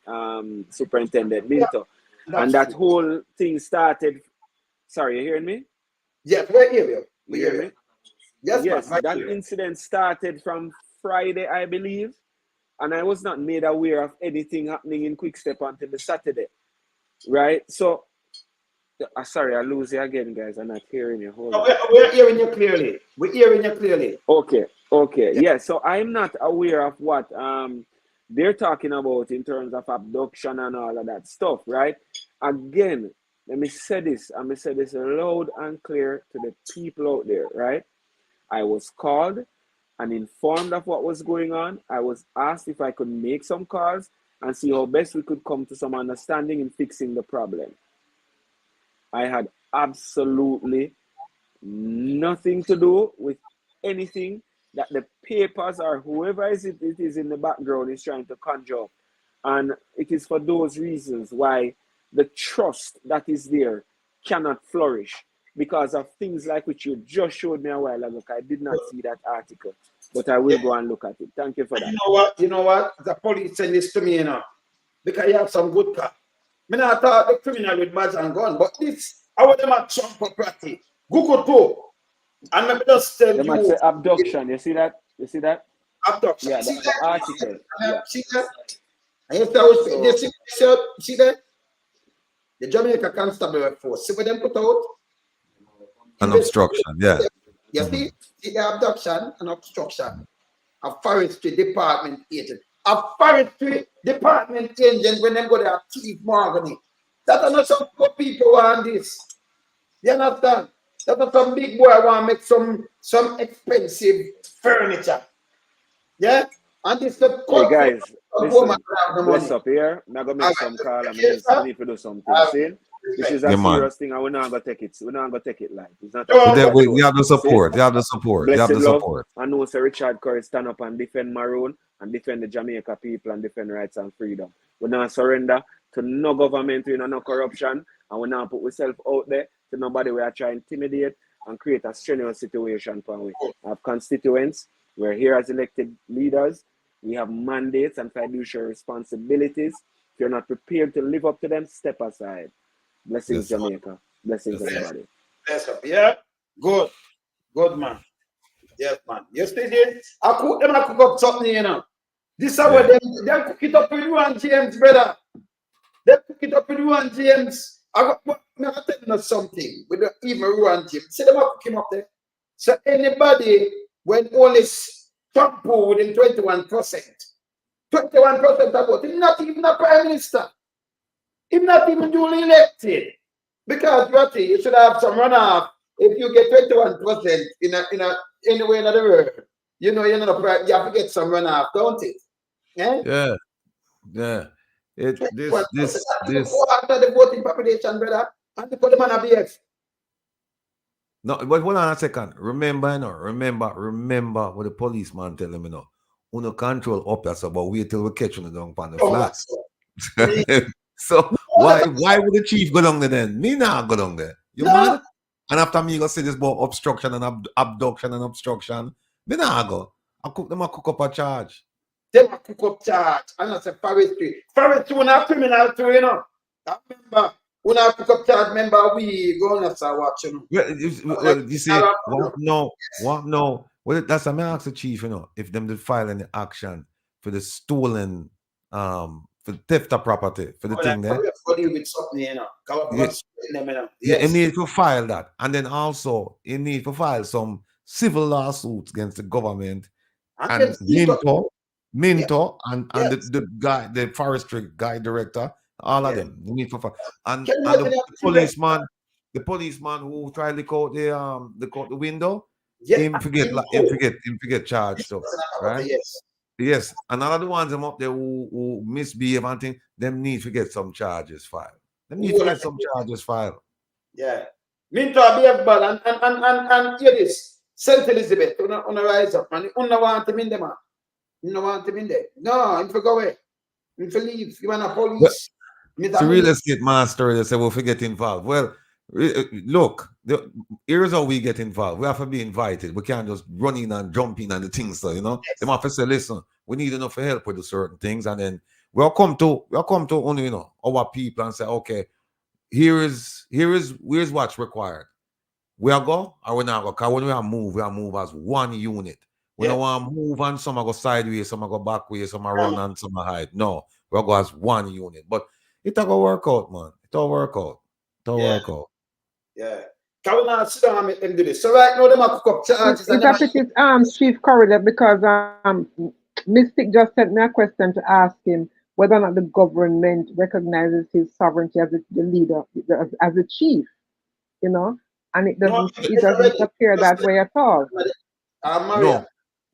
Superintendent Minto. And that whole thing started. Sorry, you hearing me? Yes, we hear you. You hear me? Yes, that incident started from Friday, I believe. and I was not made aware of anything happening in Quick Step until the Saturday, right? So, sorry, I lose you again, guys. I'm not hearing you. Hold on. We're hearing you clearly. We're hearing you clearly. Okay, okay, yeah. So I'm not aware of what they're talking about in terms of abduction and all of that stuff, right? Again, let me say this. I'm gonna say this loud and clear to the people out there, right? I was called and informed of what was going on. I was asked if I could make some calls and see how best we could come to some understanding in fixing the problem. I had absolutely nothing to do with anything that the papers or whoever it is in the background is trying to conjure up. And it is for those reasons why the trust that is there cannot flourish, because of things like which you just showed me a while ago. I did not see that article, but I will go and look at it. Thank you for that. You know what? The police send this to me, you know, because you have some good cop. I not thought the criminal with badge and gun, but this, I want them at some property. Google too. And let me just tell you. They say abduction. You see that? You see that? Abduction. Yeah, the article. Yeah. See that? And if that was, see that? The Jamaica Constabulary Force. See what them put out? An obstruction, yeah. You see the abduction and obstruction. A forestry department agent. A forestry department agent when they go there, thief Morgan. That are not some good people want this. You understand? That are some big boy want to make some expensive furniture. Yeah? And this the hey guys, listen, bless up here. I'm going to make some call. I need to do something. See? This is a serious thing, and we're not going to take it. We're not going to take it live. It's not you have the support. You have the support. You have the support. I know Sir Richard Currie stand up and defend Maroon and defend the Jamaica people and defend rights and freedom. We're not surrender to no government, no corruption, and we're not put ourselves out there to nobody. We are trying to intimidate and create a strenuous situation for we have constituents. We're here as elected leaders. We have mandates and fiduciary responsibilities. If you're not prepared to live up to them, step aside. Blessings, yes, Jamaica. Blessings, everybody. Bless up, yeah? Good. Good, man. Yes, man. Yesterday, I cook up something, you know. This is how they cook it up with you and James, brother. They cook it up with you and James. I tell you something with the even Ruan James. See them cook him up there. So anybody when only shampoo within 21%. 21% about him, not even a prime minister. Him not even duly elected. Because you should have some runoff if you get 21% anywhere in the world. You know, you have to get some runoff, don't it? Yeah. Yeah. Yeah. This after the voting population, brother, and they put them on a BF. No, but hold on a second. Remember what the policeman tell them, you know. Uno control up here, so but wait till we catch you down on the flats. So why would the chief go down there then? Me not go down there. You mad? And after me go say this about obstruction and abduction and obstruction, me not go. I cook up a charge. Them a cook up charge. And I say forestry. Forestry when a criminal too, you know. I remember when I cook up charge, remember we go on start watching. You see, no. Well, that's what I ask the chief, you know, if them did file any action for the stolen for the theft of property, for the thing there. With something, you know. Yeah, you need to file that. And then also, you need to file some civil lawsuits against the government and Minto, and the guy, the forestry guy director, all of them. You need to file. And the policeman who tried to look out the window, him forget charge stuff, right? Yes, and all of the ones them up there who misbehave and things, them need to get some charges filed. Them need to get some charges filed. Yeah. Minto behave bad and hear this. St. Elizabeth, on the rise up, and you don't want him in there, man. You don't want him in there. No, him for go away. Him for leave. You want a police. It's a real estate master, they say, we'll get involved. Well, look, here's how we get involved. We have to be invited. We can't just run in and jump in and the things, so, you know. Yes. They have to say, listen, we need enough help with the certain things, and then we'll come to only, you know, our people and say, okay, here's what's required. We are go or we not go. Because when we are move as one unit. We don't want to move and some go sideways, some go back way, some run and some hide. No, we go as one unit. But it'll go work out, man. It'll work out. It'll work out. Yeah. Can we not sit down and make them do this? So right now, them have to up charges. It's a pity, Chief Currie, because Mystic just sent me a question to ask him whether or not the government recognizes his sovereignty as the leader, as the chief, you know, and it doesn't appear that way at all.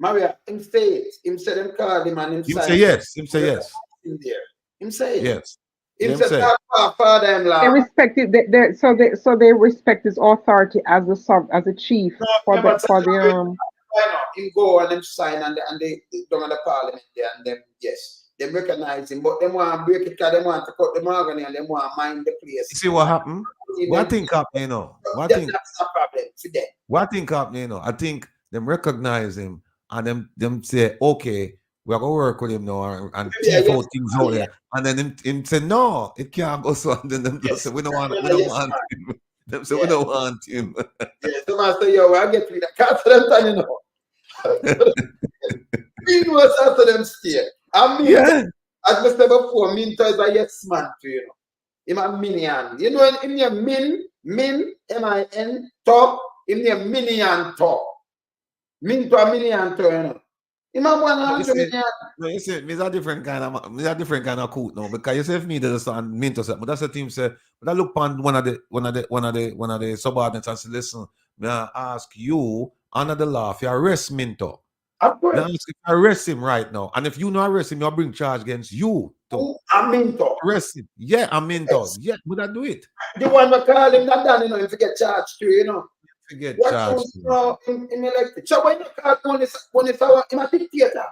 Maria, him say them call him and him say yes. Him say yes. Him say yes. Him say father in law. They respect it. So they respect his authority as the chief for the him go and them sign and they don't in the parliament there and them they recognize him, but them want to break it because they want to cut the mahogany and they want to mind the place. You see what happened? What think happened, you know? That's a problem for them. What think happened, you know? I think them recognize him and them say, okay, we're gonna work with him now and teeth out things out there. And then him say, no, it can't go so. And then them just say, we don't want him. Them say, we don't want him. Somebody say, yo, I get rid of cats for them time, you know. He was after them stay. I mean, as I said before, Minto is a yes man to you know. Him a minion. You know, him a min, M-I-N, top, him a minion top. Minto a minion to you know. Him a 100 million. No, you see, me's a different kind of coot now because you say if me does and Minto say, but that's the team say, but I look on one of the subordinates and say, listen, may I ask you under the law if you arrest Minto. Of course. Now, if I arrest him right now, and if you not arrest him, you'll bring charge against you. I'm Minto. Arrest him. Yeah, I'm Minto. Yes. Yeah, would I do it? The one we call him that done, you know, him to get charged to, you know. Forget charged. In elected. So when you call when it's our in a dictator.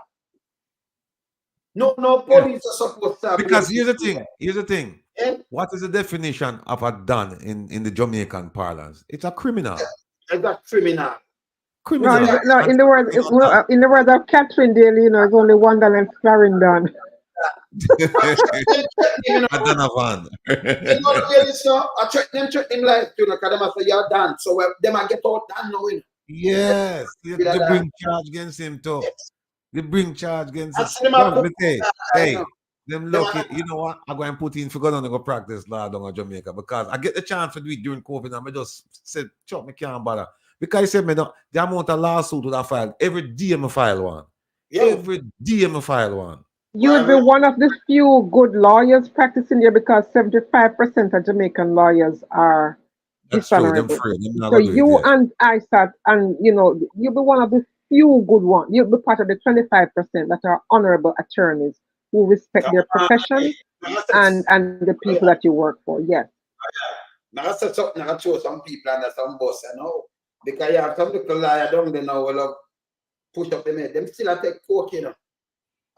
No police are supposed to. Because here's the thing. What is the definition of a don in the Jamaican parlance? It's a criminal. It's a criminal. No, in the word of Catherine Daly, you know, it's only $1 Clarendon. I done a van. You know, I check them like you know, because they say you're done. So they might get out done knowing. Yes, they bring charge against him too. Yes. They bring charge against him. Hey, them lucky, you know what? I'm going to put in for going to go practice law down in Jamaica because I get the chance to do it during COVID and I just said, Chuck, me can't bother. Because he said, me the amount of lawsuit that I filed, every day I file one. Every day I file one. You would be one of the few good lawyers practicing there because 75% of Jamaican lawyers are dishonorable. So you and ISAT, and you know, you'll be one of the few good ones. You'll be part of the 25% that are honorable attorneys who respect their profession and the people that you work for. Yes. Now I said something I show some people and some boss, you know. Because you have some little liar down there now will push up them head. Them still a take coke, you know.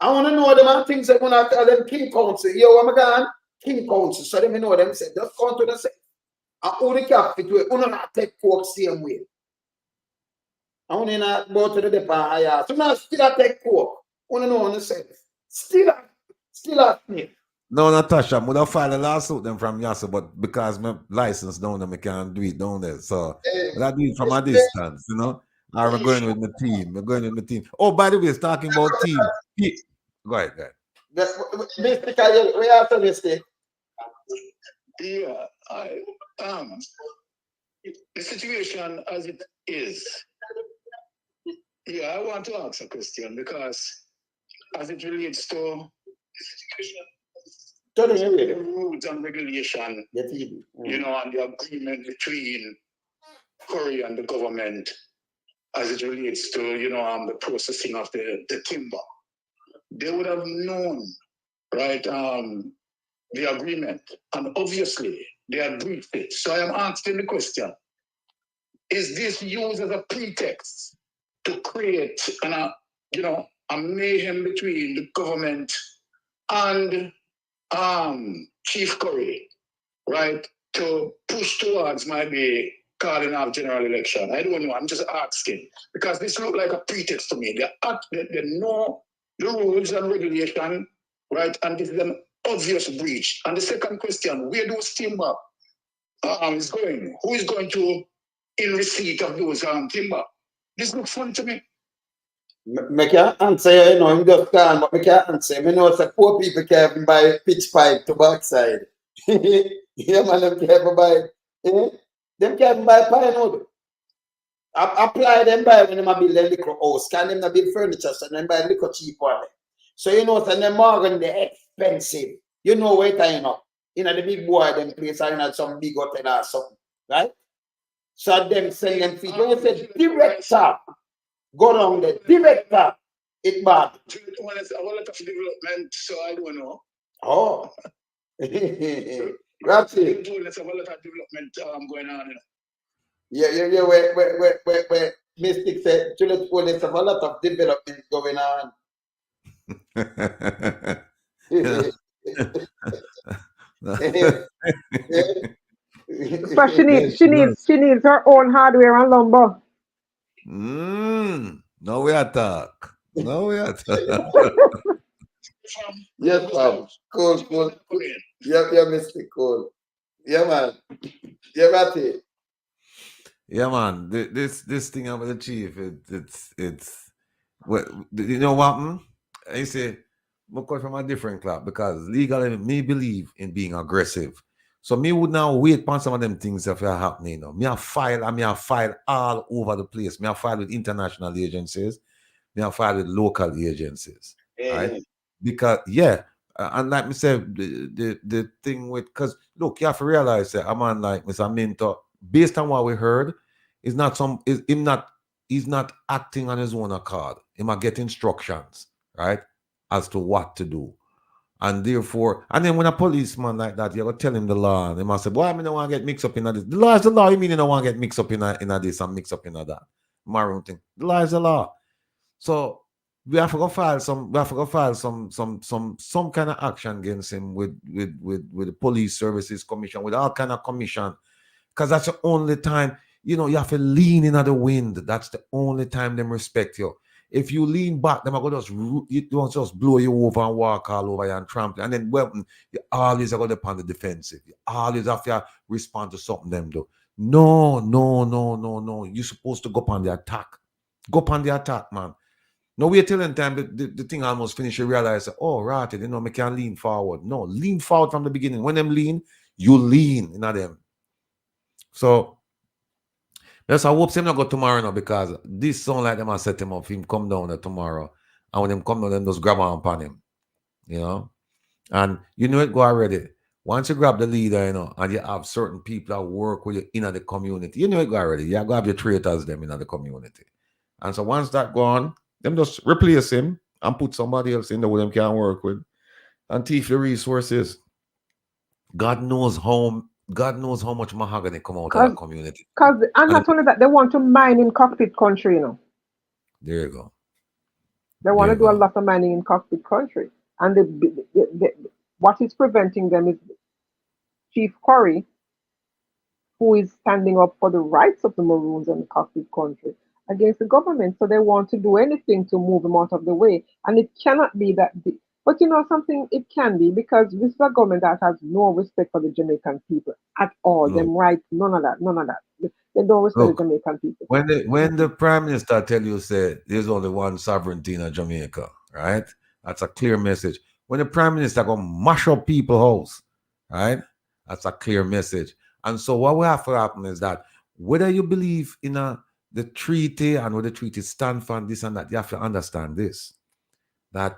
I want to know them things that when I tell them King Council, yo, I'm going King Council, so them know them say, just come to the say. And who the cap fit way, who not take coke same way. I want to not go to the depot, so now still a take coke. I want to know on the say. Still a snake. No, Natasha, I would have filed a lawsuit them from Yasa, but because my license down there, I can't do it down there. So I do it from a distance, you know. I'm going with my team. Oh, by the way, it's talking about team. Go ahead. Mr. we have to mistake. Yeah, the situation as it is. Yeah, I want to ask a question because as it relates to the rules and regulation, you know, and the agreement between Currie and the government as it relates to, you know, the processing of the timber. They would have known, right, the agreement, and obviously they had breached it. So I am asking the question, is this used as a pretext to create a mayhem between the government and Chief Currie, right, to push towards maybe calling off general election? I don't know, I'm just asking, because this looks like a pretext to me. They know the rules and regulation, right, and this is an obvious breach. And the second question, where those timber is going? Who is going to in receipt of those timber? This looks funny to me. I can't answer you, you know, I'm just calm, but I can't answer. I know it's poor people can't even buy pitch pipe to backside. Yeah, man, them can't even buy, them can't even buy pine wood. Apply them buy when them a build a little house. Can them not build furniture, so them buy little cheap one. So you know, so them Morgan they expensive. You know where you know. You know the big boy them place or in some big hotel or something, right? So them sell them feet. When you say director, go down the director, it bad. Well, it's a lot of development, so I don't know. Oh. That's it. There's a lot of development going on. Yeah. Where Mystic said, there's a lot of development going on. So she needs her own hardware and lumber. No we are talk. No we are talk. Yes, ma'am. Cool. Yeah, Mystic, cool. Yeah, man. Yeah, Matty. Yeah, man. This thing about the chief, it's what you know what? I say, I come from a different club because legally me believe in being aggressive. So me would now wait on some of them things if are happening. You know. Me have file all over the place. Me have file with international agencies. Me have file with local agencies. Right? Because and like me said, the thing with because look, you have to realize that a man like Mr. Minto, based on what we heard, he's not acting on his own accord. He might get instructions, right, as to what to do. And therefore, and then when a policeman like that, you gotta tell him the law, and they must say, boy, I mean, I don't want to get mixed up in this. The law is the law. You mean you don't want to get mixed up in this and mixed up in that? Maroon thing. The law is the law. So we have to go file some kind of action against him with the police services commission, with all kind of commission. Because that's the only time, you know, you have to lean in the wind. That's the only time them respect you. If you lean back, them are going to just blow you over and walk all over you and trample. And then, well, you always are going to be on the defensive. You always have to respond to something them do. No. You're supposed to go up on the attack. Go up on the attack, man. No wait till in time the thing almost finished. You realize, oh, right, you know, I can lean forward. No, lean forward from the beginning. When them lean, you lean in them. So, yes, I hope him not go tomorrow now because this sound like them I set him up. Him come down there tomorrow. And when him come down, them just grab on upon him. You know? And you know it go already. Once you grab the leader, you know, and you have certain people that work with you in the community, you know it go already. You go have your traitors them in the community. And so once that go on, them just replace him and put somebody else in there with them can work with and thief the resources. God knows how much mahogany come out of that community. And not only that, they want to mine in cockpit country, you know. There you go. They want to do a lot of mining in cockpit country. And what is preventing them is Chief Currie, who is standing up for the rights of the Maroons in the cockpit country against the government. So they want to do anything to move him out of the way. And it cannot be that. But you know something, it can be because this is a government that has no respect for the Jamaican people at all. Them rights, none of that. They don't respect the Jamaican people. When the Prime Minister tell you say there's only one sovereignty in Jamaica, right? That's a clear message. When the Prime Minister go mash up people's house, right? That's a clear message. And so what will have to happen is that whether you believe in the treaty and what the treaty stand for and this and that, you have to understand this. That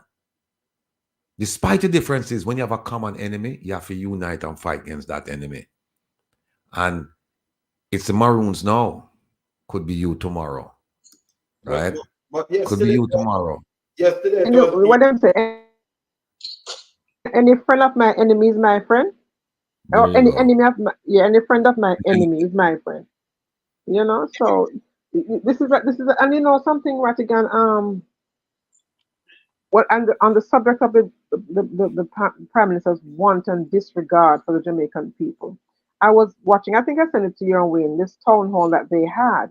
despite the differences, when you have a common enemy, you have to unite and fight against that enemy. And it's the Maroons now. Could be you tomorrow. Right? But could be you tomorrow. Yesterday, what I'm saying, any friend of my enemy is my friend. Or any enemy of my any friend of my enemy is my friend. You know, so this is and you know something, Rattigan, well, and on the subject of the Prime Minister's wanton disregard for the Jamaican people, I was watching, I think I sent it to you on Wayne, this town hall that they had,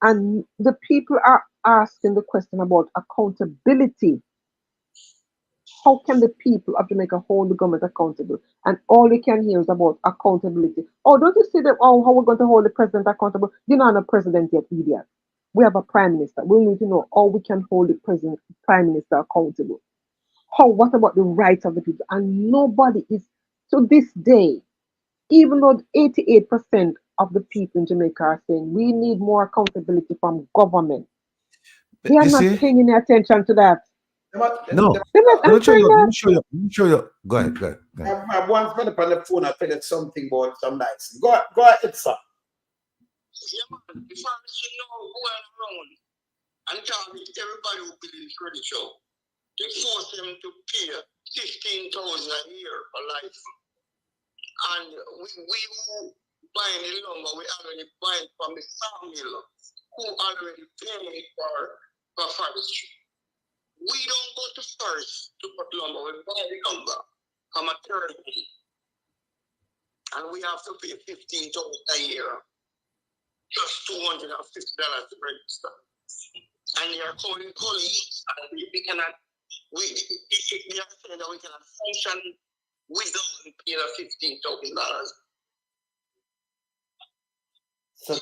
and the people are asking the question about accountability. How can the people of Jamaica hold the government accountable? And all they can hear is about accountability. Oh, don't you see that? Oh, how we're going to hold the president accountable? You're not a president yet, idiot. we have a prime minister. We need to know how we can hold the president, prime minister accountable. How? What about the rights of the people? And nobody is, to this day, even though 88% of the people in Jamaica are saying we need more accountability from government, they are You not see? paying any attention to that. No. They're not Let me show answering you. that. Let me show you. Let me show you. Go ahead. Go ahead. Go ahead. I once went up on the phone. I tell you something about some nice. Go ahead, sir. Yeah, man. If I should know who are around and target everybody who believes Currie show, they force them to pay 15,000 a year for life. And we who buy the lumber, we already buy it from the sawmill, who already pay for forestry. We don't go to forest to put lumber, we buy the lumber from a third party. And we have to pay 15,000 a year, just $250 to register. And they are calling police, and we cannot, they are saying that we cannot function without paying $15,000. So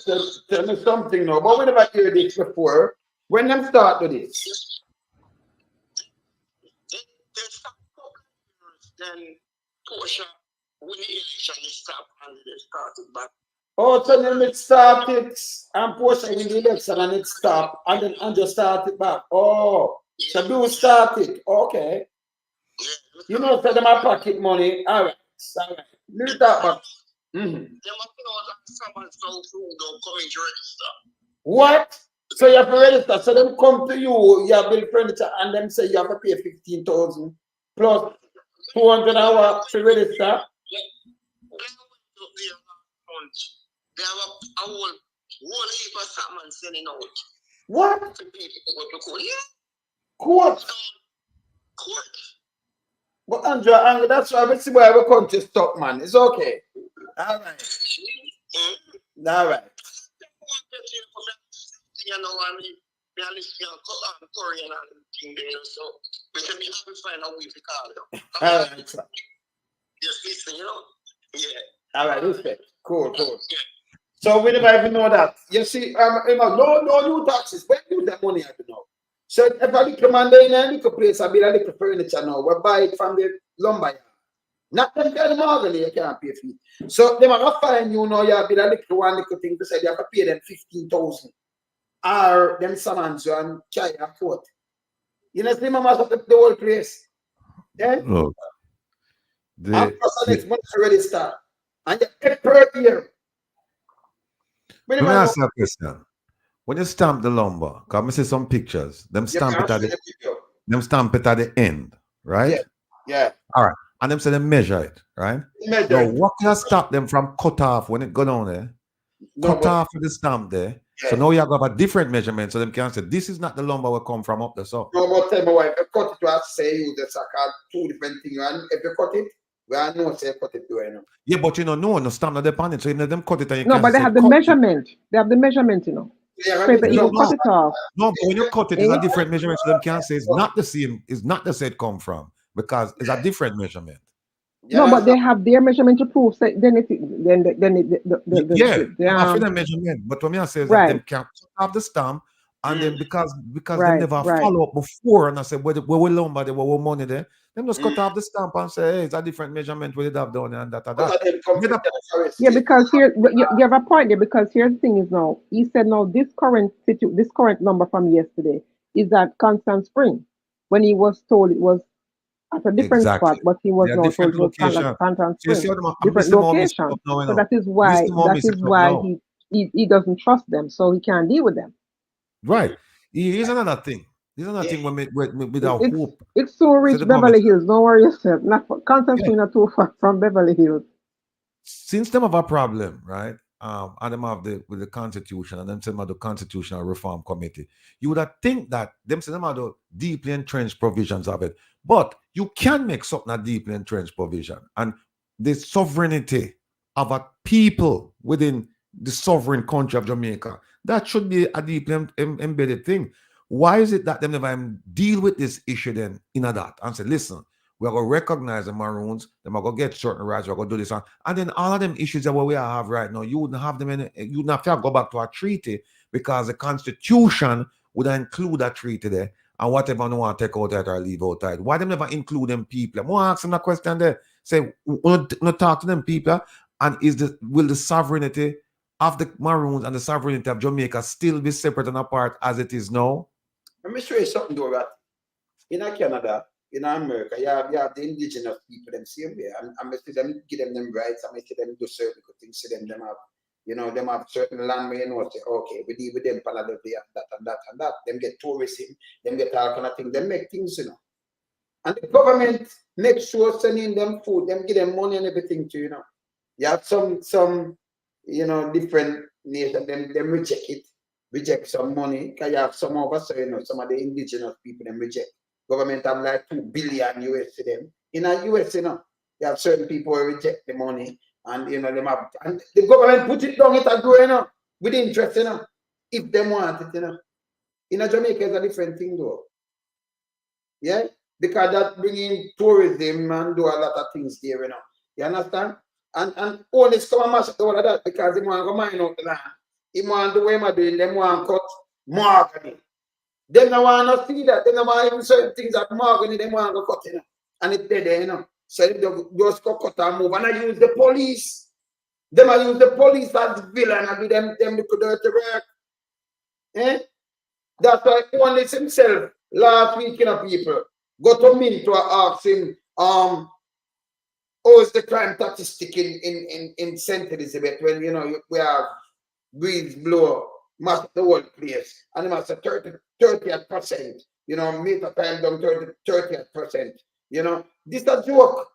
tell me something now. But we never heard this before. When them start to this? They start a couple of years, then Portia win the election, they stop and they started back. Oh, so then it started and Portia win the election and it stopped and then Andrew started back. Oh, so do start it. Okay. You know, so them are pocket money. All right. All right. Leave that back. What? So you have to register. So them come to you, you have build furniture, and them say you have to pay 15,000 plus 200 hours to register. They have a whole heap of salmon sending out. What? To people go to court. Yeah. Court. Court. But Andrew, that's why we see why we come to stop, man. It's okay. All right. All right. You know, I mean, they are listening to Currie and everything there, so we can be happy to find a way to call them. All right, sir. Just listen, you know? Yeah. All right, respect. Cool. So we never even know that. You see, you know, no new taxes. Where do that money have to know? So if I look commander in a little place, I build a little furniture now. We buy it from the lumber yard. Not them kind of mahogany you can't pay for it. So they might find you know you build a little one little thing to say you have to pay them 15,000. Or them summons you and carry a court. You know, see mama up the whole place. Yeah? Look. And plus the next month already start. And you pay per year. Let me ask you a question. When you stamp the lumber, because I see some pictures, them stamp it at the end, right? Yeah. All right. And them say they measure it, right? Now, what can stop them from cut off when it go down there? Cut off with the stamp there. Yeah. So now you have a different measurement, so them can say this is not the lumber will come from up the south. No, but tell my wife, if you cut it, you have to say you the sack two different things. And if you cut it, we are no say cut it to you know. Yeah, but you know, no stamp not upon it, so you know them cut it and you no, but they have the measurement. They have the measurement, you know. Yeah, so you cut it off. No, but when you cut it, it's a different measurement, so them can say it's not the same, it's not the same come from, because it's a different measurement. Yeah, no, but they have their measurement to prove. So then I feel the measurement. But what I say is that them can't have the stamp, and then because they never follow up before, and I said where we lumber there, where money there, them just cut off the stamp and say, hey, it's a different measurement we did have done and that. Yeah, because here you have a point there. Because here's the thing is now he said now this current number from yesterday is at Constant Spring, when he was told it was at a different spot, but he was not told to Constant Spring, different location. So that is why he doesn't trust them, so he can't deal with them. Right. Here's another thing. Here's another thing with our hope. It's so rich Beverly Hills. Don't worry yourself. Not Constant Spring not too far from Beverly Hills. Since them have a problem, right? And them have with the Constitution and them say the Constitutional Reform Committee, you would have think that them say them have the deeply entrenched provisions of it. But you can make something a deeply entrenched provision, and the sovereignty of a people within the sovereign country of Jamaica, that should be a deeply embedded thing. Why is it that them never deal with this issue then in that and say, listen, we're going to recognize the Maroons, they're going to get certain rights, we're going to do this, and then all of them issues that we have right now, you wouldn't have them you wouldn't have to go back to a treaty, because the Constitution would include that treaty there, and whatever they want to take out that or leave out that. Why them never include them people? I'm gonna ask them that question there. Say, not talk to them people, and will the sovereignty of the Maroons and the sovereignty of Jamaica still be separate and apart as it is now? Let me show you something, though, that in Canada, in America, you have the indigenous people them same way. And I see them give them rights, I see them do certain things, see them have, them have certain land where say, okay, we deal with them, and that. Them get tourism, them get all kind of things, them make things, And the government makes sure sending them food, them give them money and everything too, You have some different nations, them reject some money, because you have some of us, some of the indigenous people, them reject. Government have like $2 billion US to them. In the US, you have certain people who reject the money, and them have, and the government put it down, it a grow, with interest, if they want it, In Jamaica, it's a different thing, though. Yeah? Because that bringing tourism and do a lot of things there, You understand? And all this come and mash up all of that because they want to mine out the land. They want to do what they're doing, they want to cut mahogany. They don't want to see that. They don't want even certain things that mahogany, they want to cut, And it's there, So they just go cut and move. And I use the police. Them I use the police as villain and do them do dirty work. Eh? That's why Holness himself last week, people go to me to ask him, how is the crime statistic in St. Elizabeth when we have breeze blow mass the whole place and it must say 30%, meter time down 30%. This is a joke.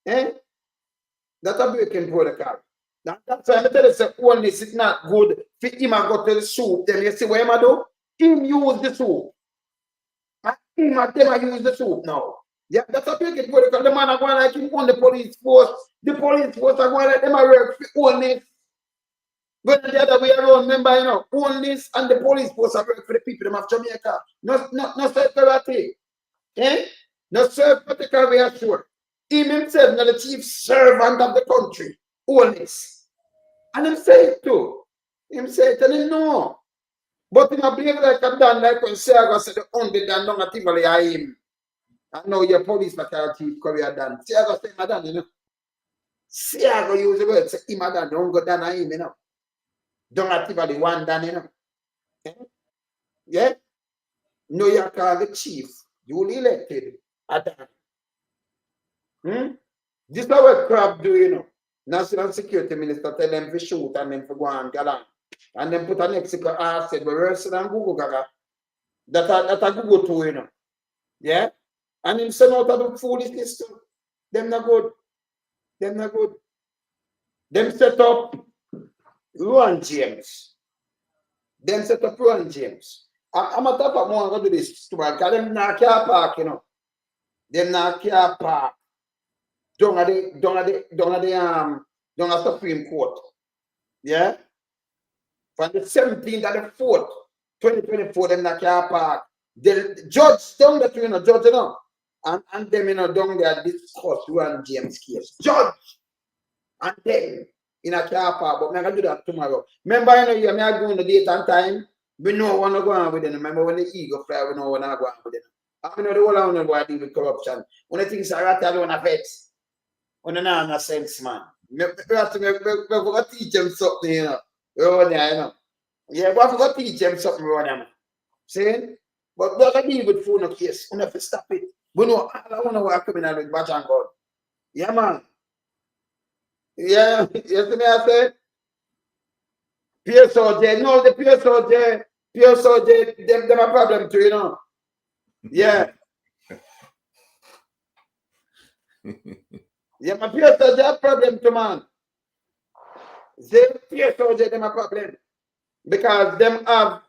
Eh? That's a breaking protocol. That's why I tell you, Holness is not good. For him, I go to the soup. Then you see what him do? Him use the soup. And him and them use the soup now. Yeah, that's a breaking protocol. The man are going like him on the police force. The police force are going like them are work for Holness. But the other way around, remember, Holness and the police force are work for the people of Jamaica. No separate. Eh? No separate, we are sure. Him himself, not the chief servant of the country. Holness. And him say it too. Him say it and him know. But him a behave like a done, like when Siago said the only done don't actively are him. I know your police like our chief Currie done. Siago say him done, Siago use the word say him done, don't go down on him, Don't actively one done, Yeah? No, you call the chief. You elected a done. This is what crap do, National Security Minister tell them to shoot and then to go and get on. And then put an Mexico said, but worse than Google Gaga. That a Google too, Yeah? And him send out of the foolishness too. Them not good. Them not good. Them set up Ron James. Them set up Ron James. I'm a top of more going to do this because them not car park, Them not car park. Don't have the Supreme Court. Yeah? From the 17th of the 4th, 2024, them not car park. The judge down that judge, and them down there discuss Ron James case. Judge and them in a car park, but I'm gonna do that tomorrow. Remember, you may go on the date and time. We know what to go on with them. Remember when the ego fly, we know what to go on with them. I know the whole I know what I deal with corruption. When the things are right, I don't have vex. When they not sense, man. We have to teach them something, Yeah, we have to teach them something, See? But we have to deal with phone case. We have to stop it. We know I don't know what criminal with Batch and God. Yeah, man. Yeah, yesterday I said, PSOJ, no, the PSOJ, them a problem too, Yeah. Yeah, my PSOJ have problem too, man. The PSOJ them a problem. Because them have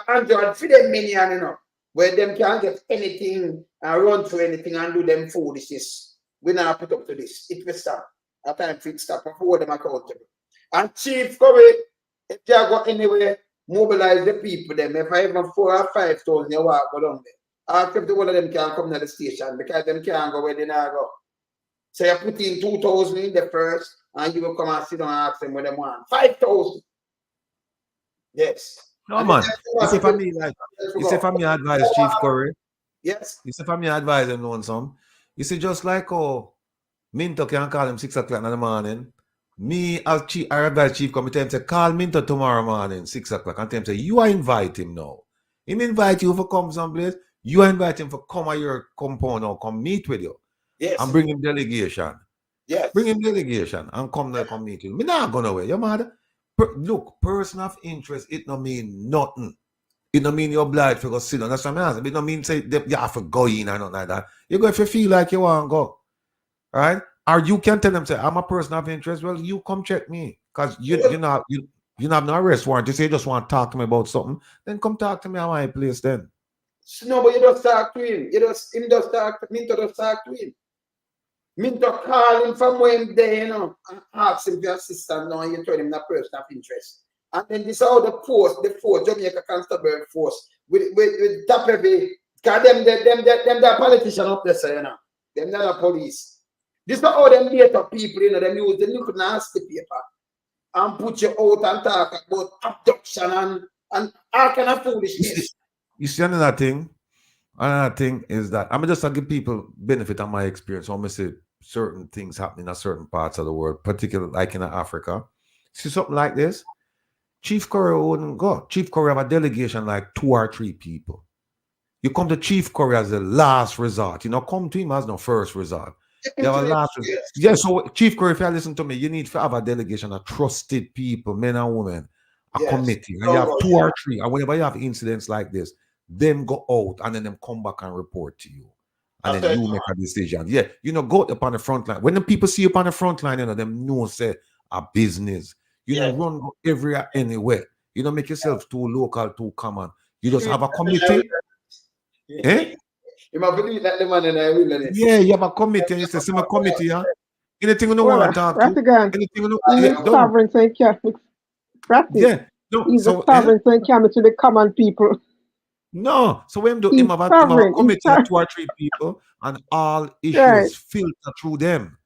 Android for them million, where them can't get anything and run through anything and do them foolishness. We now put up to this. It will stop. At time for it stop and hold them accountable. And Chief Currie, if you go anywhere, mobilize the people them. If I even 4,000 or 5,000 you walk go down there. Ask if the one of them can come to the station because them can't go where they now go. So you put in 2,000 in the first and you will come and sit down and ask them what they want. 5,000. Yes. No, And man. then You see, for me, like, you see, for me, advice, Chief Currie. Yes. You see, for me, advise him on some. You see, just like Minto can call him 6 o'clock in the morning. Me as chief, I advise Chief come tell him say, call Minto tomorrow morning, 6 o'clock. And tell him say, you are invite him now. Him invite you for come someplace. You invite him for come at your compound or come meet with you. Yes. And bring him delegation. Yes. Bring him delegation and come there, come meet you. Me not going away. Your mother. Look, person of interest, it don't mean nothing. It don't mean you're obliged to go sit down. That's what I'm saying. It don't mean say you have to go in or nothing like that. You go if you feel like you want to go. Right? Or you can tell them, say, I'm a person of interest. Well, you come check me. Because you have no arrest warrant. You say you just want to talk to me about something, then come talk to me at my place then. No, but you just talk to him. Him just talk to Minto just talk to him. Minto call him from when there, and ask him for assistance now, and you told him that person of interest. And then this is how the force, Jamaica Constable force, with top heavy, because them the politician up there, so, them the police. This is how them data people, them use the little nasty paper and put you out and talk about abduction and all kind of foolishness. You see another thing? Another thing is that I'm just to give people benefit of my experience. So I'm gonna say certain things happening in certain parts of the world, particularly like in Africa. See something like this? Chief Currie wouldn't go. Chief Currie have a delegation like 2 or 3 people. You come to Chief Currie as the last resort. You know, come to him as no first resort. You have a last resort. Yeah, so Chief Currie, if you listen to me, you need to have a delegation of trusted people, men and women, a committee. And you have 2 or 3. And whenever you have incidents like this, them go out and then them come back and report to you. And then you make a decision. Yeah, go up on the front line. When the people see you on the front line, them know say a business. You don't run everywhere anywhere. You don't make yourself too local, too common. You just have a committee. Eh? You might believe that the man in a wilderness. Yeah, you have a committee. You say, a committee, huh? Anything you don't want to talk to. Anything you don't. He's sovereign and Catholic. Yeah. No, he's a sovereign and Catholic to the common people. No. So when him have a committee of 2 or 3 people and all issues filter through them.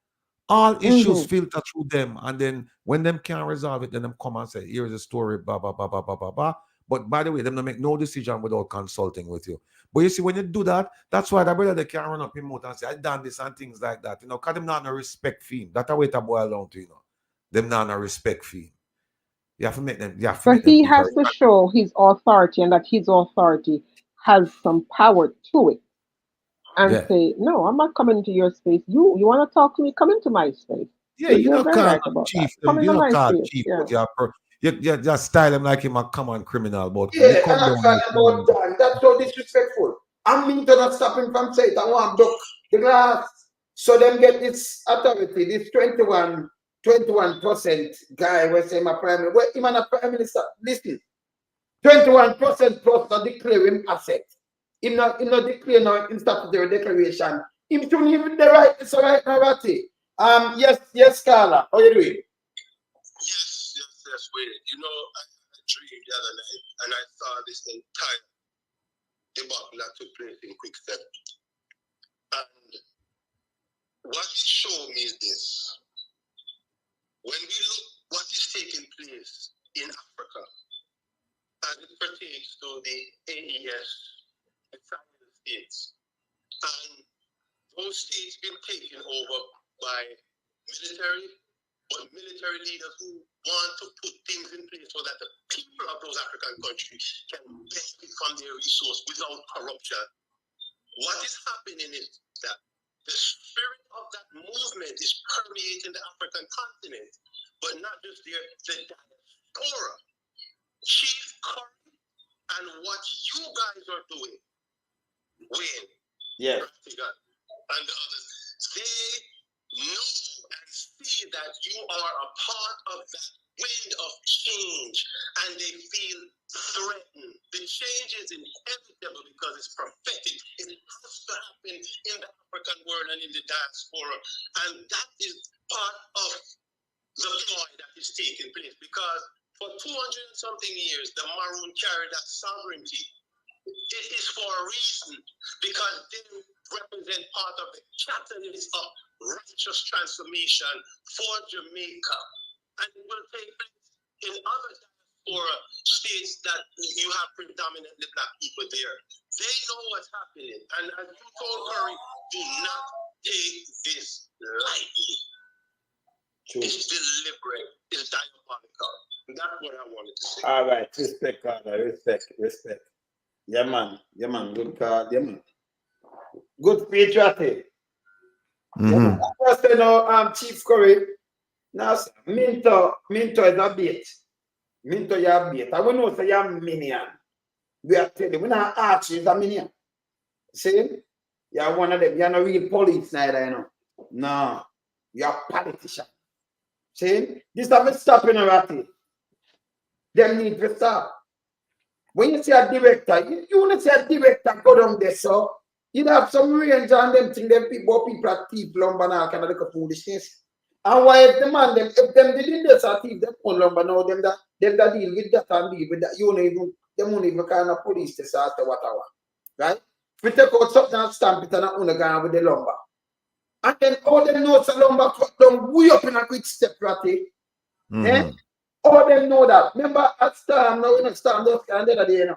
All issues filter through them, and then when them can't resolve it, then them come and say, here's a story, blah, blah, blah, blah, blah, blah, blah. But by the way, them don't make no decision without consulting with you. But you see, when you do that, that's why the brother they can't run up him mouth and say, I done this and things like that. Because them not no respect for him. That's a way to boil down to, Them not no respect for him. You have to make them. But he has to show his authority and that his authority has some power to it. And say, no, I'm not coming into your space. You want to talk to me? Come into my space. Yeah, you don't call chief. You don't call chief. You just style him like him a common criminal. But yeah, and I'm talking about that. That's so disrespectful. I mean to not stop him from saying, I want to duck the glass. So them get this authority, this 21% guy was saying my prime minister. Well, him and a prime minister, listen, 21% plus to declare him asset. Him not declare no in statutory declaration. Him shouldn't even the right to right narrative. Yes, Carla, how you doing? Yes, wait. I dreamed the other night and I saw this entire debacle that took place in Quick Step. And what it showed me is this. When we look what is taking place in Africa as it pertains to the AES, the Sahel states, and those states been taken over by military, but military leaders who want to put things in place so that the people of those African countries can benefit from their resource without corruption. What is happening is that the spirit of that movement is permeating the African continent, but not just there, the diaspora. Chief Currie and what you guys are doing, Wayne, and the others, they know and see that you are a part of that wind of change, and they feel threatened. The change is inevitable because it's prophetic. It has to happen in the African world and in the diaspora, and that is part of the joy that is taking place, because for 200 and something years, the Maroon carried that sovereignty. It is for a reason, because they represent part of the catalyst of righteous transformation for Jamaica. And it will take place in other or states that you have predominantly black people there. They know what's happening. And as you told Currie, do not take this lightly. True. It's deliberate. It's diabolical. That's what I wanted to say. All right, respect, Carter. Respect. Yeah, man. Good card. Yeah, man. Good patriotic. Yeah, man. I say now, Chief Currie. Now, Minto is a bait. Minto, you are a bait. I will know say you are a minion. We are telling you, we not ask you, is a minion. See? You are one of them. You are not real police neither, you know. No. You are a politician. See? This have to stop in a ratty. Them need to stop. When you see a director, you want to see a director go down there, so you have some range on them thing, them people are thief, lumber, now kind of like a foolishness. And why if the man, if them didn't do that, thief, them own lumber, now them that deal with that and deal with that, you won't even kind of police to start to whatever. Right? We take out something and stamp it and not own a with the lumber. And then all them notes of lumber cut down way up in a quick step, ratty. Eh? All them know that. Remember at Storm, now we not Storm just kind of day, you know.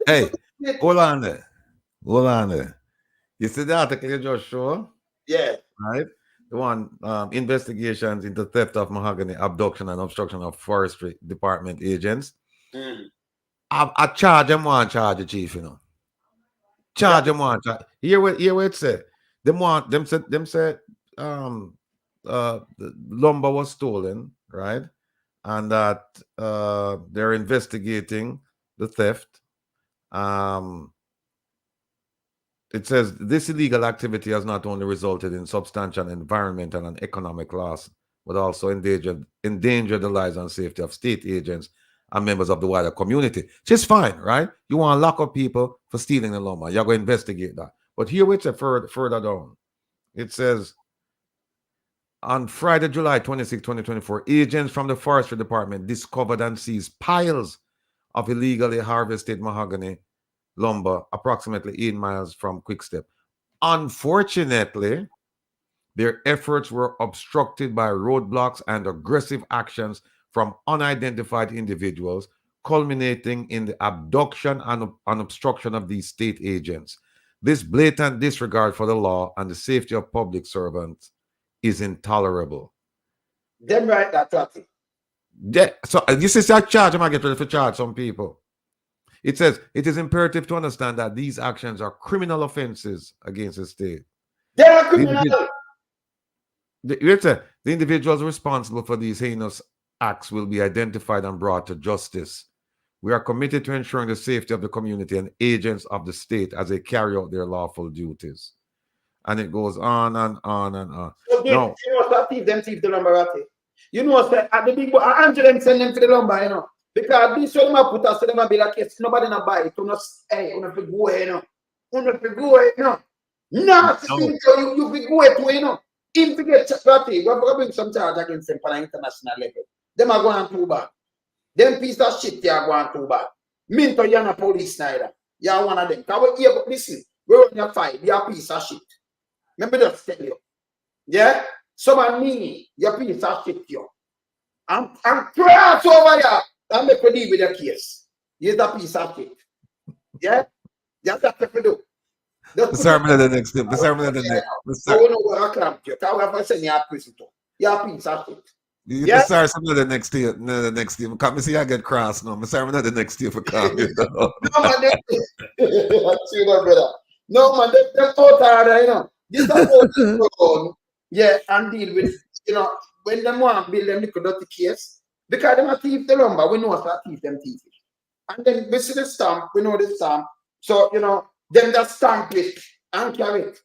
Hey, hold on there. You see the article you just showed? Yeah. Right? The one, investigations into theft of mahogany, abduction and obstruction of forestry department agents. I charge them one charge the chief, you know. Charge them one charge. Here what it say. Them said the lumber was stolen, right? And that they're investigating the theft. It says this illegal activity has not only resulted in substantial environmental and economic loss, but also endangered the lives and safety of state agents and members of the wider community. Which is fine, right? You want to lock up people for stealing the lumber. You're going to investigate that. But here it's further down. It says, on Friday, July 26, 2024, agents from the forestry department discovered and seized piles of illegally harvested mahogany lumber approximately 8 miles from Quickstep. Unfortunately, their efforts were obstructed by roadblocks and aggressive actions from unidentified individuals, culminating in the abduction and obstruction of these state agents. This blatant disregard for the law and the safety of public servants is intolerable. Them right, that's right. So this is a charge. I'm going to get ready to charge some people. It says it is imperative to understand that these actions are criminal offenses against the state. They are criminal. The individuals responsible for these heinous acts will be identified and brought to justice. We are committed to ensuring the safety of the community and agents of the state as they carry out their lawful duties. And it goes on and on and on. So you know what thief the lumber. You know what at the big boy, Angel them send them to the lumber, you know. Because this one put us to them be like, yes, nobody not buy it. Hey, you know, go away, you know. You go away, you know. No, you be go away, you know. If you get ratty, we're going to bring some charge against them for the international level. Them are going too bad. Them piece of shit they are going too bad. Minto, you're not police neither. You're one of them. Listen, we're on your fight. You're a piece of shit. Let me just tell you. Yeah? Someone me, you're a piece of shit, yo. I'm cross over here. I'm make you deal with the case. Here's a piece of shit. Yeah? That's what you do. The sermon of the next step. The sermon of the next. I don't know what I clamp you. I will send you a prison to. You're a piece of shit. You yeah? Start some of the next year. No, the next year. Come see I get cross now. I'm sermon of the next year for coming. No, man. See that, brother. No, man. They're total, you know. This is about yeah, and deal with, you know, when them want to build them little dirty case, because them are thief the lumber, we know how to thief them thief. And then we see the stamp, we know the stamp. So, you know, them that stamp it and carry it.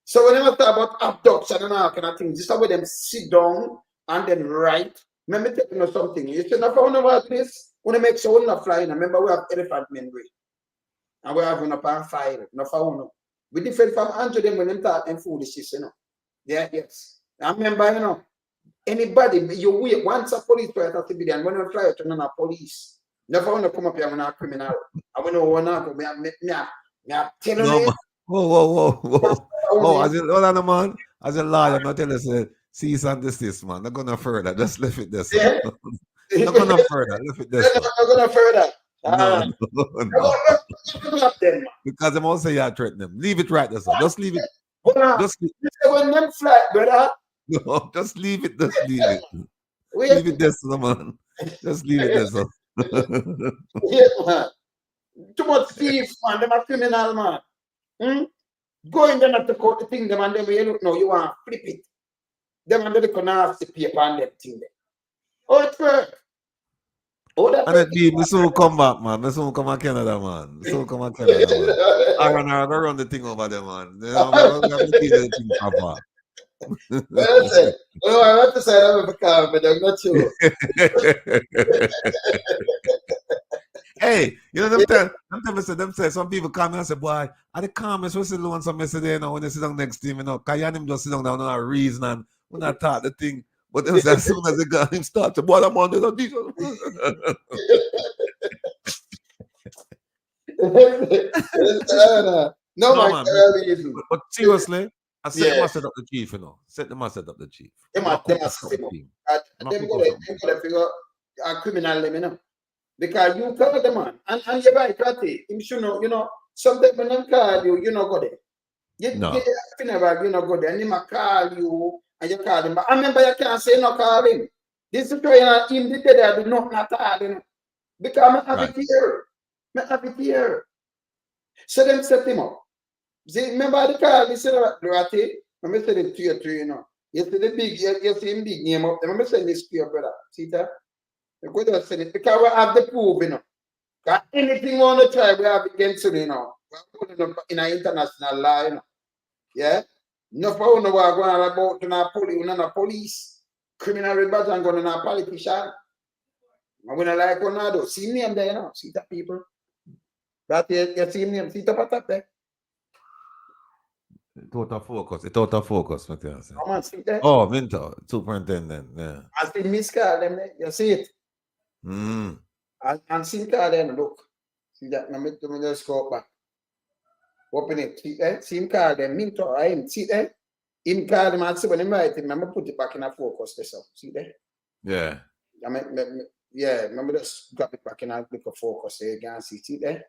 So when they talk about abduction and all kind of things, this is where them sit down and then write. Remember telling you something. You should not find about this. We make sure we're not flying. Remember, we have elephant memory. And we have one up on fire. No found. We different from Andrew them when them talk and foolishness, you know. Yeah, yes. I remember, you know, anybody, you wait once a police person has to be there, and when you fly to another police, never want to come up here when I'm a criminal. I want to want to tell you. Whoa. Oh, as a hold man, as a lawyer, I'm not telling you, cease and desist, man. Not gonna further, just leave it there. Yeah. Not gonna further. Look at this one. Not gonna further. No. Because them all say you threaten them. Leave it right there, sir. Just leave it. Just when them flat, brother. No, just leave it. Just leave it. Leave it there, sir, man. Just leave it there, sir. Yeah, man. Too much thieves, man. Them are criminal, man. Go in there not to court the thing, them and then you look now, you want to flip it. Them and then they can ask the paper and them thing there. Oh, it's work. Oh, that and it be me soon come back, man. Me soon come to Canada, man. Me soon come to Canada, man. I run the thing over there, man. You know, we have to keep the thing proper. Well, I want to say that with a car, but I'm not sure. Hey, you know, them say some people come and say, boy, are the comments we sit down some yesterday, you know, when they sit down next to him, you know, because him just sit down there no reason and when I talk the thing. But then as soon as they got him start to boy, I'm on this. No, man. But seriously, I said, must set up the chief, you know. They must set up the chief. They must set up. Them go to figure a criminal, you know. Because you call the man, and you're right, him should know, you know, sometimes when them call you, you know, go there. You know, go there, and he might call you, and you call him. But I remember you can't say no call him. This is why him did that, I do not at all, you know. Because I have it here. So them set him up. See, remember the call, they said, Rati, I'm going to say it to you, you know. You see the big, you see him big name up. I'm going to send this to your brother. See that? Because we have the proof, you know. Because anything we want to try, we have against it, you know. We're putting up in an international law, you know. Yeah? No for no we're going about to police, criminal rebels and going to politician. I'm going to like Ronaldo. See name there, you know. See that people. That you see name. See the top there. Total focus, what you say. Come on, see that. Oh, Minto, superintendent, yeah. I see Miss Carlem there. You see it? And see Carlem, look. See that? Let me just go back. Open it. See that? See him Carlem, Minto, I see that? Him Carlem, and see when him write him, I'm put it back in a focus. See that? Yeah. Yeah, remember just drop it back in a look of focus there. You can see that?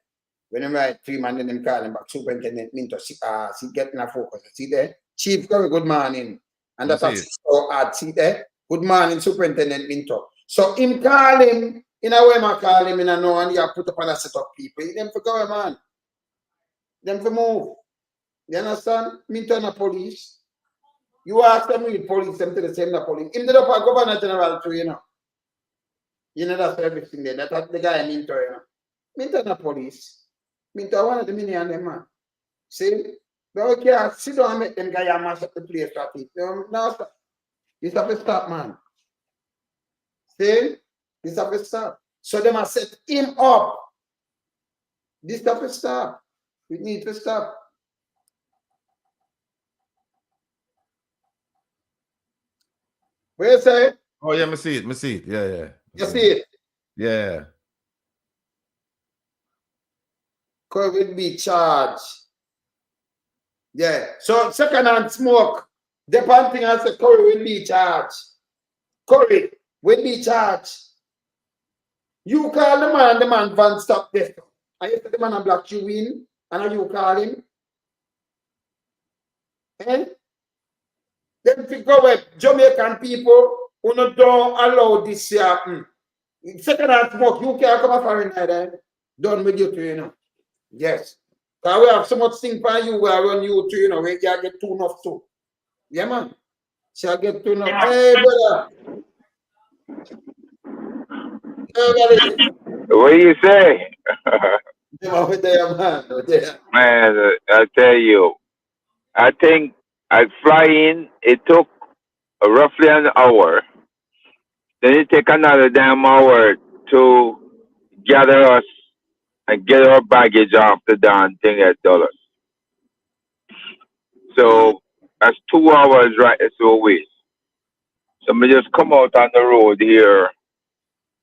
When I write 3 man, then them call him back, superintendent Minto, see getting a focus. See there? Chief Currie, good morning. And that's so hard. See there? Good morning, superintendent Minto. So him call him, in a way I call him, in a no, and you have put up on a set of people. Them for go, man. Them for move. You understand? Minto and the police. You ask them with police, them to the same the police. Him did up a governor general too, you know. You know that's everything there. That's the guy Minto, you know. Minto and the police. Minto one of the mini and them man. See? But okay, sit down and make them guy mash up the place at it. No, stop. This have to stop, man. See? This have to stop. So they must set him up. This have to stop. We need to stop. Where you say? Oh yeah, me see it. Yeah. You see it? Yeah. Currie will be charged. Yeah. So second-hand smoke. The thing I said Currie will be charged. Currie will be charged. You call the man van stop there. And you say the man and block you in, and you call him. Eh? Then we go with Jamaican people who don't allow this to happen. Second-hand smoke, you can't come up for another. Done with you too, you know. Yes. Because we have so much thing for you where run you too, you know, we can get too enough too. Yeah, man. Shall get too enough. Hey, brother. Hey, what do you say? Man, I tell you, I think I fly in, it took roughly an hour. Then it take another damn hour to gather us and get our baggage off the damn thing at Dulles. So that's 2 hours right so waste. So me just come out on the road here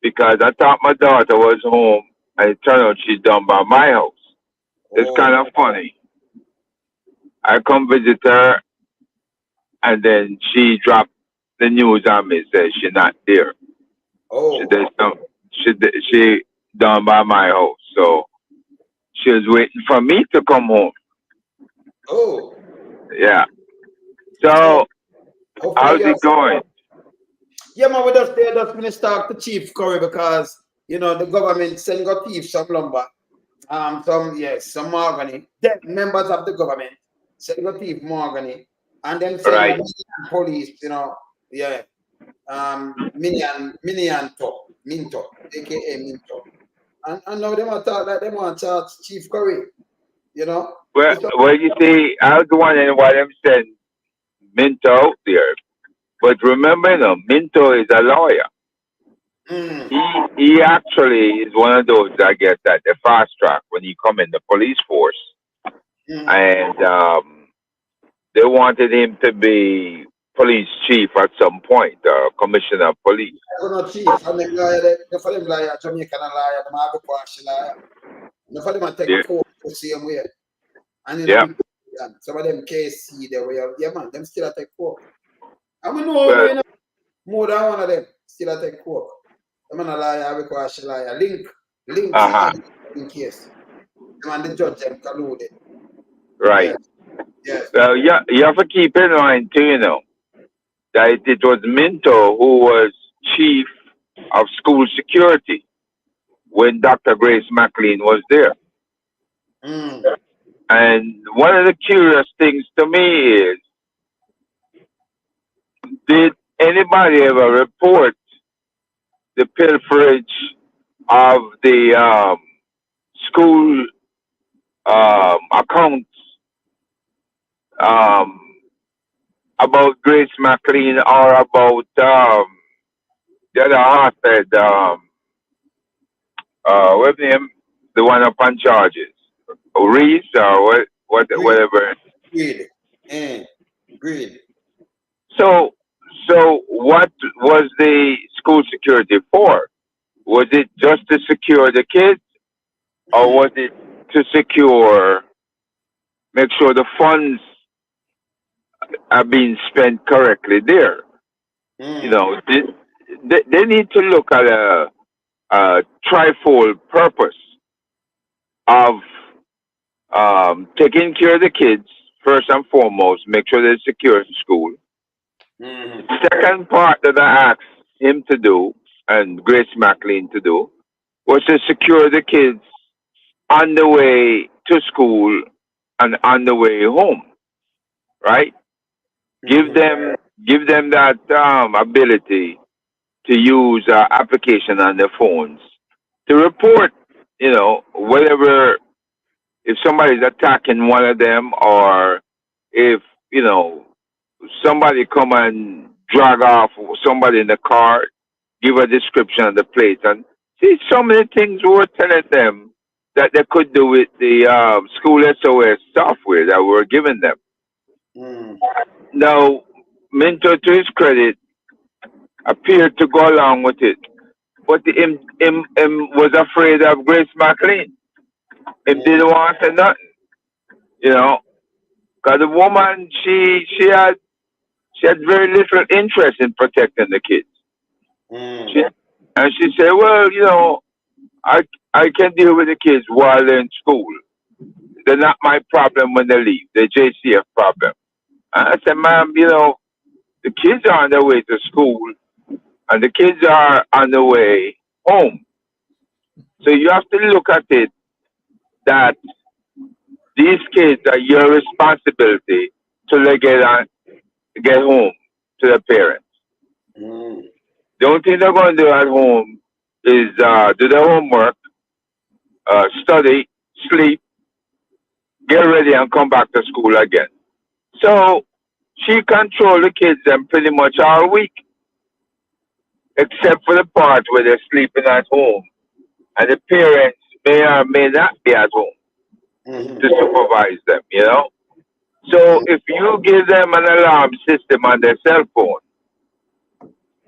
because I thought my daughter was home and it turned out she's down by my house. It's kind of funny. I come visit her and then she dropped the news on me, says she's not there. Oh. She down by my house, so she was waiting for me to come home. Oh. Yeah. So how's it going? Yeah, man, we just finished talk to Chief Currie because you know the government send got thief some lumber, some mahogany. Then members of the government send got thief mahogany, and then send Right. the police, yeah, Minto, aka Minto, and now they want to talk like they want to charge Chief Currie, you know. Well, you see, I was wondering why them send Minto out there. But remember, Minto is a lawyer. He actually is one of those that gets at the fast track when he come in the police force. And they wanted him to be police chief at some point, commissioner of police. Chief, I'm a lawyer, for them lawyer, Jamaican lawyer, the Marble Parsh lawyer. No for them take court the same way. And some of them KC, they were, man, them still take court. I mean, no, more than one of them still take court. I'm a lawyer, we call a lawyer. Link in case. And the judge them colluded. Right. Yes. Well, you have to keep in mind too, that it was Minto who was chief of school security when Dr. Grace McLean was there. And one of the curious things to me is, did anybody ever report the pilferage of the school accounts about Grace McLean or about the other hotbed, what's the name? The one up on charges? Reese or whatever. Greed. So what was the school security for? Was it just to secure the kids, or was it to make sure the funds are being spent correctly there? They need to look at a trifold purpose of taking care of the kids first and foremost, make sure they're secure in school. Second part that I asked him to do and Grace McLean to do was to secure the kids on the way to school and on the way home, right? Give them that ability to use application on their phones to report, whatever, if somebody's attacking one of them, or if somebody come and drag off somebody in the car, give a description of the plate, and see so many things we were telling them that they could do with the school SOS software that we were giving them. Now, Minto, to his credit, appeared to go along with it, but him was afraid of Grace McLean. He didn't want to say nothing, because the woman, she had very little interest in protecting the kids. And she said, well, I can deal with the kids while they're in school. They're not my problem when they leave. They're JCF problem. And I said, ma'am, the kids are on their way to school and the kids are on the way home. So you have to look at it that these kids are your responsibility till they get home to their parents. The only thing they're going to do at home is do their homework, study, sleep, get ready, and come back to school again. So she controls the kids them pretty much all week, except for the part where they're sleeping at home, and the parents may or may not be at home to supervise them, So if you give them an alarm system on their cell phone,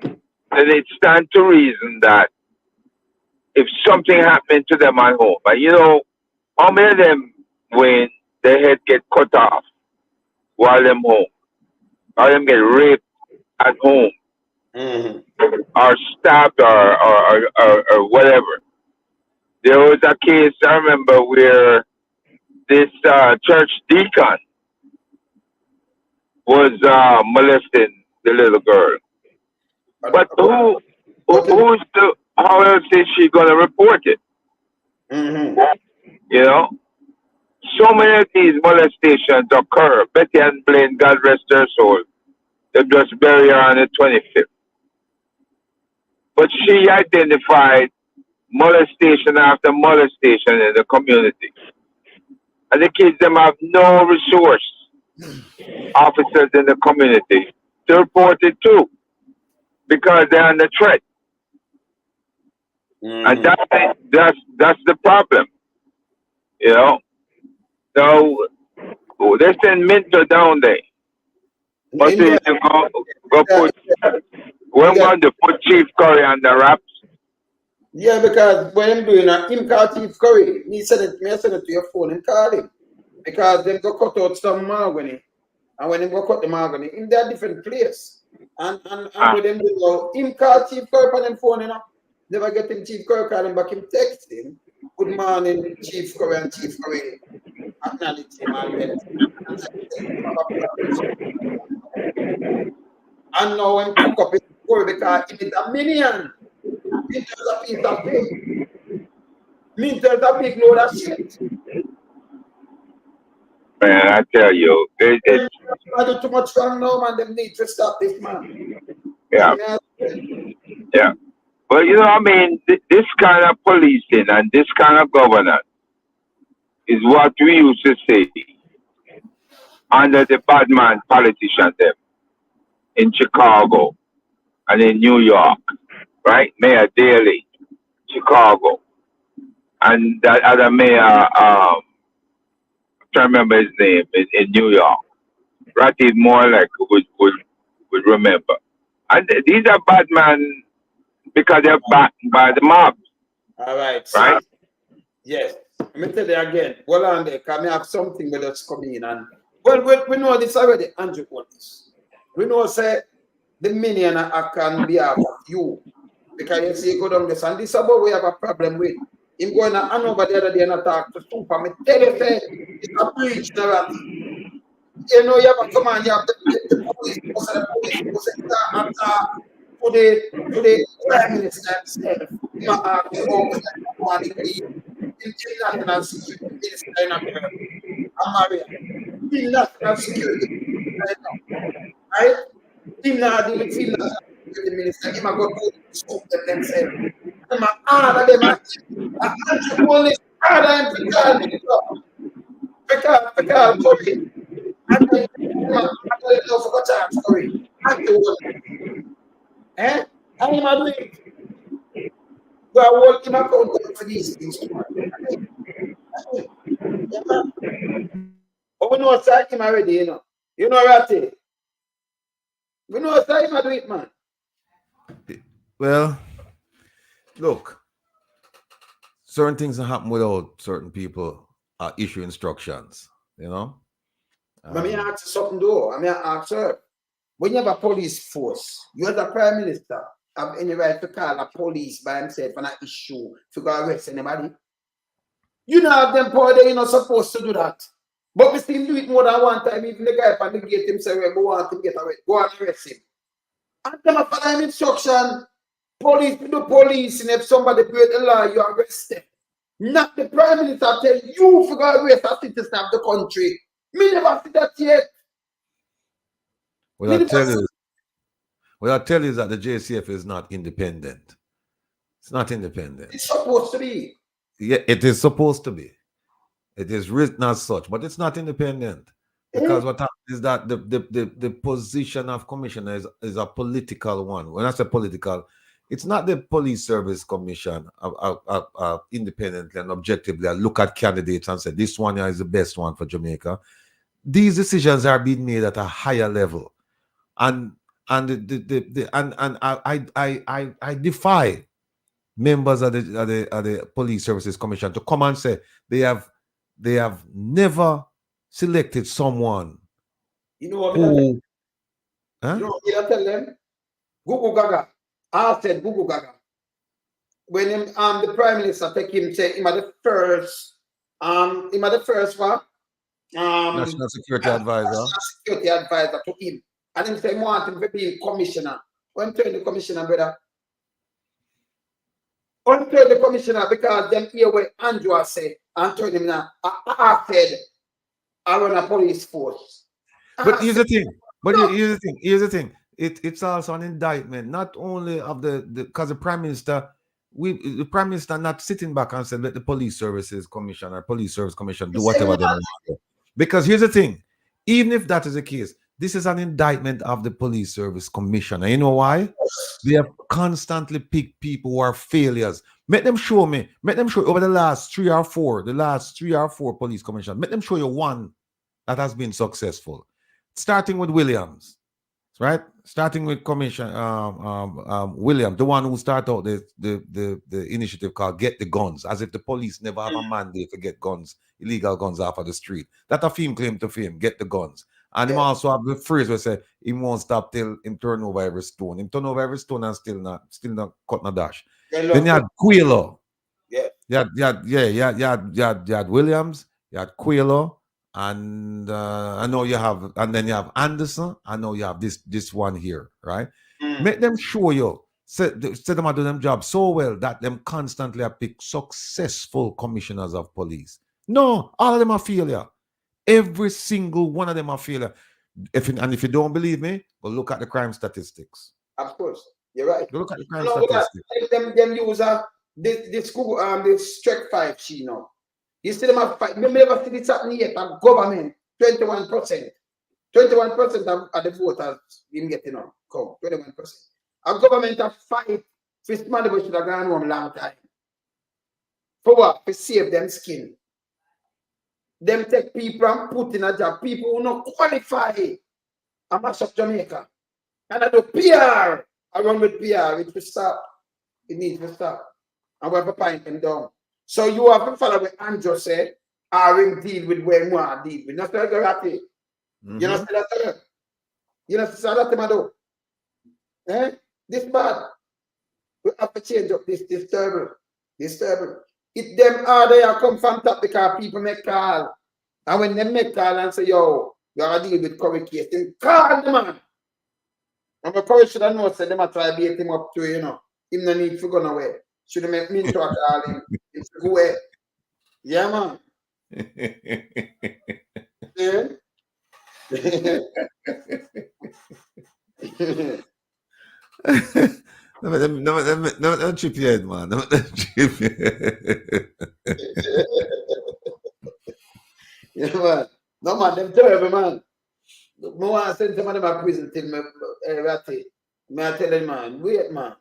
then it stands to reason that if something happened to them at home, and how many of them, when their head get cut off while they're home, or them get raped at home, or stabbed or whatever. There was a case I remember where this church deacon was molesting the little girl. But who's the? How else is she gonna report it? You know, so many of these molestations occur. Betty Ann Blaine, God rest her soul, they just bury her on the 25th. But she identified molestation after molestation in the community. And the kids them have no resource officers in the community to report it too. Because they're under threat. And that's the problem. You know? So they send Minto down there. But they go put we're going to put Chief Currie on the wraps. Yeah, because when I'm doing him call Chief Currie, me send it to your phone and call him. Because they go cut out some mahogany. And when they go cut the mahogany, in that different place. And with them do him call Chief Currie on them phone, you know. Never get him Chief Currie call him back, him text him. Good morning, Chief Currie, and Chief Currie acknowledge him and and now when cook up his Currie because it is a minion. It is a piece of cake. Mint is a big load of shit. Man, I tell you, I do too much wrong now, man. They need to stop this, man. Yeah. Yeah. But you know, I mean, this kind of policing and this kind of governance is what we used to say under the bad man politicians them in Chicago and in New York, right? Mayor Daley, Chicago, and that other mayor, I can't remember his name, in New York. Ratty Morlek would remember. And these are bad men because they're backed by the mob. All right. Right? Yes. Let me tell you again. Hold on there, because I have something with us coming in. And well, we know this already, Andrew Holness. We know, say, the minion can be behalf of you. Because you see, go down this, and this is about we have a problem with. Him going on over the other day and talk to Super. I tell you, say, it's a breach narrative. You know, you have a command, you have the police, to the Prime Minister himself. You have the National Security Minister in America. The National Security right? Him not deal with the National Security Minister. Him a go to scoop them themselves. Him all of them are only harder him to call me. Because Currie. And then I don't know for chance, Currie. Eh? How am I doing it? We are working accountable for these things. Oh, we know what's him already, you know. You know Ratty. We know what's him I do it, man. Well, look, certain things happen without certain people issue instructions, you know. Let me ask you something though. I mean, ask her. When you have a police force, you as a Prime Minister have any right to call a police by himself and an issue to go arrest anybody? You know have them power there, you're not supposed to do that. But we still do it more than one time. Even the guy on the gate himself, we go on to get away, go and arrest him. And them follow him instruction. Police do police, and if somebody break the law, you arrest them. Not the Prime Minister tell you to go arrest a citizen of the country. Me never see that yet. What I tell you is that the JCF is not independent. It's not independent. It's supposed to be. Yeah, it is supposed to be. It is written as such, but it's not independent. Because what happens is that the position of commissioner is a political one. When I say political, it's not the police service commission independently and objectively look at candidates and say this one is the best one for Jamaica. These decisions are being made at a higher level, and I defy members of the Police Services Commission to come and say they have never selected someone. You know what who, I tell them? Google Gaga. I said, Gugu Gaga. When him, the Prime Minister take him, say, him at the first one, National Security Advisor. National Security Advisor to him. And him say, want him to be commissioner. When turn the commissioner, brother. When turn the commissioner, because them hear what Andrew say, and turn him now. I said, I run a police force. But here's the thing. Here's the thing. It's also an indictment, not only of because the Prime Minister, the Prime Minister not sitting back and said, let the police services commission or police service commission do whatever they want to do. Because here's the thing, even if that is the case, this is an indictment of the police service commission. And you know why? They have constantly picked people who are failures. Make them show over the last three or four police commissions. Make them show you one that has been successful. Starting with Williams, right? Starting with Commission Williams, the one who started out the initiative called Get the Guns, as if the police never have a mandate to get guns, illegal guns off of the street. That a fame claim to fame, get the guns. And him also have the phrase where say he won't stop till him turn over every stone. Him turn over every stone and still not cut no dash. Then you had Quilo. Yeah. You had Williams, you had Quilo. And I know you have, and then you have Anderson. I know you have this one here, right? Make them show you, set them to do them job so well that them constantly have picked successful commissioners of police. No, all of them are failure. Every single one of them are failure. If you don't believe me, well, look at the crime statistics. Of course, you're right. Look at the crime statistics. Them use this Strike 5 she know. You see them have fight. We never see this happening yet. And government, 21%. 21% of the voters been getting on. Come, 21%. Our government have fight for somebody who should have gone home a long time. For what? To save them skin. Them take people and put in a job. People who not qualify. I mash up Jamaica. And I do PR. I run with PR. It will stop. It needs to stop. And we have to pipe them down. So you have to follow what Andrew said, or him deal with where you want to deal with. Not happy. You know that? You know that, eh? This bad. We have to change up this terrible. This terrible. If them are there come from top because people make call. And when they make call and say, yo, you have to deal with Currie case, then call the man. And the Currie should have known, so they might try to beat him up to, him no need to go nowhere. Should have made me to call him. It's good. Yeah, man. Yeah. No chip your head, man. No chip your head. Yeah, man. No, man, them terrible, man. I want to send some of them to prison till me I tell them, man, wait, man.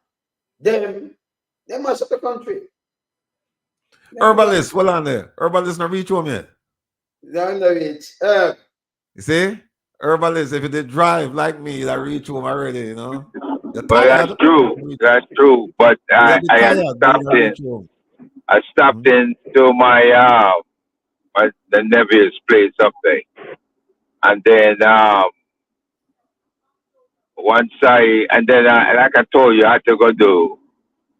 Them must up the country. Herbalist, hold on there. Herbalist not reach home yet. They're not reach. You see? Herbalist, if you did drive like me, that reach home already, you know. But that's true. That's true. But I stopped in to my the nephew's place something. And then like I told you, I had to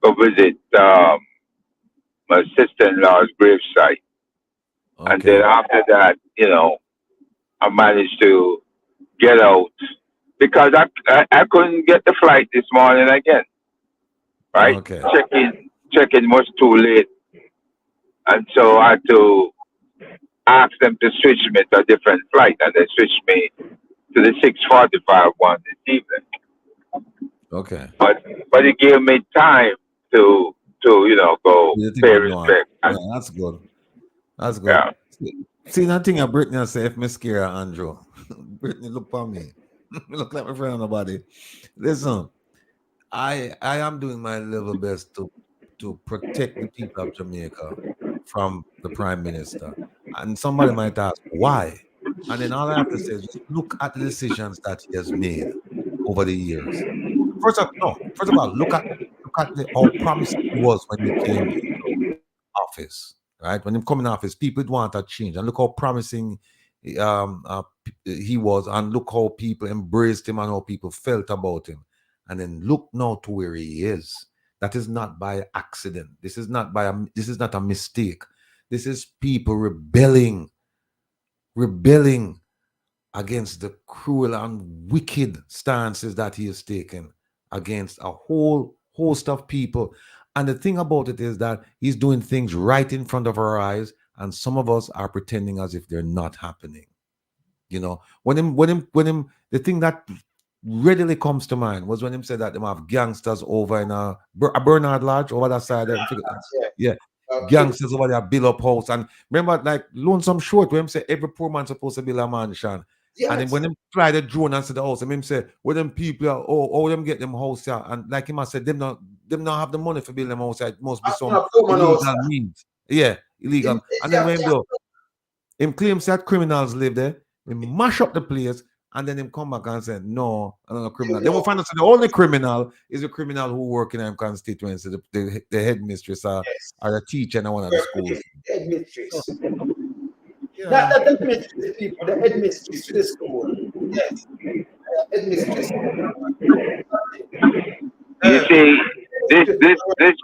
go visit my sister-in-law's gravesite. Okay. And then after that, I managed to get out because I couldn't get the flight this morning again. Right? Okay. Check-in was too late. And so I had to ask them to switch me to a different flight, and they switched me to the 6:45 one this evening. Okay. But it gave me time to go pay respect. Yeah, that's good. That's good. Yeah. See nothing of Brittany say if me scare Andrew. Brittany look for me. Look like my friend on the body. Listen, I am doing my level best to protect the people of Jamaica from the Prime Minister. And somebody might ask why. And then all I have to say is just look at the decisions that he has made over the years. First of all, look at how promising he was when he came into office. Right? When he come in office, people want a change. And look how promising he was, and look how people embraced him and how people felt about him. And then look now to where he is. That is not by accident. This is not a mistake. This is people rebelling against the cruel and wicked stances that he has taken against a whole host of people. And the thing about it is that he's doing things right in front of our eyes, and some of us are pretending as if they're not happening. You know, when him, the thing that readily comes to mind was when him said that they have gangsters over in a Bernard Lodge over that side. Yeah. Gangsters over there build up house. And remember, like Lonesome Short, where him say every poor man supposed to build a mansion. Yes. And then when him fly the drone and see the house, and him say, where them people are, oh, them get them house here. And like him I said, them not have the money for building them house. It must be some illegal means. Yeah, illegal. And then when him go, him claims that criminals live there, him mash up the place, and then him come back and say, no, I'm not a criminal. Then we'll find out the only criminal is a criminal who work in a constituency, the headmistress or the teacher in one of the schools. Headmistress. Not the headmistress, people, the headmistress to the school. Yes. Headmistress. You see, this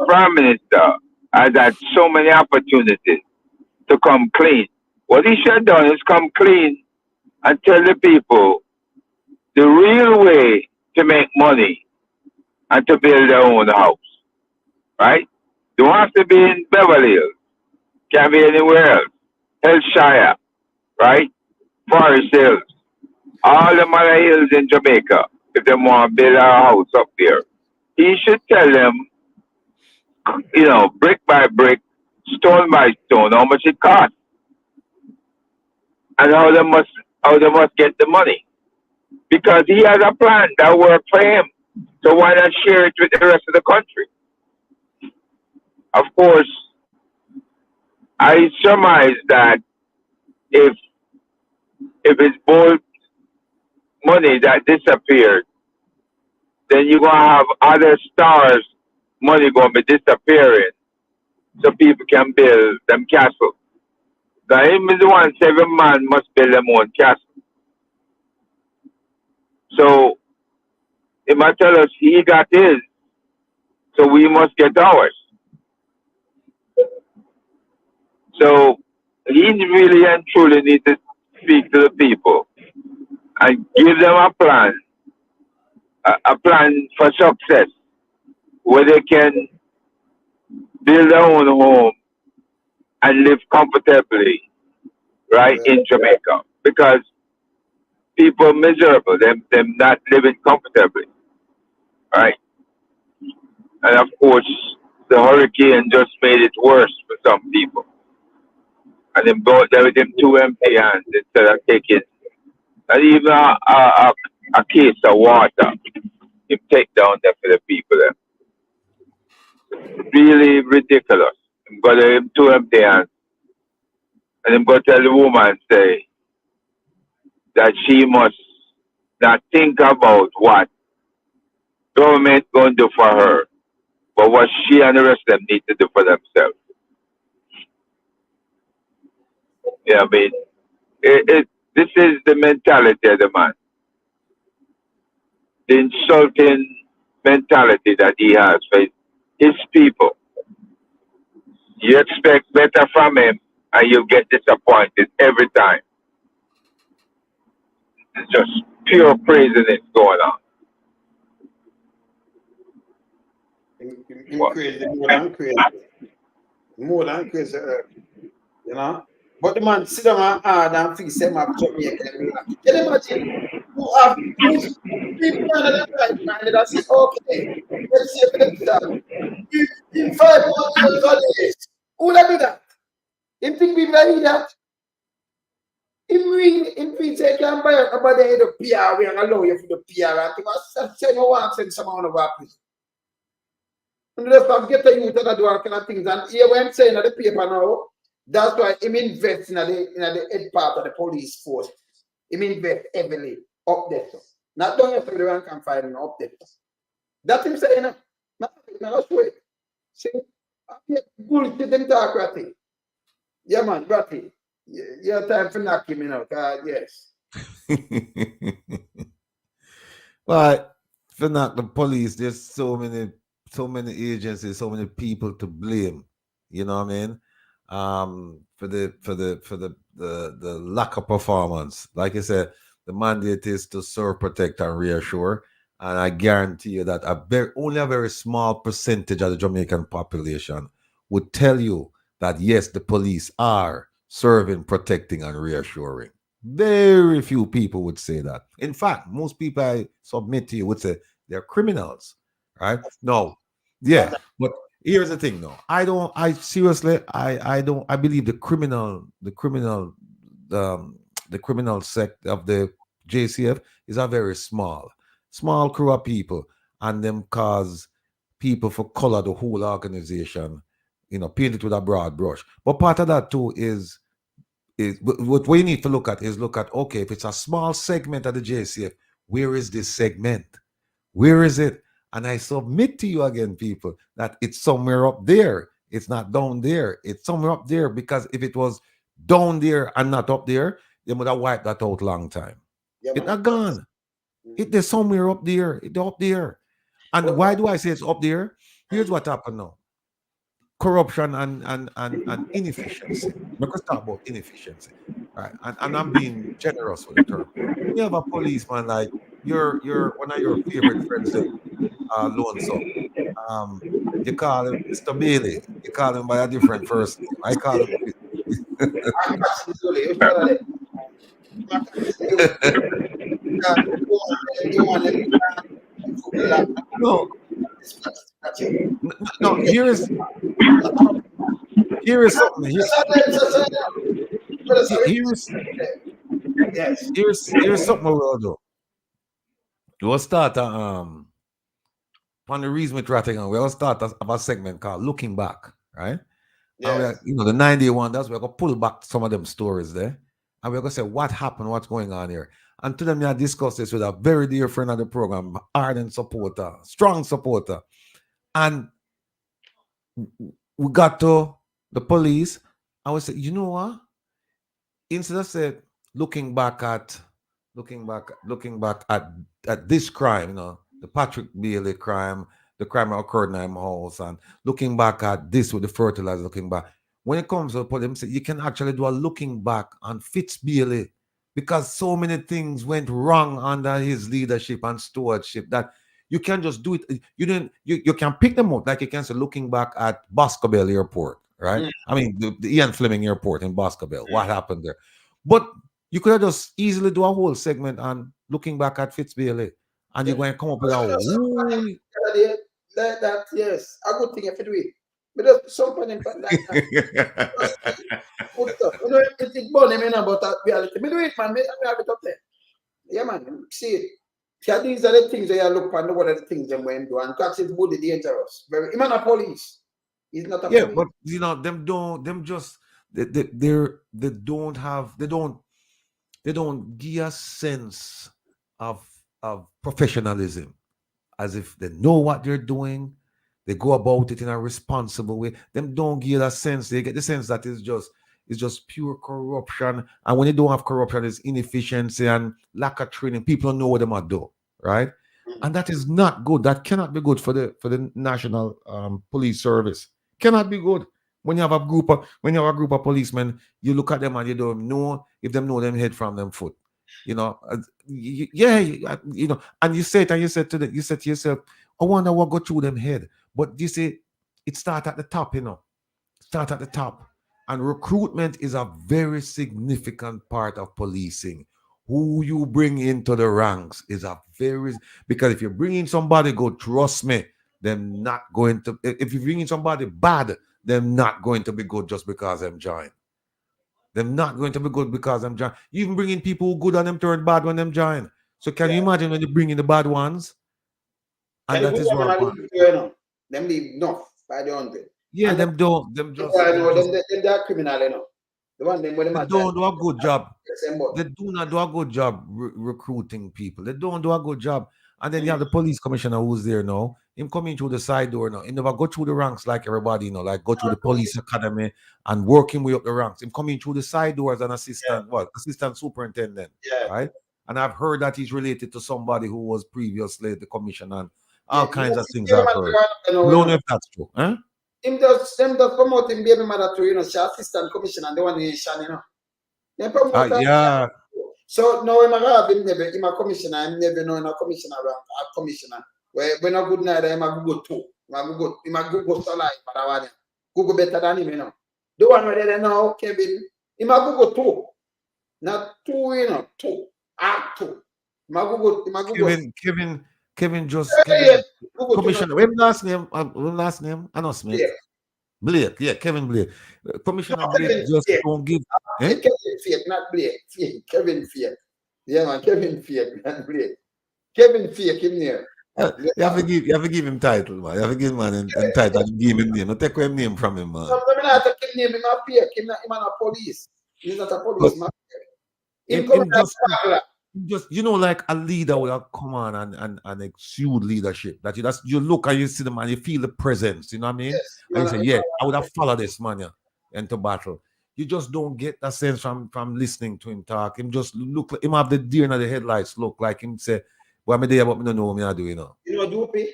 prime minister has had so many opportunities to come clean. What he should have done is come clean and tell the people the real way to make money and to build their own house. Right? Don't have to be in Beverly Hills. Can be anywhere else. Hillshire, right? Forest Hills. All the other hills in Jamaica, if they want to build a house up there. He should tell them, you know, brick by brick, stone by stone, how much it costs. And how they must get the money. Because he has a plan that works for him. So why not share it with the rest of the country? Of course, I surmise that if it's both money that disappeared, then you're gonna have other stars' money gonna be disappearing, so people can build them castles. The him is the one 7 man must build them own castle. So he might tell us he got his, so we must get ours. So he really and truly needs to speak to the people and give them a plan for success, where they can build their own home and live comfortably, right, in Jamaica. Because people are miserable, them not living comfortably, right? And of course, the hurricane just made it worse for some people. And then brought there with them 2 empty hands instead of taking not even a case of water. You take down there for the people there. Really ridiculous. I'm going to him 2 empty hands. And I'm going to tell the woman, say, that she must not think about what government going to do for her, but what she and the rest of them need to do for themselves. Yeah, I mean, this is the mentality of the man. The insulting mentality that he has for his people. You expect better from him, and you get disappointed every time. It's just pure craziness going on. Crazy, more than crazy, you know. But the man sit down hard and fix him up Jamaica. Can you imagine? You have people on the right mind that says, okay, let's see if it's in 5 months, who will do that? You think people are that? In say can buy about the head of PR, we allow you for the PR and to say no one send someone over prison. And just get the youth that do all kind of things. And here when I'm saying at the paper now, that's why him invest in the head part of the police force. Him invest heavily up there. Not down here for the rank and file up there. That's him saying, no, sweet. See, bullshit and talk right. Yeah, man, Bratty. You have time for knock him, you know. Yes. Well, For not the police, there's so many agencies, so many people to blame. You know what I mean? For the lack of performance. Like I said, the mandate is to serve, protect, and reassure. And I guarantee you that only a very small percentage of the Jamaican population would tell you that yes, the police are serving, protecting, and reassuring. Very few people would say that. In fact, most people I submit to you would say they're criminals, right? No, yeah, but here's the thing, no, I don't. I seriously, I don't. I believe um, the criminal sect of the JCF is a very small crew of people, and them cause people for color the whole organization, paint it with a broad brush. But part of that too is what we need to look at is look at, okay, if it's a small segment of the JCF, where is this segment? Where is it? And I submit to you again, people, that it's somewhere up there. It's not down there. It's somewhere up there, because if it was down there and not up there, they would have wiped that out long time. It's not gone. There's somewhere up there. It's up there. And why do I say it's up there? Here's what happened now. Corruption and inefficiency. Because talk about inefficiency, right? And I'm being generous with the term. You have a policeman like your one of your favorite friends, Lonzo. You call him Mr. Bailey. You call him by a different first name. I call him. No, no. Here is something. Here's something we'll do. We'll start on the reason we're trying, we'll start a segment called "Looking Back," right? Yes. And the 91, that's we're gonna pull back some of them stories there, and we're gonna say what happened, what's going on here. And to them, I discussed this with a very dear friend of the program, ardent supporter, strong supporter, and we got to the police. I was say, you know what? Instead of say looking back at this crime, the Patrick Bailey crime, the crime that occurred in my house, and looking back at this with the fertilizer, looking back. When it comes to the police, you can actually do a looking back on Fitz Bailey, because so many things went wrong under his leadership and stewardship that you can just do it. You can pick them up, like you can say looking back at Boscobel Airport, right? I mean the Ian Fleming Airport in Boscobel. What happened there? But you could have just easily do a whole segment on looking back at Fitz Bailey, and you're going to come up with a whole. That yes, a good thing if you do it. But there's something in that. Good stuff. It's burning me about that reality. Me do it, man. Me have it up there. Yeah, man. See it. Yeah, these are the things that you look for. What are the things they went do? And tax is really dangerous. Very. Even a police. He's not a Yeah, police. but they don't give a sense of professionalism, as if they know what they're doing. They go about it in a responsible way. Them don't give a sense. They get the sense that it's just pure corruption. And when you don't have corruption, it's inefficiency and lack of training. People don't know what they might do, right? And that is not good. That cannot be good for the national police service. Cannot be good. When you have a group of policemen, you look at them and you don't know if them know them head from them foot. And you say it, and you said to yourself, I wonder what go through them head. But you see, it starts at the top, start at the top. And recruitment is a very significant part of policing. Who you bring into the ranks is because if you bring in somebody good, trust me, them not going to. If you bring in somebody bad, they're not going to be good just because them join. They're not going to be good because them join. You even bring in people who good and them turn bad when them join. So can you imagine when you bring in the bad ones? And that is what them leave enough by the 100. Yeah, and them don't. Them just. I know them they are criminal, The one them when they don't do a good job. They do not do a good job recruiting people. They don't do a good job. And then you have the police commissioner who's there now. Him coming through the side door now. He never go through the ranks like everybody, like go through the police academy and working way up the ranks. Him coming through the side door as an assistant, assistant superintendent, right? And I've heard that he's related to somebody who was previously the commissioner and all kinds of things I've heard. I don't know if that's true. Huh? Him just promote him baby mother to, you know, she assistant commissioner and the one nation, you know. They promote her. Yeah. So now him have him never, him a commissioner, him never know in a commissioner rank, a commissioner. When a good night, him a go too. Him a go so like, but I want Google better than him, you know. The one where they know, Kevin, him a go two. Not two, you know, two. Act two. Kevin just Yeah, commissioner. When last name? I know Smith. Blake, yeah, Kevin Blake. Commissioner Blake just don't give. Kevin Fiat, not Blake. Kevin Fiat. Yeah, man, Kevin Fiat, not Blake. Kevin Fiat, him there. You have to give him title, man. You have to give him and title and give him name. Don't take away him name from him, man. Sometimes I have to give him a peer. He's not a police. He's not a police man. Just you know, like a leader will come on and exude leadership. That you look and you see the man, you feel the presence. You know what I mean? Yes, and you say, yeah, I would have followed this man into battle. You just don't get that sense from listening to him talk. Him just look like him have the deer in the headlights. Look like him say, "Well, I'm there, but I don't know what I do." You know. You know Doopy?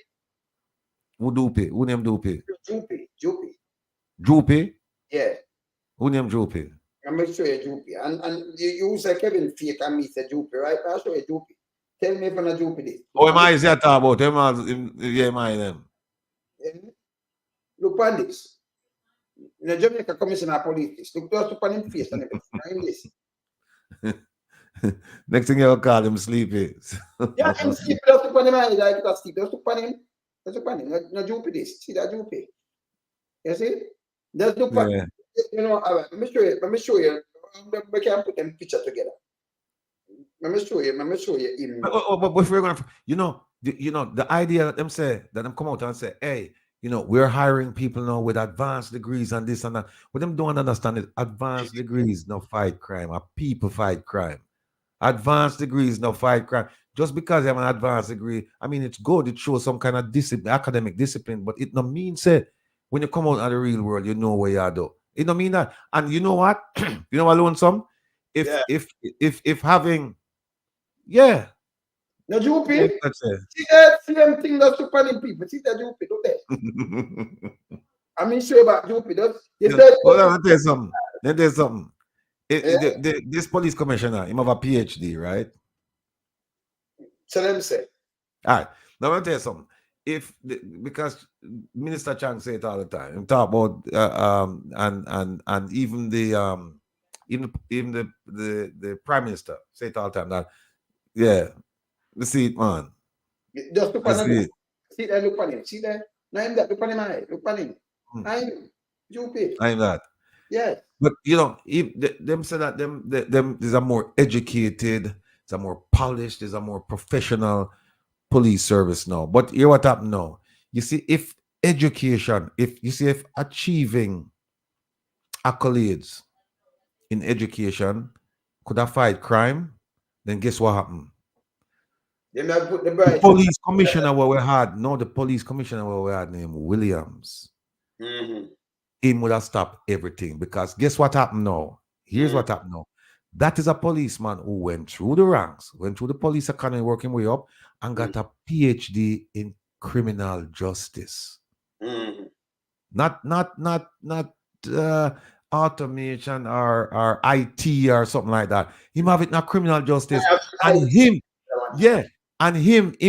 Who Doopy? Who name Doopy? Joopy. Joopy? Yeah. Who name Joopy? I'm going to show you Joopy. And you say Kevin Fake and me say Joopy, right? I'll show you Joopy. Tell me if I'm a Joopy this. Oh, am I talking about? Am I them? Look on this. The Jamaica Commissioner of Police. Look just upon him face and everything. Next thing you'll call him sleepy. Yeah, I'm sleepy. Just upon him. I like it. Just upon him. Just upon him. No Joopy this. See that Joopy? You see? Just look upon him. You know, let me show you. We can put them picture together. Let me show you him. But if we're gonna, the idea that them say that them come out and say, hey, we're hiring people now with advanced degrees and this and that. What them don't understand is advanced degrees no fight crime. Or people fight crime. Advanced degrees no fight crime. Just because you have an advanced degree, I mean, it's good. It shows some kind of discipline, academic discipline, but it no means say when you come out in the real world, you know where you are though. It don't mean that. And you know what? You know what, Lonesome? If having, yeah. No, Joopy. See that same thing that's upon people. See that Joopy, don't they? I mean, sure about Joopy. Let me tell you something. This police commissioner, he have a PhD, right? So let me say. All right. Now, let me tell you something. Because Minister Chang say it all the time, and talk about and even the Prime Minister say it all the time that let's see it, man. Just look on him. See that, look on him. See that? Now him that look on him eye. Look on him. I'm Joopy. I'm that. Yeah. But if them say that them is a more educated, it's a more polished, is a more professional police service now. But hear what happened now. You see, if achieving accolades in education could have fight crime, then guess what happened? The police commissioner where we had named Williams. Mm-hmm. Him would have stopped everything because guess what happened now? Here's what happened now. That is a policeman who went through the ranks, went through the police academy, working way up, and got a PhD in criminal justice. Mm-hmm. Not automation or IT or something like that. Him have it in criminal justice, and him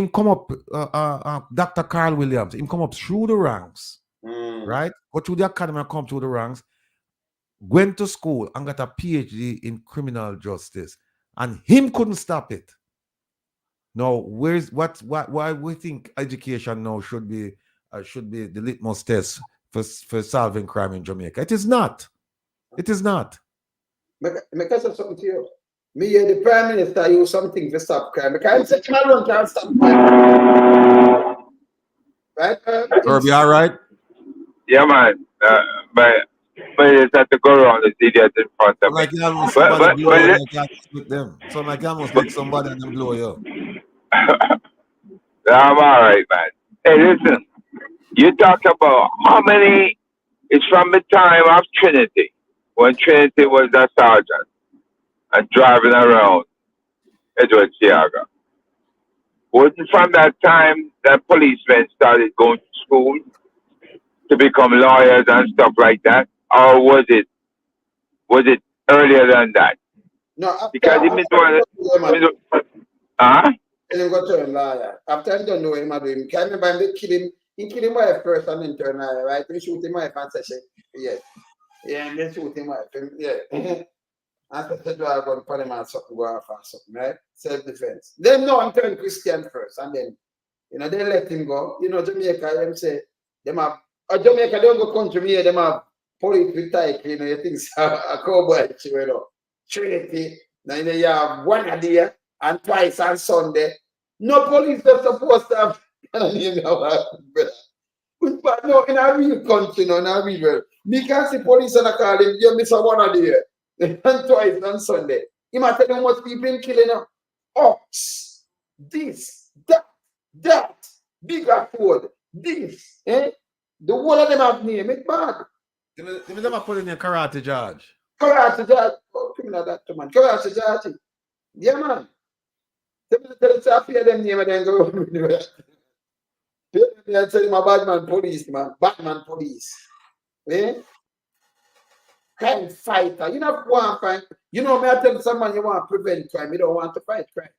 come up. Dr. Carl Williams, him come up through the ranks, right? Go through the academy and come through the ranks. Went to school and got a PhD in criminal justice, and him couldn't stop it. Now, why we think education now should be the litmus test for solving crime in Jamaica? It is not. It is not. Make us have something to you. Me and the Prime Minister use something to stop crime. Because such Maroon can't stop crime. Right? Currie, all right? Yeah, man. But it's at the go around the idiot in front of like you almost somebody blow you, with them. So like you almost like somebody and them blow you. I'm all right, man. Hey, listen. You talk about how many. It's from the time of Trinity, when Trinity was a sergeant and driving around. Edward Siaga. Wasn't from that time that policemen started going to school to become lawyers and stuff like that, or was it earlier than that? No, after Because it means one. Huh? He got to a lawyer. After I don't know him, I do him. Can remember they kill him. He killed him wife first and then turn lawyer, right? They shoot him wife and say, yes. Yeah, and then shoot him wife. Yeah. After the drive on Panama something go off or something, right? Self-defense. Then no, I'm turning Christian first, and then they let him go. Jamaica, them say them have Jamaica don't go country me, them have police with type, you think a cowboy, Trinity. Now you have one a day and twice on Sunday. No police are supposed to have but no, in a real country, in a real world. Me can't see police and I call him, you miss a one a day. And twice on Sunday. He might tell you how much people killing them. Ox, this, that, bigger food, this, The whole of them have name, it's bad. They never put in a karate judge. Karate judge, criminal that man. Karate judge. Yeah, man. They tell them name and then go. They tell him a Batman police, man. Batman police. Crime fighter. You don't want crime. Me I tell someone you want to prevent crime. You don't want to fight crime.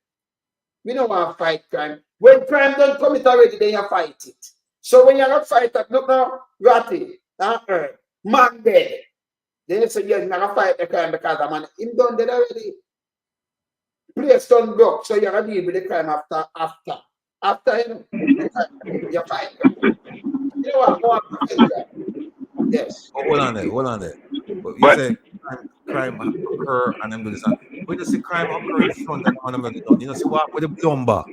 We don't want to fight crime. When crime don't commit already, then you fight it. So when you're not fighter, look now, ratty, man dead. Then you say you're not fight the crime because the man him done dead already. Place done broke, so you're gonna deal with the crime after you fight crime. You don't want to fight crime. Yes. Oh, hold on there. But you say crime occur and them do this. When you see crime occur in front of them, see what with the lumber.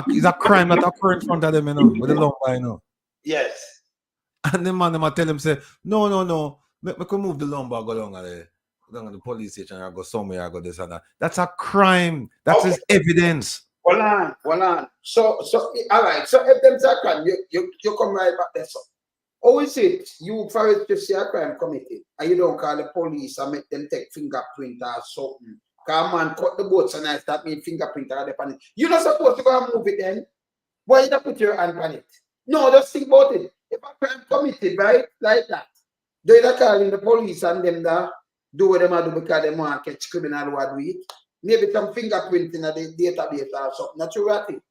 It's a crime that occur in front of them, with the lumber, Yes. And the man them tell him say, no. Me can move the lumber, go down at the police station, or go somewhere, or go this and that. That's a crime. That's his evidence. Hold on. So all right. So if them say a crime, you come right back there. So how is it you first to see a crime committed and you don't call the police and make them take fingerprint or something? Because man cut the boats and I start making fingerprint or the pan. You're not supposed to go and move it then. Why you not put your hand on it? No, just think about it. If a crime committed, right, like that, they are calling the police and them that do what they do because they want to catch criminal who do it. Maybe some fingerprint in the database or something. Not true, right?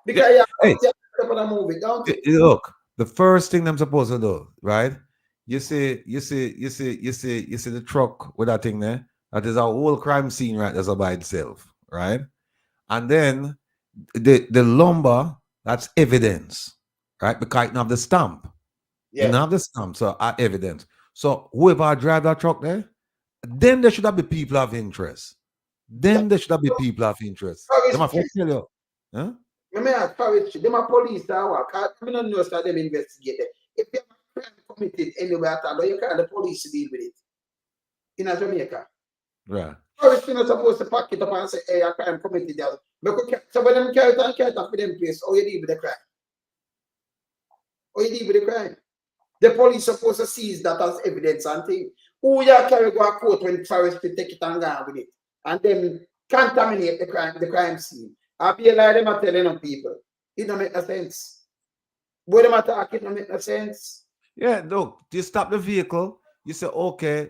Because you have to move it, don't you? Look, the first thing I'm supposed to do, right? You see the truck with that thing there. That is a whole crime scene right there by itself, right? And then the lumber, that's evidence, right? Because it don't have the stamp. Yeah. You don't have the stamp, so evidence. So whoever drive that truck there, then there should have be people of interest. There should have be people of interest. Them have to tell you. Huh? Them are police that work. I don't know that them investigate it. If you have a crime committed anywhere at all, you call the police to deal with it. In Jamaica. Right. Police are not supposed to pack it up and say, hey, a crime committed there. So when them carry it off for them place, how you deal with the crime? How you deal with the crime? The police supposed to seize that as evidence and thing. Who you carry go to court when forestry take it and go with it? And then contaminate the crime scene. I be like them are telling them people. It don't make no sense. What them are talking don't make no sense. Yeah, look, you stop the vehicle, you say, okay,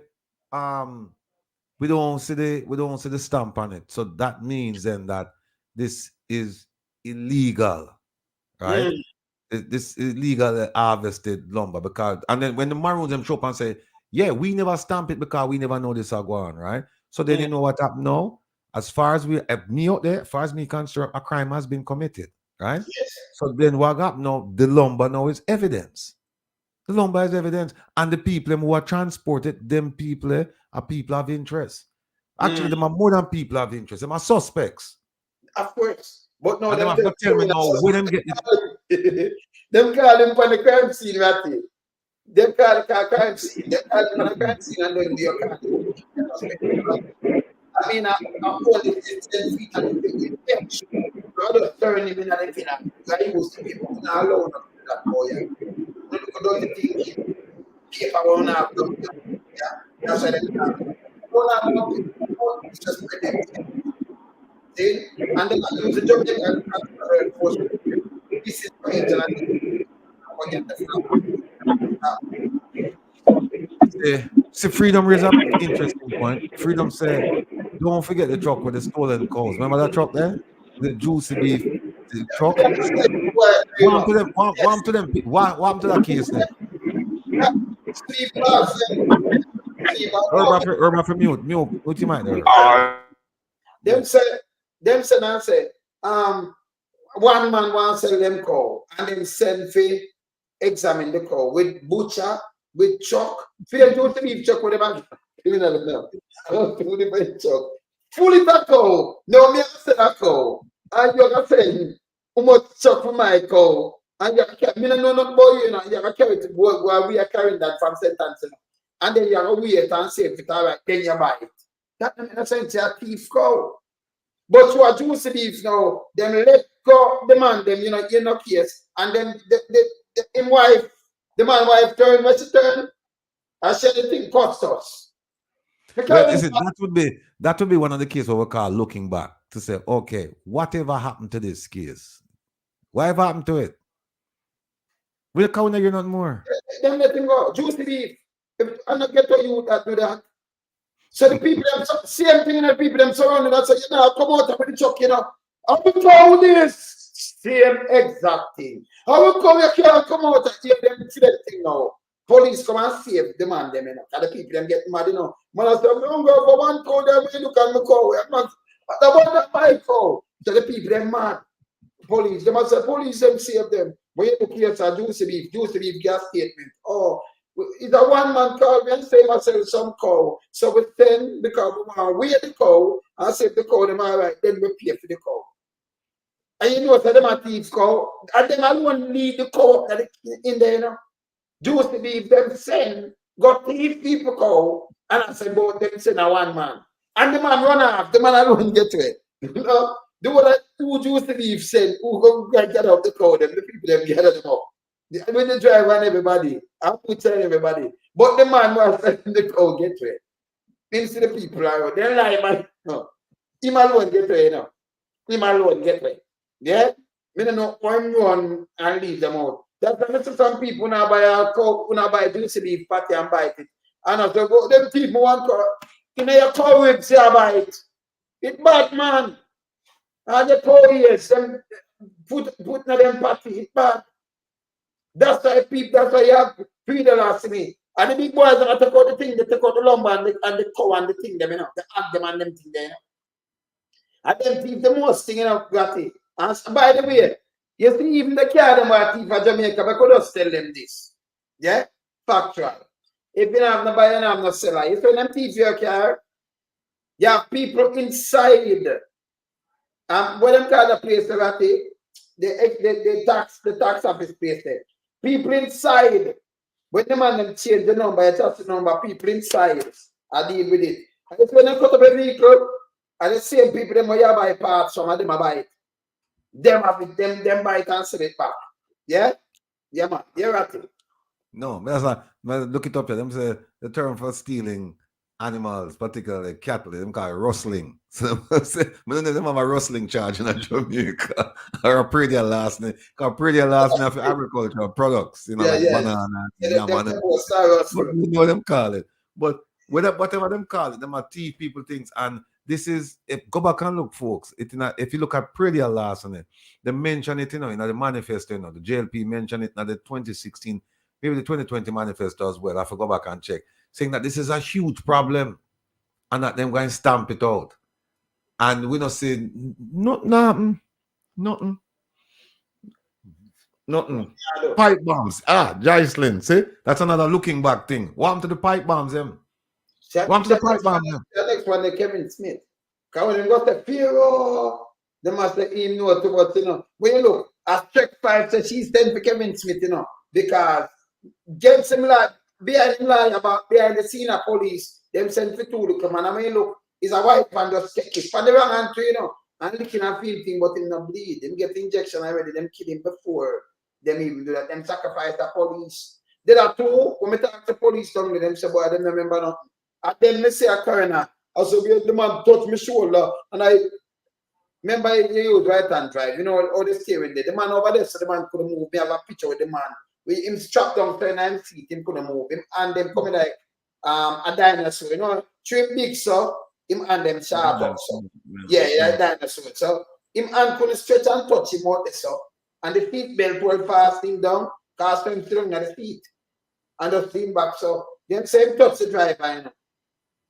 we don't see the stamp on it. So that means then that this is illegal, right? This is illegal harvested lumber because, and then when the Maroons them show up and say, yeah, we never stamp it because we never know this are going, right? So then you know what happened now. As far as me out there, as far as me concerned, a crime has been committed, right? Yes. So then what happened now? The lumber now is evidence. The lumber is evidence, and the people who are transported, them people are people of interest. Actually, them are more than people of interest. Them are suspects. Of course, but no, them have to tell me now where them get it. Them call them on the crime scene, right? Them call the crime scene. Them call them on the crime scene, and then they are. I mean, I'm holding this 10 feet and the bench. I just turn him in and everything. I used to be not alone that boy. Look at all the things. Paper won't have done. Yeah, that's what I'm talking about. It's just and then I use the Jamaican force. This is for See, Freedom raised up an interesting point. Freedom said, don't forget the truck with the stolen cows. Remember that truck there? The juicy beef the truck? What happened to them? What happened to that case there? Urban for mute. What you might there? Them say, I say, one man wants to sell them cow and then send for examine the cow with butcher, with chuck. For them to beef chuck with them. Even though no, fully that cow. No, me sell that cow. And you're gonna say, how much chuck for my cow? And you can't, me no not boy, you know, you're gonna carry it to work while we are carrying that from sentence. And then you're gonna wait and say if it's all right, then you buy it. That in a sense, you're a thief cow. But you are juicy beef now, them let go demand them, you know, in no case. And then the wife, the man wife turn, what's the turn? I said the thing cost us. Well, listen, that would be one of the cases what we call looking back to say, okay, whatever happened to this case? Whatever happened to it? We'll count you not more. Then let him go. Juicy beef. I'm not get to you that do that. So the people them same thing, and the people them surrounding us say, you know, come out with the truck, you know. I will call this same exact thing. I will come, you can't come out and hear them see that thing now. Police come and save the man them, you know. And the people them get mad, you know. Man, I say, I'm going to go for one cow there, when you look at my cow. I'm not, I want that my cow. So the people them mad. Police, they must say, police them save them. When you look here, it's a juicy beef gas statement. Oh, it's a one man call me and say myself some cow. So we send the cow, we want to weigh the cow and say the cow them all right, then we pay for the cow. And you know, so them are thieves cow, and them alone lead the cow in there, you know. Juicy beef them send, got thief people cow, and I say both them send a one man. And the man run off, the man alone get to it. You know, do what two juicy beef send, who go get out the cow, them, the people them gather them up. When the driver and everybody, I'm telling everybody. But the man was telling the cow get to it. Instead of the people are they lie, man. No. Him alone get to it, you know. Him alone get to it. Yeah? Me don't know when you run and leave them out. That's why some people now buy a cow, now buy juicy beef patty and bite it. And after go, them people want cow. In your cow ribs, you buy it. It's bad, man. And the cow ears, them put in them patty, it's bad. That's why people, that's why you have $3 to me. And the big boys are take out the thing, they take out the lumber and the cow and the thing, them, you know, the hug them and them thing there, you know. And them thief the most thing, you know, Gov't. And by the way, you see, even the car them are thief for Jamaica, I could just tell them this. Yeah? Factual. If you have no buyer, you have no seller. If you them thief your car, you have people inside. What them call the place, Gov't? The tax office place there. People inside, when the man them change the number, you touch the number, people inside, I deal with it. And if when they cut up a vehicle, and the same people them where you buy parts from, and them buy it. Them have it, them buy it and sell it back. Yeah? Yeah, man. You're right. No, that's not, look it up here. Them say the term for stealing animals, particularly cattle, them call it rustling. So them have a rustling charge in Jamaica or a pretty last name. Because pretty last name for agricultural products, you know, like banana, you know them call it. But whatever them call it, them are thief people things. And this is, if go back and look, folks, if you look at pretty last on it, they mention it, you know, in the manifesto, you know, the JLP mentioned it in the 2016, maybe the 2020 manifesto as well. I have to go back and check, saying that this is a huge problem and that them going to stamp it out. And we not say nothing. Pipe bombs. Jocelyn, see? That's another looking back thing. What happened to the pipe bombs, them? What happened to the pipe bombs, them? The next one, the Kevin Smith. Because when they got the Pharaoh, they must let him know to what, you know. When you look, as Check 5 says, she's sent for Kevin Smith, you know, because get him like behind the scene of police, them sent for two to come. And I mean, look, it's a white man just check it. For the wrong hand, you know, and looking and feel thing, but him not bleed. Them get injection already, them kill him before them even do that. Them sacrifice the police. There are two, when we talk to police down with them, say, boy, I don't remember nothing. And then they say a coroner, I said, the man touched my shoulder, and I Remember, you use right-hand drive. You know, all the steering there. The man over there, so the man couldn't move. We have a picture with the man. With him strapped down 29 feet, him couldn't move. Him and them coming like a dinosaur. You know, three big so, him and them sharp up so. Yeah, dinosaur. So, him and couldn't stretch and touch him out there so. And the seat belt was fast him down, cast him strong at the feet. And just him back so. Then same touch the driver, you know.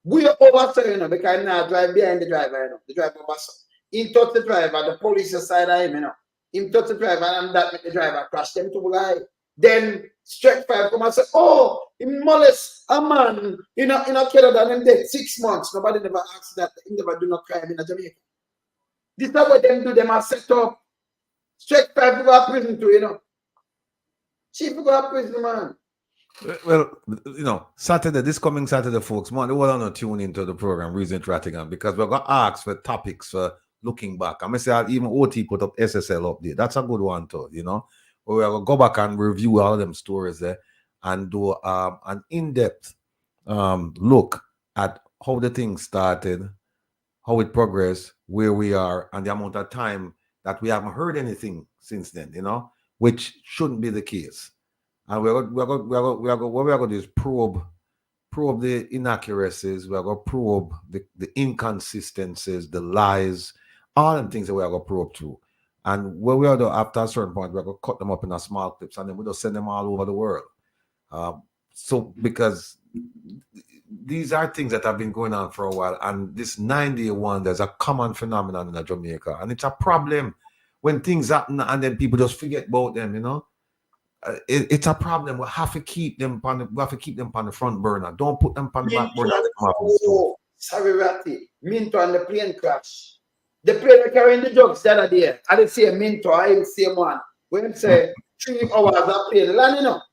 We over so, you know, because now drive behind the driver, you know. The driver over so. Him touch the driver, the police side of him, you know. Him touch the driver and that make the driver crash them to lie. Then Strike 5 come and say, oh, him molest a man in a Canada and dead 6 months. Nobody never asked that. He never do no crime in Jamaica. This is what them do. Them are set up. Strike 5 to go to prison too, you know. Chief go to prison, man. Well, you know, Saturday, this coming Saturday, folks, man, they want to tune into the program, Reason Rattingham, because we're going to ask for topics for looking back. I'm going to say, even OT put up SSL update. That's a good one, too, you know. We're going to go back and review all of them stories there and do an in-depth look at how the thing started, how it progressed, where we are, and the amount of time that we haven't heard anything since then, you know, which shouldn't be the case. And we're going to do is probe the inaccuracies, we're going to probe the inconsistencies, the lies, all the things that we're going to probe through. And where we are, though, after a certain point, we're going to cut them up in a small clips and then we'll just send them all over the world. So, because these are things that have been going on for a while, and this 9-day one, there's a common phenomenon in Jamaica, and it's a problem when things happen and then people just forget about them, you know. It's a problem. We have to keep them on the front burner. Don't put them on the back burner. Sorry, Ratty. Minto and the plane crash. The plane carrying the drugs that are there. I didn't see a Minto, I didn't see one. When say 3 hours of plane landing up.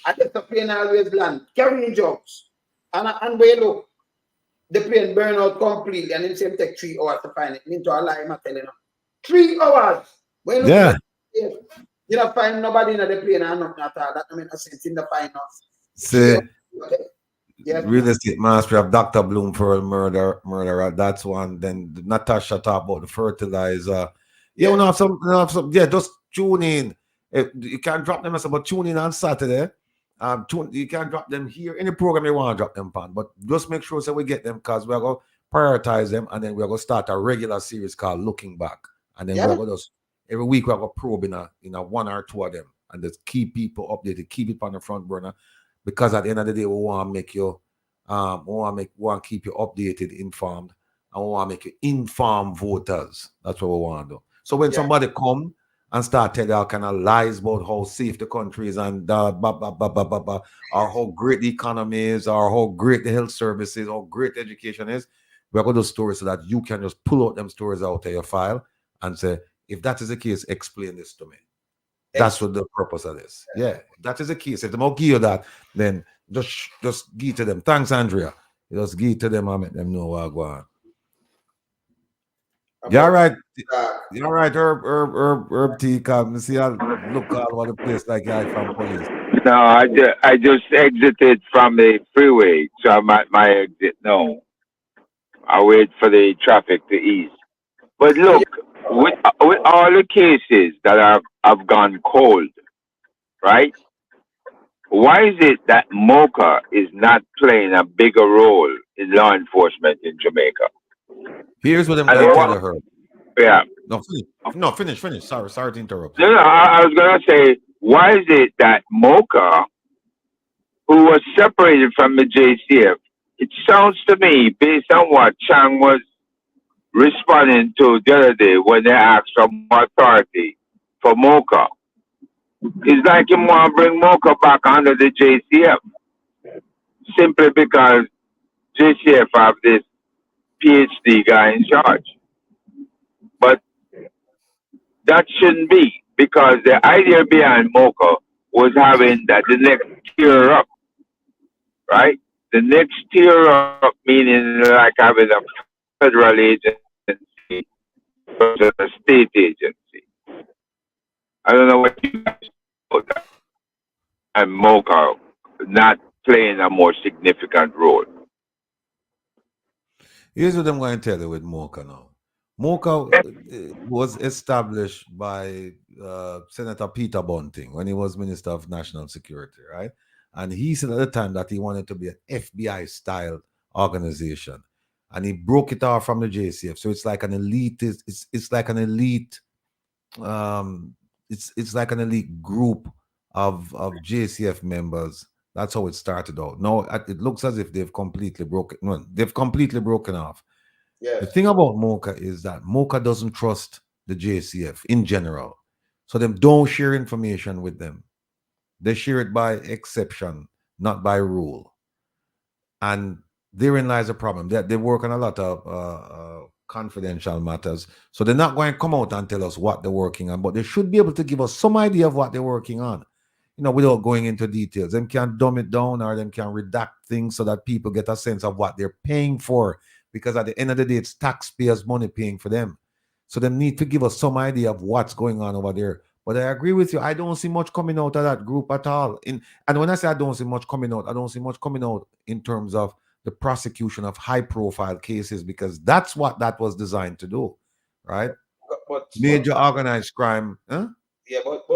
I guess the plane always land, carrying drugs. And we look, the plane burn out completely, and then say take 3 hours to find it. Minto, I lie, I'm telling you. 3 hours. When yeah. You don't find nobody in the plane and nothing at all. That don't make no sense in the final. See, yeah. Real estate master of Dr. Bloomfield murderer. That's one. Then Natasha talk about the fertilizer. Yeah, we have some. Yeah, just tune in. You can drop them as about tune in on Saturday. You can drop them here. Any program you want to drop them on, but just make sure so we get them because we're going to prioritize them, and then we're going to start a regular series called Looking Back, and then we're going to just every week we're going to probe in a 1 or 2 of them, and just keep people updated, keep it on the front burner, because at the end of the day we want to make you, we want to keep you updated, informed, and we want to make you informed voters. That's what we want to do. So when somebody come and start telling all kind of lies about how safe the country is and or how great the economy is, or how great the health service is, how great education is, we're going to do stories so that you can just pull out them stories out of your file and say, if that is the case, explain this to me. That's what the purpose of this. Yeah, if that is the case. If they don't give you that, then just give to them. Thanks, Andrea. Just give to them and make them know what's going on. Yeah, right. You're right, Herb T. Come see, I look all over the place like I from police. No, I just exited from the freeway, so I'm at my exit now. I wait for the traffic to ease. But look, with all the cases that have gone cold, right? Why is it that Mocha is not playing a bigger role in law enforcement in Jamaica? Here's what I'm going to tell her. Yeah. No, finish. Sorry to interrupt. No, I was going to say, why is it that Mocha, who was separated from the JCF, it sounds to me, based on what Chang was responding to the other day when they asked for more authority for Mocha, it's like you want to bring Mocha back under the JCF simply because JCF have this PhD guy in charge. But that shouldn't be, because the idea behind Mocha was having that the next tier up, right? The next tier up meaning like having a federal agency versus a state agency. I don't know what you guys about that. And Mocha not playing a more significant role. Here's what I'm going to tell you with Mocha now. Mocha was established by Senator Peter Bunting when he was Minister of National Security, right? And he said at the time that he wanted to be an FBI style organization, and he broke it off from the JCF. So it's like an elite. It's like an elite. Um, it's like an elite group of JCF members. That's how it started out. No, it looks as if they've completely broken. No, they've completely broken off. Yes. The thing about Mocha is that Mocha doesn't trust the JCF in general. So them don't share information with them. They share it by exception, not by rule. And therein lies a problem. They work on a lot of confidential matters. So they're not going to come out and tell us what they're working on, but they should be able to give us some idea of what they're working on, without going into details. Them can dumb it down, or them can redact things so that people get a sense of what they're paying for. Because at the end of the day, it's taxpayers' money paying for them. So they need to give us some idea of what's going on over there. But I agree with you. I don't see much coming out of that group at all. And when I say I don't see much coming out, I don't see much coming out in terms of the prosecution of high-profile cases, because that's what that was designed to do, right? Major organized crime. Huh? Yeah, but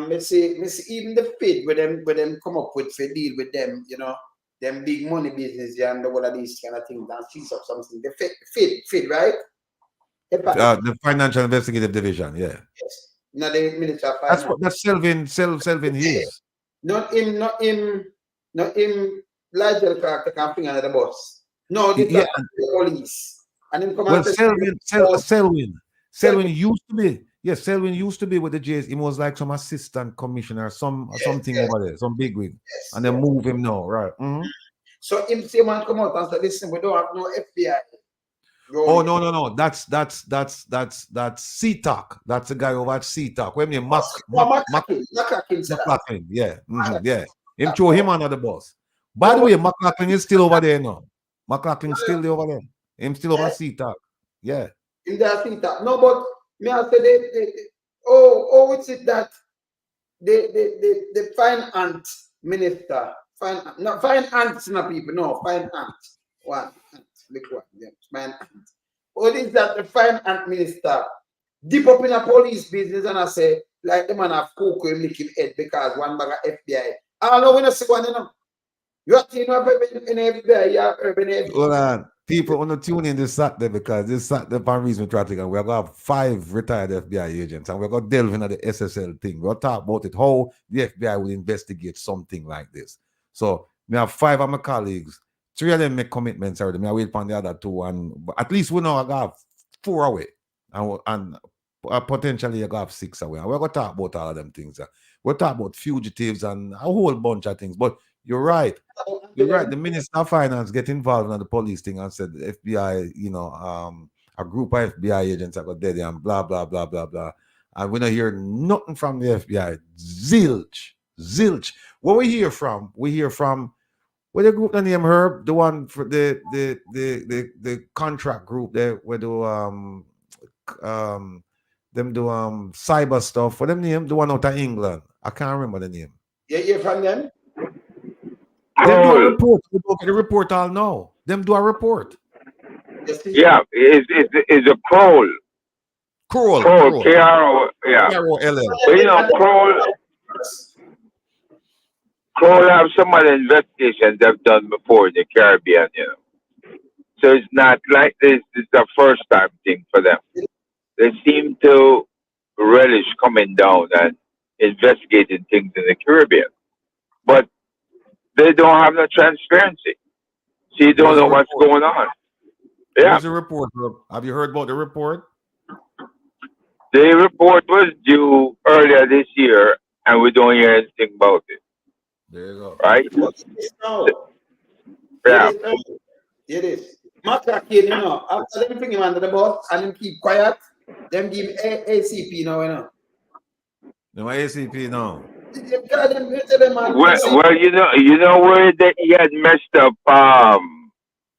me see even the FID with them come up with for deal with them, them big money business and all of these kind of things and seize up something. The FID, right? The Financial Investigative Division, yeah. Yes. Not the Minister of Finance. That's Selvin Hughes. Not him, Ligel Clark take a finger under the bus. No, the police. And him come well, Selvin used to be. Yes, Selvin used to be with the Jays. He was like some assistant commissioner, something over there, some bigwig. Yes, and they move him now, right? Mm-hmm. So him say man come out and say, listen, we don't have no FBI. Oh no. That's CTOC. That's the guy over at CTOC. When you McLaughlin. Yeah. Mm-hmm. Yeah. Him throw him under the bus. By the way, McLaughlin is still over there now. McLaughlin still over there. Him still over CTOC. Yeah. In that CTOC. No, but me I say it's it that the finance minister, finance no people, no, finance. One. Look what, yeah, finance. What is that the finance minister deep up in a police business and I say, like the man have coke him lick him head because one bag of FBI. I know when I see one, you have to in FBI, you have urban FBI. Hold on. People want to tune in this Saturday because this Saturday for reason traffic and we're going to have 5 retired FBI agents and we're going to delve into the SSL thing. We'll talk about it, how the FBI will investigate something like this. So we have 5 of my colleagues. 3 of them make commitments already. I wait for the other 2, and at least we know I got 4 away, and potentially I got 6 away. And we're going to talk about all of them things. We'll talk about fugitives and a whole bunch of things. But you're right. You're right. The Minister of Finance get involved in the police thing and said the FBI, a group of FBI agents are got dead and blah blah blah blah blah. And we don't hear nothing from the FBI. Zilch. What we hear from? We hear from. What the group the name Herb, the one for the contract group there where do cyber stuff. What them name? The one out of England. I can't remember the name. Yeah, from them. They do a report. We don't get a report all now. Them do a report. Yeah, it's a Kroll. Kroll. K-R-O, yeah. Kroll. Kroll have some of the investigations they've done before in the Caribbean, So it's not like this is the first time thing for them. They seem to relish coming down and investigating things in the Caribbean. But they don't have no transparency. So you don't know what's going on. Yeah. There's a report. Have you heard about the report? The report was due earlier this year, and we don't hear anything about it. There you go. Right? Yeah. It is. McLaughlin, after them bring him under the bus and him keep quiet, them give him ACP now, No ACP now. Well, you know where he had messed up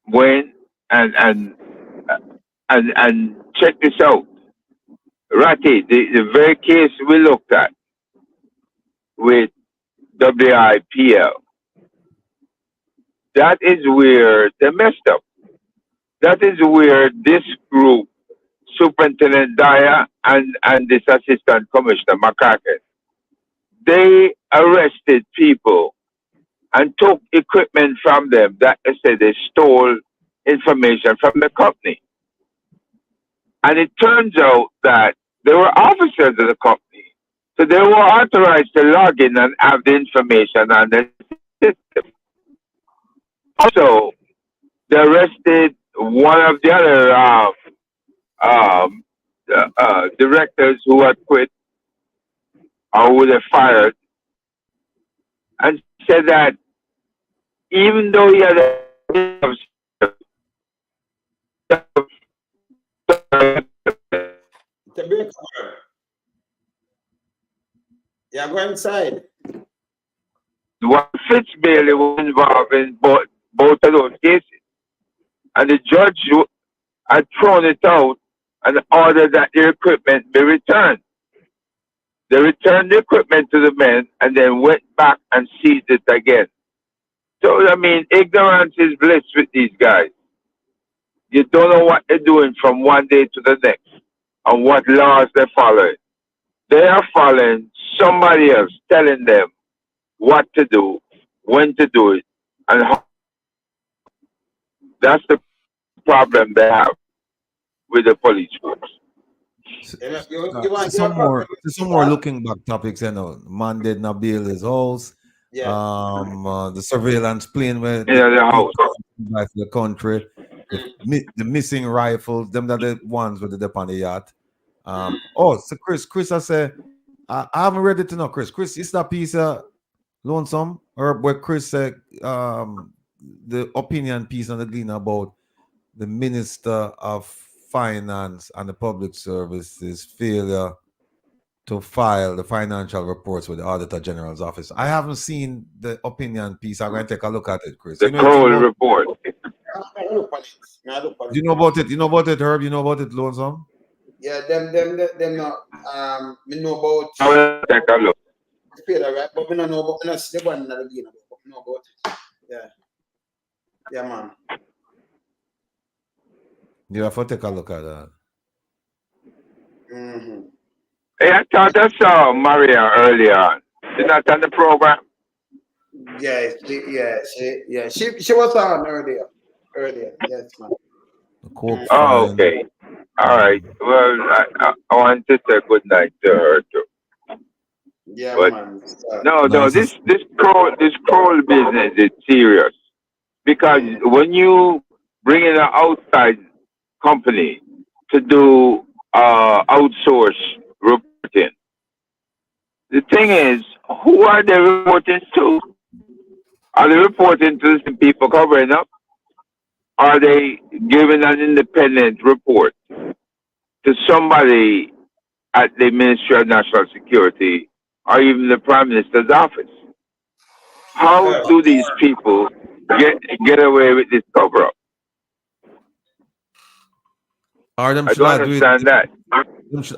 when and check this out. Ratty, the very case we looked at with WIPL, that is where they messed up. that is where this group, Superintendent Dyer and this Assistant Commissioner McCracken, they arrested people and took equipment from them that they said they stole information from the company. And it turns out that they were officers of the company. So they were authorized to log in and have the information on the system. Also, they arrested one of the other directors who had quit or who they fired and said that even though he had a yeah, go inside. One Fitz Bailey was involved in both of those cases. And the judge had thrown it out and ordered that the equipment be returned. They returned the equipment to the men and then went back and seized it again. So, I mean, ignorance is bliss with these guys. You don't know what they're doing from one day to the next and what laws they're following. They are following somebody else telling them what to do, when to do it, and how. That's the problem they have with the police force. Some more looking back topics, you know. Man did not build his house. Yeah. The surveillance plane where the house. The country, the missing rifles, them are the ones with the dip on the yacht. So Chris, I say, I haven't read it to know, Chris. Chris, is that piece lonesome? Or where Chris said the opinion piece on the Gleaner about the Minister of Finance and the Public Services failure to file the financial reports with the Auditor General's office. I haven't seen the opinion piece. I'm going to take a look at it, Chris. The Crowley report. Do you know about it? You know about it, Herb? You know about it, Lonesome? Yeah, them not me know about I will take a look. Right? But we don't know about the one that again, but we know about it. Yeah. Yeah, man. You have to take a look at that. Mm-hmm. Hey, I thought I saw Maria earlier on. She's not on the program. Yeah, she was on earlier. Yes, man. Oh, okay. All right. Well, I want to say good night to her too. Yeah, but man. No. This crawl business is serious because when you bring in an outside company to do outsource reporting, the thing is, who are they reporting to? Are they reporting to the people covering up? Are they giving an independent report to somebody at the Ministry of National Security or even the Prime Minister's office? How do these people get away with this cover-up? Or them I should don't do understand it, that.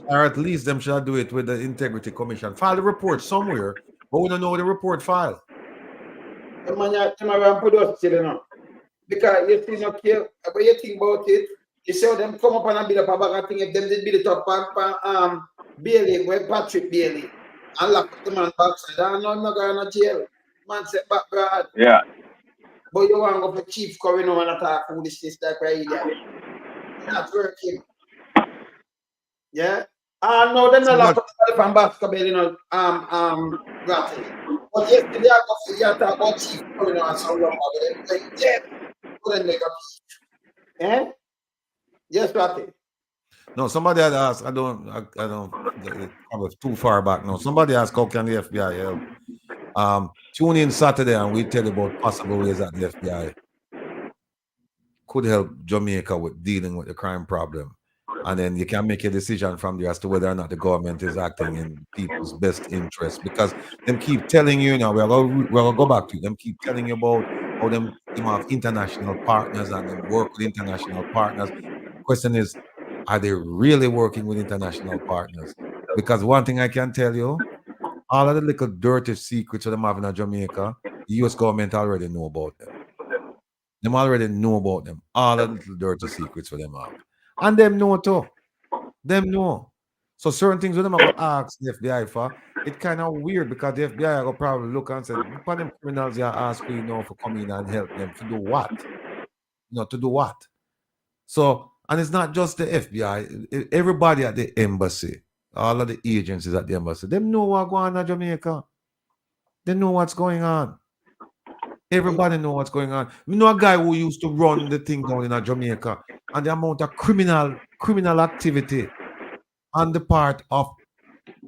or at least them should do it with the Integrity Commission. File the report somewhere, but we don't know the report file. Because you see no care, but you think about it, you see how them come up and build up a bag of thing. If them did build it up on Bailey, where Patrick Bailey, and lock the man backside, I'm not going to jail. Man said back guard. Yeah. But you want to go for Chief Currie no and attack foolishness like right here. That's working. Yeah. No, they're not locked up from basketball, you know, granted. But yesterday I got to talk about Chief Currie and some wrong about it. Like, yeah. Couldn't make up. Eh? Yes, Ratty. No, somebody had asked, I don't, I was too far back now. Somebody asked, how can the FBI help? Tune in Saturday and we tell you about possible ways that the FBI could help Jamaica with dealing with the crime problem. And then you can make a decision from there as to whether or not the government is acting in people's best interest. Because them keep telling you now, we're going to go back to them, keep telling you about how them have international partners and them work with international partners. Question is, are they really working with international partners? Because one thing I can tell you, all of the little dirty secrets that them have in Jamaica, the US government already know about them. Them already know about them. All the little dirty secrets for them out. And them know too. Them know. So certain things when them are going to ask the FBI for, it's kind of weird because the FBI will probably look and say, upon them criminals you ask who you know for come in and help them to do what? To do what? So, and it's not just the FBI, everybody at the embassy, all of the agencies at the embassy, them know what's going on in Jamaica. They know what's going on. Everybody know what's going on. We know a guy who used to run the thing down in Jamaica, and the amount of criminal activity on the part of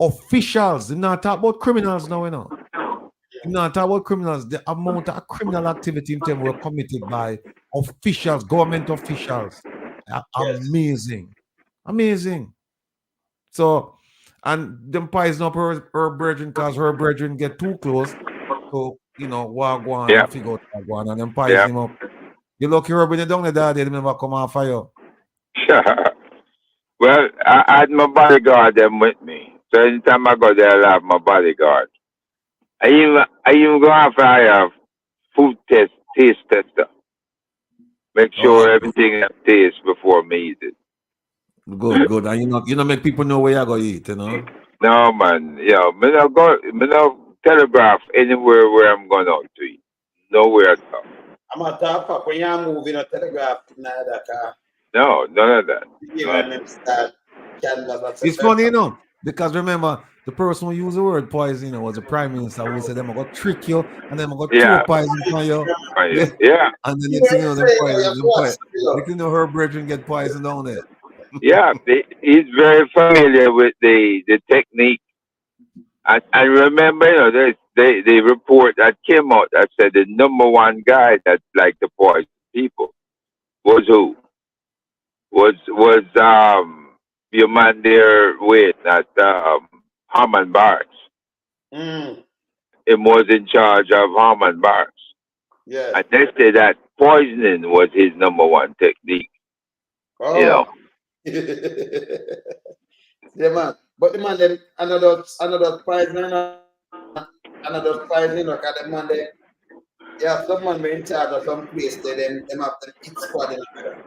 officials. They're not talk about criminals now, you know. They're not talk about criminals. The amount of criminal activity in terms were committed by officials, government officials. Amazing. Amazing. So, and them poison up her brethren because her brethren get too close to, Wagwan and figure out Wagwan and them poison him up. You lucky her when you down there, they never come off fire. Well, I had my bodyguard them with me. So anytime I go there, I have my bodyguard. I even go after I have food taste tester. Make sure everything has taste before me eat it. Good. And you know make people know where you're going to eat, No, man. Yeah, me not telegraph anywhere where I'm going out to eat. Nowhere at all. I'm a top when you're moving a telegraph in that car. No, none of that. It's funny, because remember, the person who used the word poison was the prime minister who said, I'm going to trick you and then I'm going to throw poison on you. Yeah. And then next thing you know, them poison. Next thing you know, her brethren get poisoned down there. Yeah, he's very familiar with the technique. And remember, they report that came out that said the number one guy that liked to poison people was who? Was your man there with at Harman Barnes. It was in charge of Harman Barnes. Yeah. And they say that poisoning was his number one technique. Oh. Yeah, man. But the man then another poison, another poison, look at the man there. Yeah, someone in charge of some place there, them have them hit squad in America.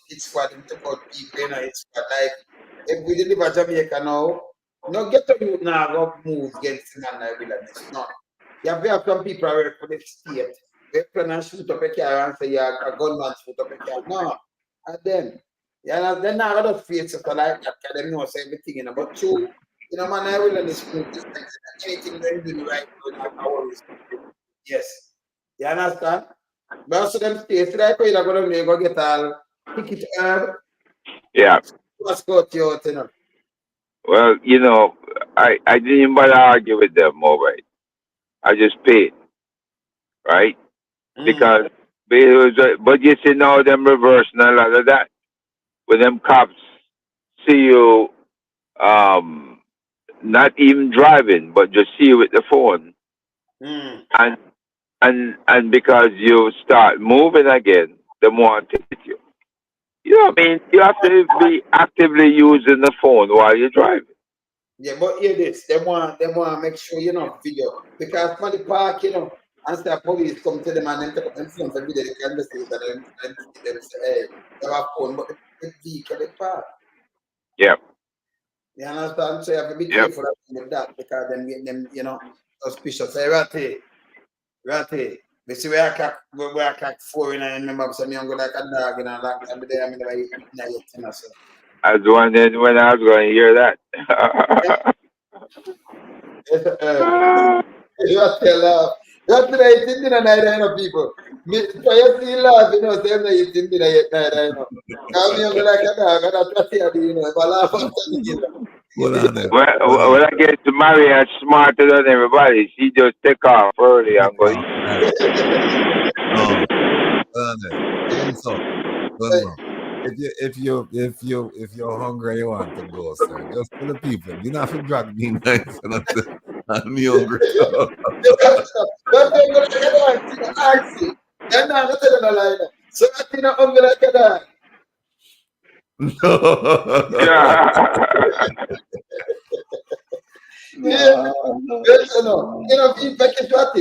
Hit squad them took out people, hit squad. Like if we deliver Jamaica now, no get to you now go move against the man like wilderness. No. You have some people work for the state. They can shoot up a car and say you're a gunman shoot up a car. No. And then yeah, then now other faces are like that because they know everything, But you man, I will understand this anything they do right now, I always. Yes. You understand? But also them states like where you're go get all ticket herb. Yeah. What's got you out, Well, I didn't even bother argue with them over it. I just paid. Right? Because but you see now them reversing a lot of that. When them cops see you not even driving, but just see you with the phone. And because you start moving again, they want to hit you. You know what I mean? You have to be actively using the phone while you're driving. Yeah, but hear this. They want to make sure video. Because for the park, and the police come to them and then take up them phone for video, they can listen to them and them say, hey, they have a phone, but the vehicle is parked. Yeah. You understand? So you have to be careful with that because then them, suspicious. Say, Ratty. We see where I crack 4 and I remember saying I'm going like a dog and I'm there, I'm never eating yet. So. I was wondering when I was going to hear that. You have to laugh. That's why I eating dinner night, people. So you see laugh, same day eating dinner yet night, I'm young like a dog, and I'm trying to, if I laugh after the when I get to marry, I'm smarter than everybody. She just take off early. I'm going. If you're hungry, you want to go, sir. Just tell the people. You don't have to drag me nice and me hungry. So I'm not hungry like a dog. Yeah, feedback is what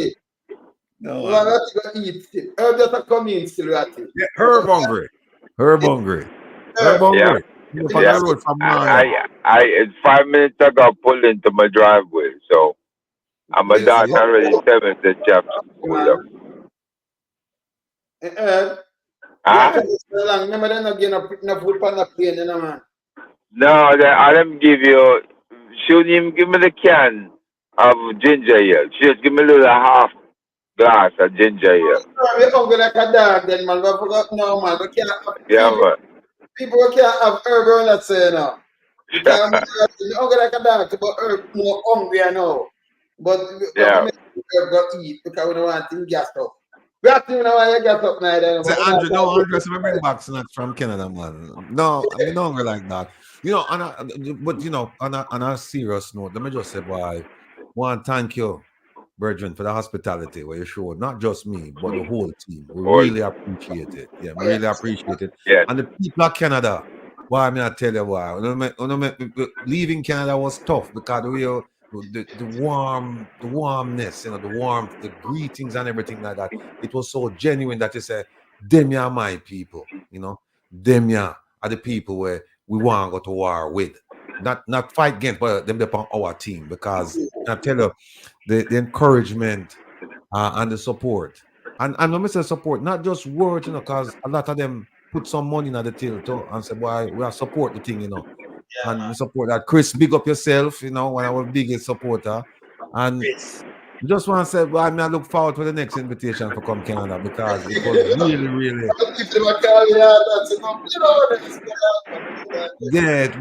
No, Well, let's go eat still. Herb just come in still, right? yeah, Herb hungry. Herb hungry. Herb Herb, Yeah, hungry. He up on yeah. the road from Maroon. I 5 minutes ago I pulled into my driveway, so I'm a listen, daughter already 7 that you have to pull up. Herb, you Huh? tell us so long. Remember, they're not getting enough food on the plane, you know, man. No, I them give you. Shouldn't even give me the can of ginger ale. Just give me a little half glass of ginger ale. We're hungry like a dog, then, man. We forgot now, man. We can't have Yeah, people who can't have herb on that say now. You can't man. we're hungry like a dog, but herb more hungry, I know. But we have to Yeah. make herb go eat because we don't want him gas up. We have to know why you gas up now, then. Say, Andrew, no, Andrew, so bring back snacks from Canada, man. No, I mean, no hungry like that. You know, but you know, on a serious note, let me just say, boy, one, thank you, brethren, for the hospitality where you showed, not just me, but the whole team. We really appreciate it. Yeah, we really appreciate it. Yes. And the people of Canada, boy, I mean, I tell you why. Leaving Canada was tough because the warmness, you know, the warmth, the greetings and everything like that. It was so genuine that you say, them are my people, you know, them are the people where we want to go to war with. Not fight against, but them upon our team. Because I tell you, the encouragement and the support. And when I say support, not just words, you know, because a lot of them put some money in the till too and say, boy, we are support the thing, you know. Yeah, And we support that. Chris, big up yourself, you know, one of our biggest supporter. And just want to say, well, I look forward to the next invitation for come Canada because it was really, really. Yeah, it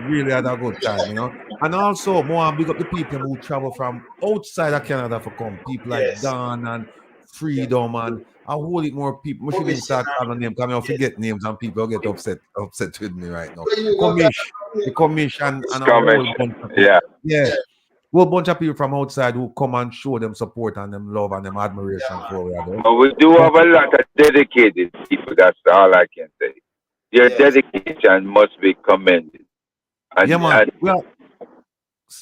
really had a good time, you know. And also, more big up the people who travel from outside of Canada for come. People like Don and Freedom and a whole lot more people. We shouldn't start calling names because I forget names and people get upset with me right now. The commission and a whole bunch of people. Yeah. Whole bunch of people from outside who come and show them support and them love and them admiration for it. But we do have a lot of dedicated people. That's all I can say. Your dedication must be commended. And, yeah, man.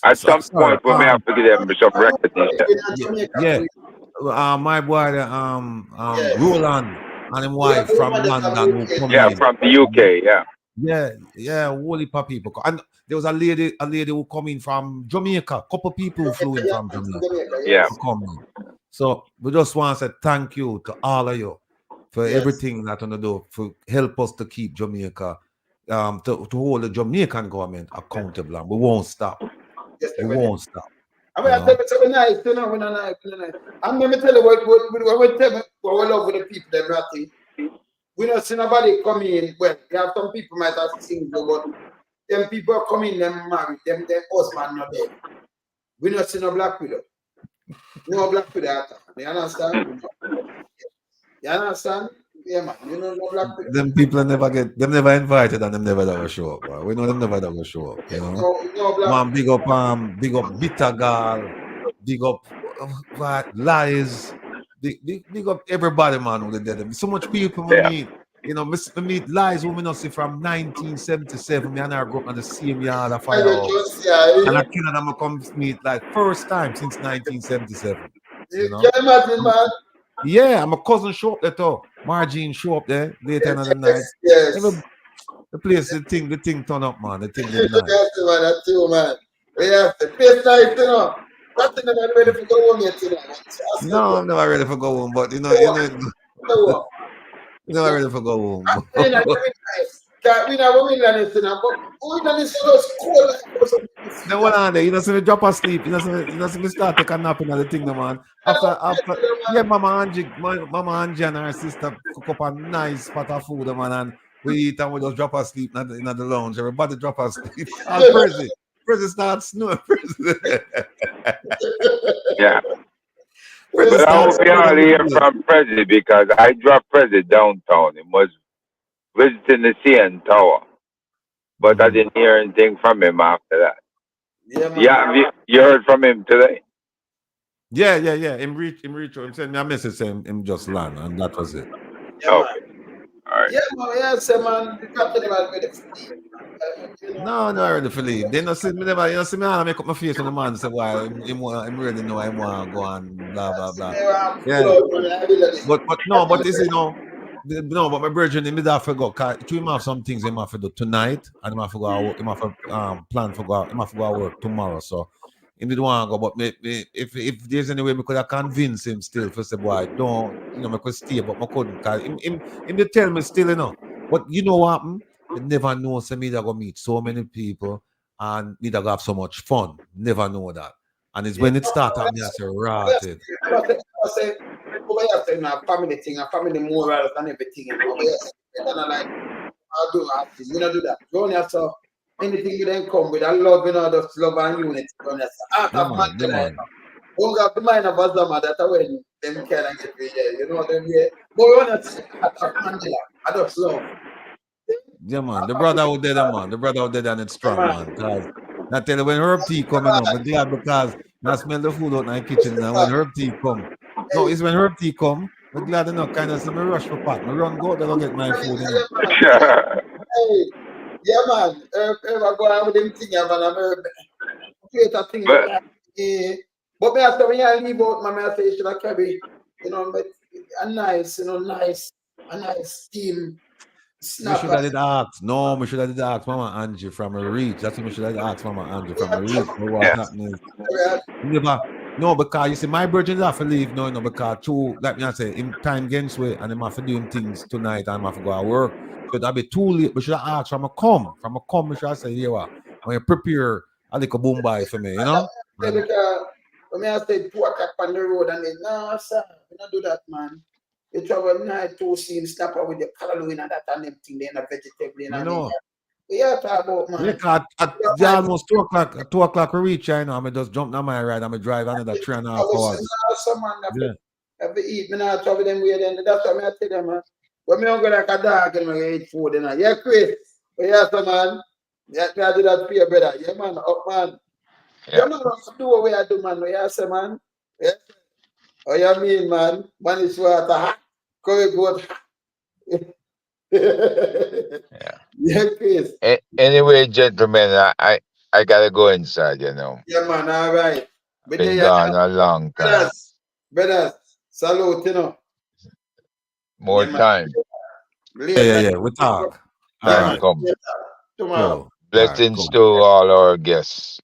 at some point, we may have to give them some recognition. Yeah. My boy, Roland and his wife from London who come in. From the UK, Yeah, whole heap of people. And there was a lady who come in from Jamaica. Couple people who flew in from Jamaica. Yeah. So we just want to say thank you to all of you for everything that you do for help us to keep Jamaica, to hold the Jamaican government accountable. And we won't stop. We won't stop. I mean, I tell you, it's nice, you know, we're not nice. I'm going to tell you what we love with the people, everything. We don't see nobody come in. Well, there are some people might have seen, but them people come in, them married, them husband not dead. We don't see no black widow. No black widow at all. You understand? You understand? Yeah, man. You know, no black widow. Them people never invited and them never ever show up. Bro. We know them never ever show up. You know? No black man, big up Bitter Girl, big up Lies, big up everybody, man, who did. So much people we meet. You know, I meet Lies who we not see from 1977. Me and I grew up on the same yard of Firehouse. And I Canada come meet like first time since 1977. You know? Can you imagine, man? Yeah, my cousin show up there too. Margine show up there later in the night. Yes. The place, the thing turn up, man. The thing is nice. That too, man. We have to place nice, you know. Nothing about ready for go home yet, you know. No, I'm never ready for go home, but you know, you know, I'm ready for go home. We never win anything, but we don't see those cold. Then what on there? You know, so we drop asleep. You know, so we start taking a nap in the thing, no, man. After, yeah, Mama Angie and her sister cook up a nice pot of food, man, and we eat and we just drop asleep in the lounge. Everybody drop asleep. All Prezi starts snoring. Yeah. But I hope you all hear from Prezi because I dropped Prezi downtown. He was visiting the CN Tower. But I didn't hear anything from him after that. Yeah, you heard from him today? Yeah. Him reach. Him send me a message saying him just land, and that was it. Okay. right. Yeah, man, yes, man. The captain was ready to sleep. No, no, I already for leave. They not see me never, you know, see me and I make up my face when the man say why him really know I want to go and blah blah blah. Yeah. But no, but this no, but my brethren, him have to go. Cause him have some things him have to do tonight, and him have to go. Him have to plan for go. Him have to go work tomorrow. So him did want to go. But if there's any way we could have convince him still for say boy, don't me could stay, but I couldn't. Cause him did tell me still, But you know what? You never know. So me that go meet so many people and me that go have so much fun. Never know that. And it's when it starts, I say rotted. I say, over here saying a family thing, a family morals and everything. Over here saying, like, I'll do that. You know, do that. You only have to, anything you then come with, I love, just love and unity. Don't have the mind of us, that when them can get me here, you know them here. But you want to see Angela, I just love. Yeah, man. The brother out there, man. The brother out there, and it's strong, man. Cause I tell you, when herb tea coming up, I'm glad because I smell the food out in the kitchen. And when herb tea come, no, it's when herb tea come. I'm glad enough, kind of say, me rush for pot. Me run go out there go get my food, Hey, yeah, man. Herb, I go out with them thing, man. I'm create a thing. But me after when I leave out, I say, should I carry, but a nice, a nice team. Me should have did ask. No, me should have did ask Mama Angie from a reach. That's what me should have asked Mama Angie from a reach. What's happening? No, because you see, my virgin have to leave now, because two, like me I say, in time against way, and I'm have to do things tonight, and I'm have to go to work. So that'll be too late. We should have asked from a come. From a come, we should have say, here, when you prepare a little boom by for me, Because when I say 2 o'clock on the road, and they, no, sir, we don't do that, man. You travel night to see him snap out with the color and that and everything, then a vegetable. I know. Yeah, talk about, man. Yeah, almost 2 o'clock. 2 o'clock we reach China. I just jump down my ride. I drive another 3.5 hours. Every eat, me not travel them way. Then that's what I tell them, man. When me don't go like a dog and I eat food, then yeah, Chris. But yeah, so man. Yeah, I do that for your brother. Yeah, man. Up, man. Yeah, man. Do what I do, man. Yeah, say, man. Yeah. Oh, you mean, man? Man is water. Currie goat. Yeah, Chris. Anyway, gentlemen, I gotta go inside, Yeah, man, all right. Been gone a long time. Brothers, salute, More time. Yeah, we talk. All right. Come. Tomorrow. Blessings to all our guests.